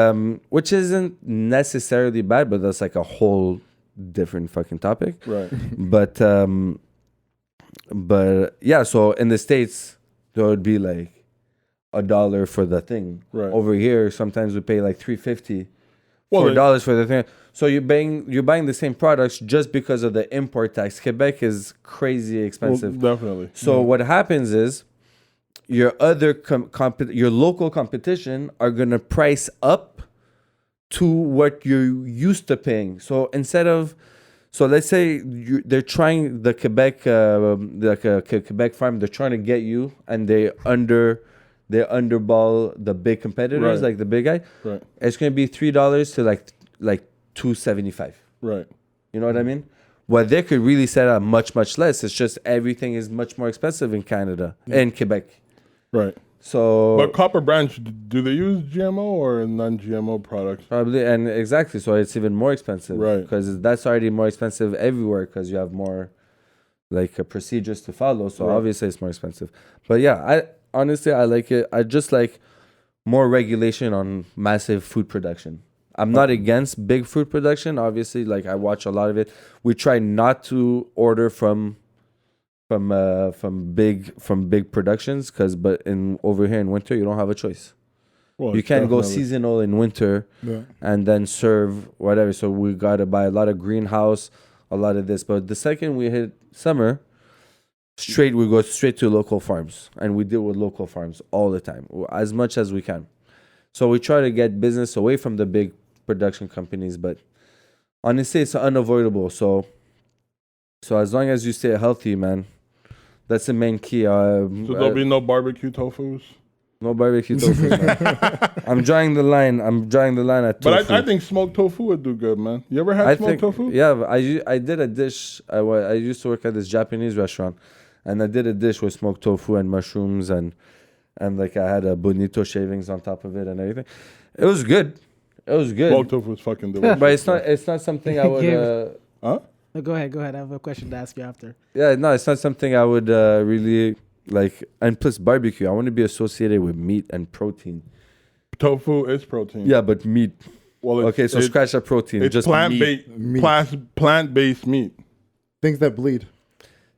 S4: which isn't necessarily bad, but that's like a whole different fucking topic.
S3: Right.
S4: But yeah, so in the States there would be like $1 for the thing.
S3: Right.
S4: Over here sometimes we pay like $3.50
S3: Well,
S4: $4 for the thing. So you're buying the same products just because of the import tax. Quebec is crazy expensive.
S3: Well, definitely.
S4: So what happens is your other your local competition are gonna price up to what you're used to paying. So instead of, so let's say they're trying the Quebec, like a Quebec farm, they're trying to get you, and they underball the big competitors,
S3: Right.
S4: like the big guy.
S3: Right.
S4: It's gonna be $3 to like $2.75.
S3: Right.
S4: You know what I mean? Well, they could really set up much less. It's just everything is much more expensive in Canada and Quebec.
S3: Right.
S4: So
S3: But Copper Branch, do they use GMO or non-GMO products?
S4: probably, and exactly, so it's even more expensive,
S3: Right.
S4: Because that's already more expensive everywhere because you have more like procedures to follow. So
S3: Right.
S4: obviously it's more expensive. But yeah, I honestly like it. I just like more regulation on massive food production. I'm not against big food production. Obviously, like I watch a lot of it. We try not to order from big productions but over here in winter you don't have a choice.
S3: Well,
S4: You can't go
S3: definitely.
S4: seasonal in winter
S1: Yeah.
S4: and then serve whatever. So we got to buy a lot of greenhouse, a lot of this. But the second we hit summer, we go straight to local farms, and we deal with local farms all the time, as much as we can. So we try to get business away from the big production companies, but honestly, it's unavoidable. So as long as you stay healthy, man, that's the main key.
S3: So there'll be no barbecue tofus?
S4: No barbecue tofu. Man. I'm drawing the line. At tofu.
S3: But I think smoked tofu would do good, man. You ever had smoked tofu?
S4: Yeah, I did a dish. I used to work at this Japanese restaurant, and I did a dish with smoked tofu and mushrooms and like I had a bonito shavings on top of it and everything. It was good.
S3: Smoked tofu is fucking delicious.
S4: But it's not something I would.
S3: Huh?
S2: No, go ahead. I have a question to ask you after.
S4: Yeah, no, it's not something I would really like. And plus barbecue, I want to be associated with meat and protein.
S3: Tofu is protein.
S4: Yeah, but meat.
S3: Well,
S4: Okay, so scratch that protein.
S3: It's
S4: Just meat.
S3: plant-based meat.
S1: Things that bleed.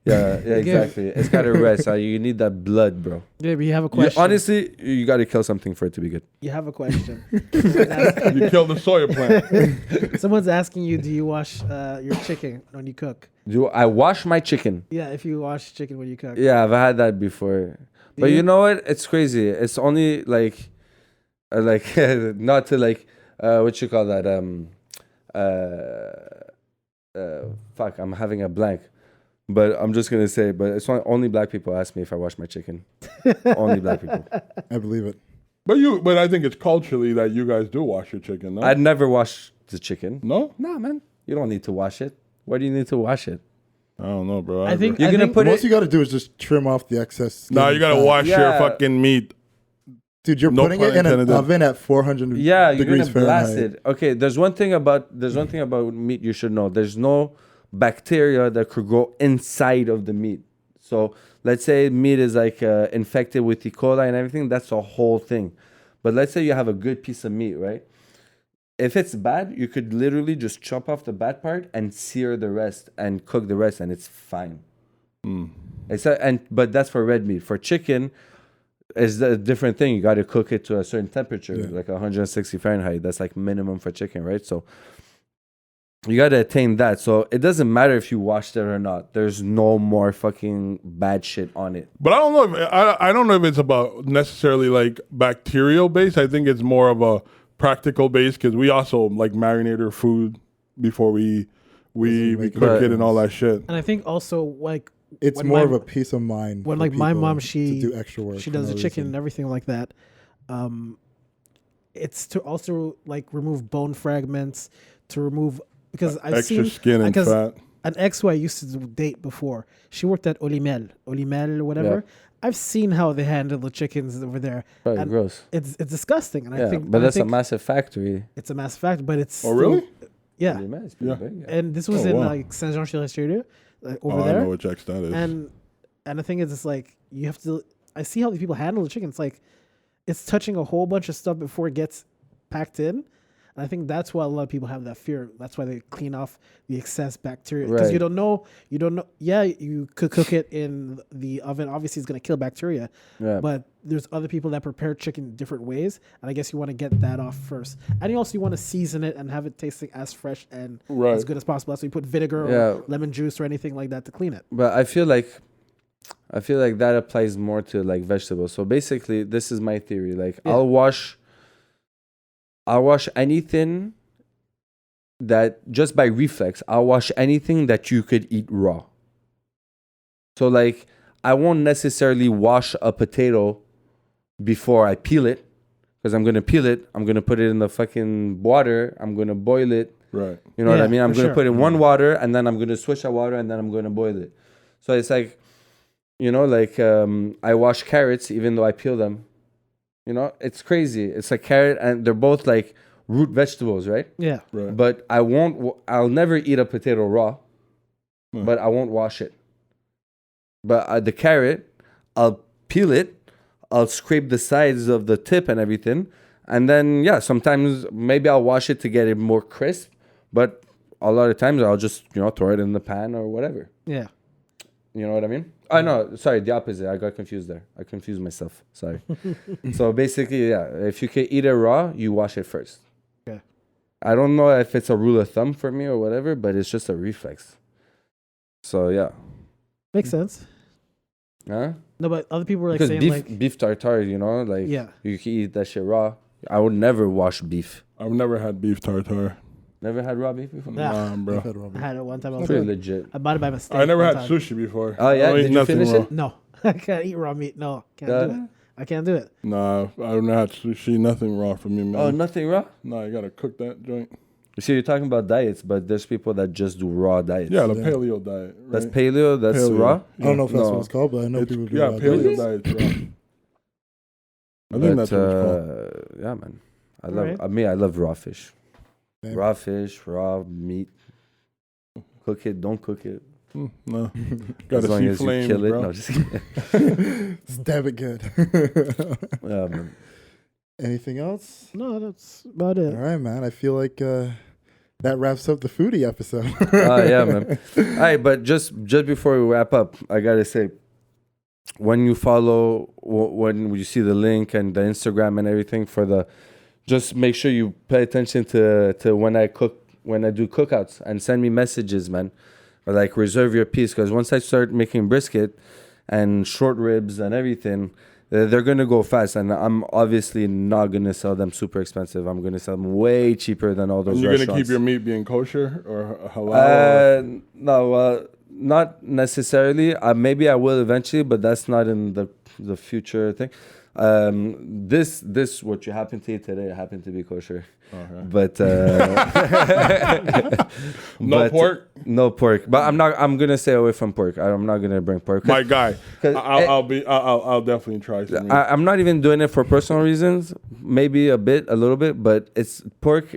S4: Yeah, exactly. It's gotta rest. You need that blood, bro.
S2: Yeah, but you have a question.
S4: Honestly, you gotta kill something for it to be good.
S2: You have a question.
S3: You kill the soya plant.
S2: Someone's asking you, do you wash your chicken when you cook?
S4: Do I wash my chicken?
S2: Yeah, if you wash chicken when you cook.
S4: Yeah, I've had that before. But you know what? It's crazy. It's only like not to like what you call that fuck, I'm having a blank. But I'm just gonna say, but it's only black people ask me if I wash my chicken. Only black people.
S1: I believe it.
S3: But I think it's culturally that you guys do wash your chicken, no?
S4: I'd never wash the chicken.
S3: No?
S4: No, man. You don't need to wash it. Why do you need to wash it?
S3: I don't know, bro.
S2: I think
S4: You're gonna put
S1: Most
S4: it.
S1: you got to do is just trim off the excess.
S3: No, you gotta
S1: fat.
S3: wash your
S4: Yeah.
S3: fucking meat.
S1: Dude, you're
S3: No
S1: putting
S3: pun
S1: it in an
S3: intended.
S1: oven at 400
S4: Yeah, you're
S1: degrees
S4: gonna blast
S1: Fahrenheit.
S4: it. Okay, there's one thing about meat you should know. There's no bacteria that could grow inside of the meat. So let's say meat is like infected with E. coli and everything. That's a whole thing. But let's say you have a good piece of meat, right? If it's bad, you could literally just chop off the bad part and sear the rest and cook the rest, and it's fine. But that's for red meat. For chicken, it's a different thing. You got to cook it to a certain temperature, like 160 Fahrenheit. That's like minimum for chicken, right? So You gotta attain that. So it doesn't matter if you washed it or not. There's no more fucking bad shit on it.
S3: But I don't know if I don't know if it's about necessarily like bacterial based. I think it's more of a practical base because we also like marinate our food before we cook it and all that shit.
S2: And I think also like
S1: It's
S2: when
S1: more
S2: my-
S1: of a peace of mind.
S2: when
S1: for
S2: like my
S1: people
S2: mom,
S1: to
S2: she
S1: do extra work.
S2: she
S1: for
S2: does
S1: no
S2: the chicken
S1: reason.
S2: and everything like that. It's to also like remove bone fragments, to remove because I've
S3: Extra
S2: seen
S3: skin and
S2: because
S3: fat.
S2: an ex who I used to date before, she worked at Olimel or whatever. I've seen how they handle the chickens over there.
S4: Probably
S2: And
S4: gross.
S2: It's disgusting, and
S4: Yeah,
S2: I think
S4: but
S2: and I
S4: that's a
S2: think
S4: massive factory.
S2: it's a mass fact, but it's
S3: Oh, really?
S2: yeah.
S4: It's pretty
S3: Yeah.
S4: big, yeah.
S2: And this was
S3: Oh,
S2: in
S3: wow.
S2: like Saint Jean chez Richelieu, like over
S3: Oh, I know
S2: there.
S3: which X that is.
S2: And the thing is, it's like you have to. I see how these people handle the chicken. It's like it's touching a whole bunch of stuff before it gets packed in. And I think that's why a lot of people have that fear. That's why they clean off the excess bacteria because
S4: Right.
S2: you don't know. Yeah, you could cook it in the oven. Obviously, it's going to kill bacteria.
S4: Yeah.
S2: But there's other people that prepare chicken different ways, and I guess you want to get that off first. And you want to season it and have it tasting as fresh and
S3: Right.
S2: as good as possible. So you put vinegar
S4: Yeah.
S2: or lemon juice or anything like that to clean it.
S4: But I feel like that applies more to like vegetables. So basically, this is my theory. Like
S2: Yeah.
S4: I'll wash anything that just by reflex. I'll wash anything that you could eat raw. So like I won't necessarily wash a potato before I peel it because I'm gonna peel it. I'm gonna put it in the fucking water. I'm gonna boil it.
S3: Right.
S4: You know what I
S2: Yeah,
S4: mean? I'm
S2: for
S4: gonna
S2: sure.
S4: put in one water and then I'm gonna switch that water and then I'm gonna boil it. So it's like, I wash carrots even though I peel them. You know, it's crazy. It's like carrot and they're both like root vegetables, right?
S2: Yeah.
S3: Right.
S4: But I'll never eat a potato raw,
S3: Hmm.
S4: but I won't wash it. But the carrot, I'll peel it, I'll scrape the sides of the tip and everything. And then, sometimes maybe I'll wash it to get it more crisp. But a lot of times I'll just, throw it in the pan or whatever.
S2: Yeah.
S4: You know what I mean? Oh, no, sorry, the opposite. I got confused there. I confused myself. Sorry. So basically, if you can eat it raw, you wash it first.
S2: Okay.
S4: I don't know if it's a rule of thumb for me or whatever, but it's just a reflex. So, yeah.
S2: Makes sense.
S4: Huh?
S2: No, but other people were like
S4: Because
S2: saying
S4: beef tartare,
S2: yeah.
S4: you can eat that shit raw. I would never wash beef.
S3: I've never had beef tartare.
S4: Never had raw beef before?
S2: Yeah.
S3: Nah, bro.
S1: I've had Robert.
S2: I had it one time. I was
S4: Pretty
S2: like,
S4: legit.
S2: I bought it by mistake.
S3: I never
S2: one
S3: had
S2: time.
S3: sushi before.
S4: Oh, yeah?
S3: I don't eat
S4: Did you
S3: nothing
S4: finish
S3: raw.
S4: it?
S2: No, I can't eat raw meat. No, can't do it. I can't do it.
S3: Nah, I've never had sushi. Nothing raw for me, man.
S4: Oh, nothing raw?
S3: No, you gotta cook that joint.
S4: You see, you're talking about diets, but there's people that just do raw diets.
S3: Yeah, the
S1: Yeah.
S3: paleo diet. Right?
S4: That's paleo, that's
S3: Paleo.
S4: raw?
S1: I don't know if that's
S4: No.
S1: what it's called, but I know
S3: It's-
S1: people do
S3: yeah,
S1: that.
S3: paleo diet's raw. I think that's what it's called.
S4: Yeah, man.
S2: Alright.
S4: I love raw fish.
S1: Same.
S4: Raw fish, raw meat. Cook it, don't cook it.
S3: No,
S4: As
S3: gotta
S4: long
S3: see
S4: as
S3: flames,
S4: you kill it.
S3: bro.
S4: No, just kidding.
S1: Stab it good.
S4: Yeah, man.
S1: Anything else?
S2: No, that's about
S1: All
S2: it.
S1: right, man. I feel like that wraps up the foodie episode.
S4: Yeah, man. All right, but just before we wrap up, I gotta say, when you follow, when you see the link and the Instagram and everything just make sure you pay attention to when I do cookouts and send me messages, man. Or like reserve your piece, because once I start making brisket and short ribs and everything, they're gonna go fast, and I'm obviously not gonna sell them super expensive. I'm gonna sell them way cheaper than all those
S3: And you're
S4: restaurants.
S3: gonna keep your meat being kosher or halal?
S4: No, not necessarily. Maybe I will eventually, but that's not in the future thing. This what you happen to eat today happened to be kosher,
S3: Okay.
S4: but
S3: No pork?
S4: No pork. But I'm gonna stay away from pork. I'm not gonna bring pork.
S3: My guy,
S4: 'cause
S3: I'll definitely try some. meat.
S4: I'm not even doing it for personal reasons. Maybe a little bit, but it's pork.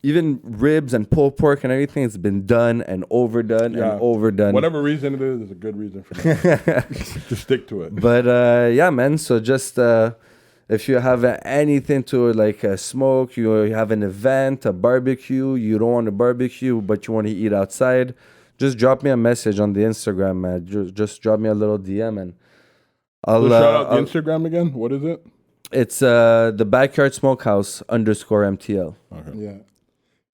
S4: Even ribs and pulled pork and everything, it's been done and overdone
S3: Yeah.
S4: and overdone.
S3: Whatever reason it is a good reason for me. Just stick to it.
S4: But yeah, man. So just if you have anything to like smoke, you have an event, a barbecue, you don't want to barbecue, but you want to eat outside, just drop me a message on the Instagram, man. Just drop me a little DM and I'll
S3: So shout out the Instagram again. What is it?
S4: It's the Backyard Smokehouse _MTL.
S3: Okay.
S1: Yeah.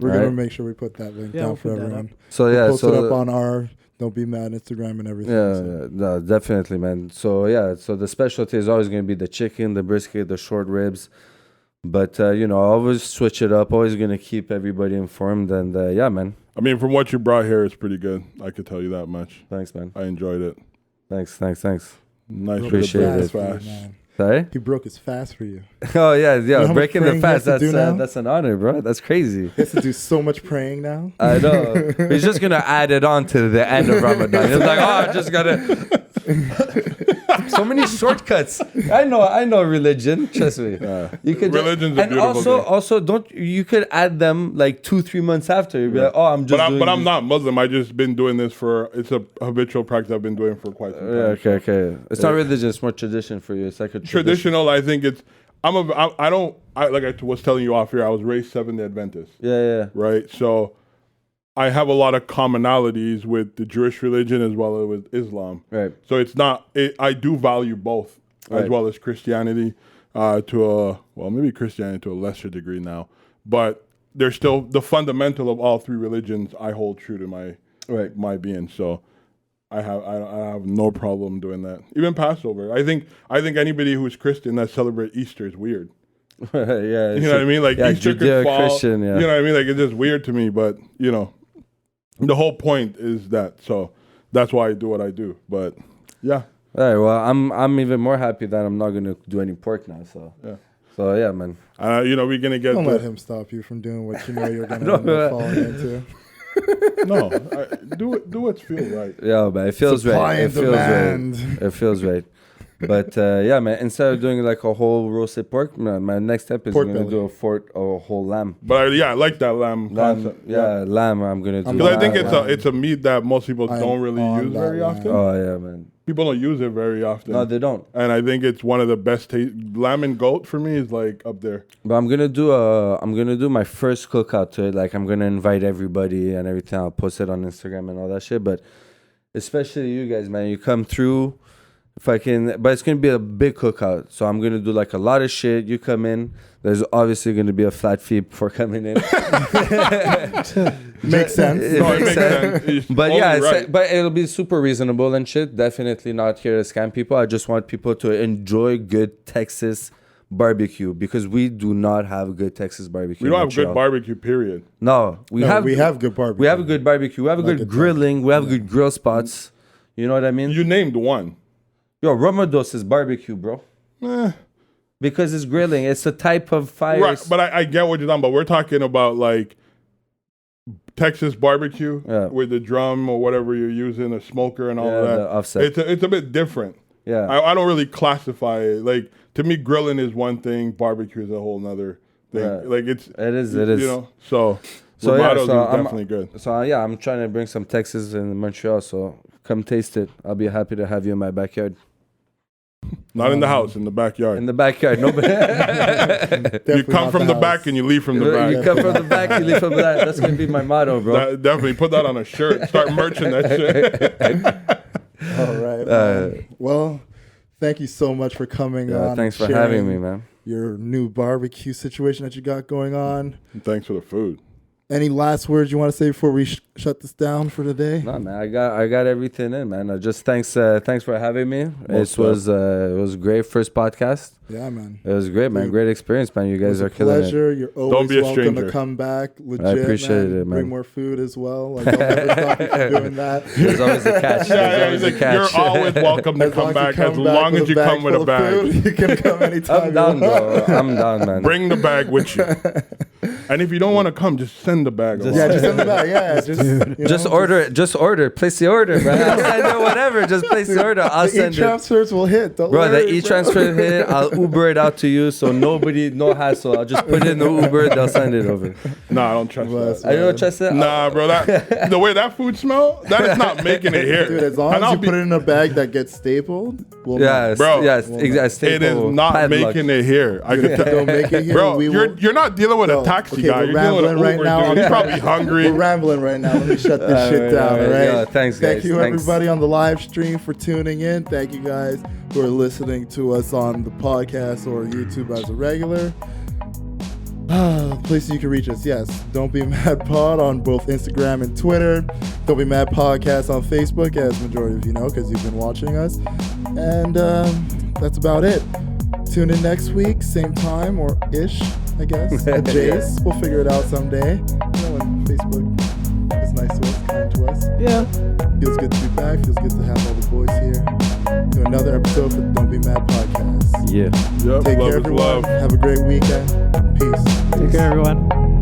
S1: We're gonna
S4: Right.
S1: make sure we put that link
S2: Yeah,
S1: down
S2: we'll
S1: for
S2: put that
S1: everyone.
S4: So yeah,
S1: We'll post it
S4: so
S1: up on our Don't Be Mad Instagram and everything.
S4: yeah,
S1: so.
S4: yeah, no, definitely, man. So yeah, so the specialty is always going to be the chicken, the brisket, the short ribs. But you know, always switch it up. Always going to keep everybody informed. And yeah, man.
S3: I mean, from what you brought here, it's pretty good. I could tell you that much.
S4: Thanks, man.
S3: I enjoyed it.
S4: Thanks.
S3: Nice.
S1: Broke
S4: Appreciate
S1: the
S4: it.
S1: fast for you,
S3: Fast.
S1: man.
S4: Sorry.
S1: He broke his fast for you.
S4: Oh yeah,
S1: know how much
S4: breaking the
S1: praying he has
S4: fast.
S1: to do now?
S4: That's an honor, bro. That's crazy.
S1: He has to do so much praying now.
S4: I know. He's just gonna add it on to the end of Ramadan. He's like, oh, I just gotta. So many shortcuts. I know religion. Trust me. You could
S3: Religion's a
S4: and
S3: beautiful
S4: also don't you could add them like 2-3 months after. You'd be like, oh, I'm just.
S3: But I'm
S4: this.
S3: not Muslim. I just been doing this it's a habitual practice I've been doing for quite some time.
S4: Yeah, okay. It's not religion. It's more tradition for you. It's like a tradition.
S3: Traditional, I think it's. Like I was telling you off here, I was raised Seventh-day Adventist.
S4: Yeah.
S3: Right. So I have a lot of commonalities with the Jewish religion as well as with Islam.
S4: Right.
S3: So it's not. I do value both as
S4: Right.
S3: well as Christianity maybe Christianity to a lesser degree now, but there's still the fundamental of all three religions. I hold true to my being. So I have no problem doing that. Even Passover. I think anybody who's Christian that celebrate Easter is weird.
S4: Yeah.
S3: You know what I mean? Like Easter could fall.
S4: Judeo-Christian, yeah.
S3: You know what I mean? Like it's just weird to me, but you know, the whole point is that. So that's why I do what I do. But yeah.
S4: All right. Well, I'm even more happy that I'm not gonna do any pork now. So
S3: Yeah.
S4: So yeah, man.
S3: We're gonna get.
S1: Don't let him stop you from doing what you know you're gonna end up falling into.
S3: No, do what's feel right.
S4: Yeah, but it feels
S1: Supply
S4: right. It
S1: and
S4: feels
S1: demand.
S4: right. It feels right. But yeah, man. Instead of doing like a whole roasted pork, my next step is
S1: Pork
S4: gonna
S1: belly.
S4: do a whole lamb.
S3: But I like that lamb concept.
S4: Lamb. I'm gonna do.
S3: Because I think
S1: Lamb.
S3: it's a meat that most people
S1: I'm
S3: don't really
S1: on
S3: use
S1: that
S3: very
S1: lamb.
S3: often.
S4: Oh yeah, man.
S3: People don't use it very often.
S4: No, they don't.
S3: And I think it's one of the best taste. Lamb and goat for me is like up there.
S4: But I'm gonna do my first cookout to it. Like I'm gonna invite everybody and everything. I'll post it on Instagram and all that shit. But especially you guys, man, you come through. But it's gonna be a big cookout. So I'm gonna do like a lot of shit. You come in. There's obviously gonna be a flat fee before coming in.
S1: Makes sense.
S4: It
S3: No, it
S4: makes
S3: makes
S4: sense.
S3: sense.
S4: But
S3: Only
S4: yeah,
S3: right.
S4: but it'll be super reasonable and shit. Definitely not here to scam people. I just want people to enjoy good Texas barbecue because we do not have good Texas barbecue.
S3: We don't
S4: in
S3: have good
S4: Montreal.
S3: barbecue, period.
S4: No, we have
S1: good barbecue.
S4: We have a good barbecue. We have a
S1: Like
S4: good
S1: a
S4: grilling. We have good grill spots. You know what I mean?
S3: You named one.
S4: Yo, Ramados is barbecue, bro. Because it's grilling. It's a type of fire.
S3: Right, but I get what you're talking about. We're talking about like Texas barbecue with the drum or whatever you're using, a smoker and all of that.
S4: The offset.
S3: It's a bit different.
S4: Yeah.
S3: I don't really classify it. Like to me, grilling is one thing, barbecue is a whole nother thing.
S4: Yeah.
S3: Like it
S4: is.
S3: You know, so
S4: So
S3: Ramados
S4: yeah, so
S3: is definitely good.
S4: So yeah, I'm trying to bring some Texas in Montreal. So come taste it. I'll be happy to have you in my backyard.
S3: Not in the house, in the backyard.
S4: In the backyard, nobody.
S3: You come from the back and you leave from the back.
S4: You come from the back, you leave from the back. That's gonna be my motto, bro.
S3: Definitely put that on a shirt. Start merching that shit.
S1: All right. Well, thank you so much for coming on.
S4: Thanks for
S1: sharing
S4: having me, man.
S1: Your new barbecue situation that you got going on.
S3: And thanks for the food.
S1: Any last words you want to say before we shut this down for today?
S4: No, man, I got everything in, man. Just thanks for having me. It was a great first podcast.
S1: Yeah, man.
S4: It was great, man.
S1: Dude,
S4: Great experience, man. You guys are killing
S1: pleasure.
S4: it.
S1: You're always
S3: be a
S1: welcome
S3: stranger.
S1: to come back. Legit,
S4: I appreciate it, man.
S1: Bring more food as well. Like, I'll never stop you from doing that.
S4: There's always a catch. There's always a catch.
S3: You're always welcome to come back as long as you come with a bag.
S1: You can come anytime.
S4: I'm down, bro. I'm down, man.
S3: Bring the bag with you. And if you don't want to come, just send the bag. along.
S1: Yeah, just send it back. Yeah,
S4: Just order it. Just order. Place the order, man. I'll send it whatever. Just place the order. I'll
S1: the
S4: send it.
S1: e-transfers will hit. Don't
S4: Bro,
S1: worry,
S4: the e-transfer hit. I'll Uber it out to you, so no hassle. I'll just put it in the Uber. They'll send it over.
S3: Nah, I don't trust
S1: Bless,
S3: that.
S4: I don't trust it.
S3: Nah, bro, the way that food smell, that is not making it here.
S1: Dude, as long
S3: And
S1: as
S3: I'll
S1: you put it in a bag that gets stapled, we'll
S4: Yes,
S3: Bro,
S4: yes,
S1: well,
S4: exactly.
S3: it is not making it here. I can tell.
S1: don't make it here.
S3: Bro,
S1: we will.
S3: you're not dealing with
S1: No,
S3: a taxi
S1: okay,
S3: guy.
S1: we're
S3: You're dealing with an
S1: rambling right
S3: Uber
S1: now.
S3: dude. He's probably hungry.
S1: We're rambling right now. Let me shut this shit down, all right?
S4: Yeah, thanks, guys.
S1: Thank you,
S4: Thanks.
S1: everybody, on the live stream for tuning in. Thank you, guys, who are listening to us on the podcast or YouTube as a regular. Places you can reach us, yes. Don't Be Mad Pod on both Instagram and Twitter. Don't Be Mad Podcast on Facebook, as majority of you know, because you've been watching us. And that's about it. Tune in next week, same time or ish, I guess. Jace, we'll figure it out someday. You know, when Facebook is nice to us, kind to us.
S2: Yeah.
S1: Feels good to be back. Feels good to have all the boys here. To another episode of the Don't Be Mad Podcast.
S4: Yeah.
S3: Yep,
S1: Take
S3: love
S1: care,
S3: is
S1: everyone.
S3: love.
S1: Have a great weekend. Peace.
S2: Take care, everyone.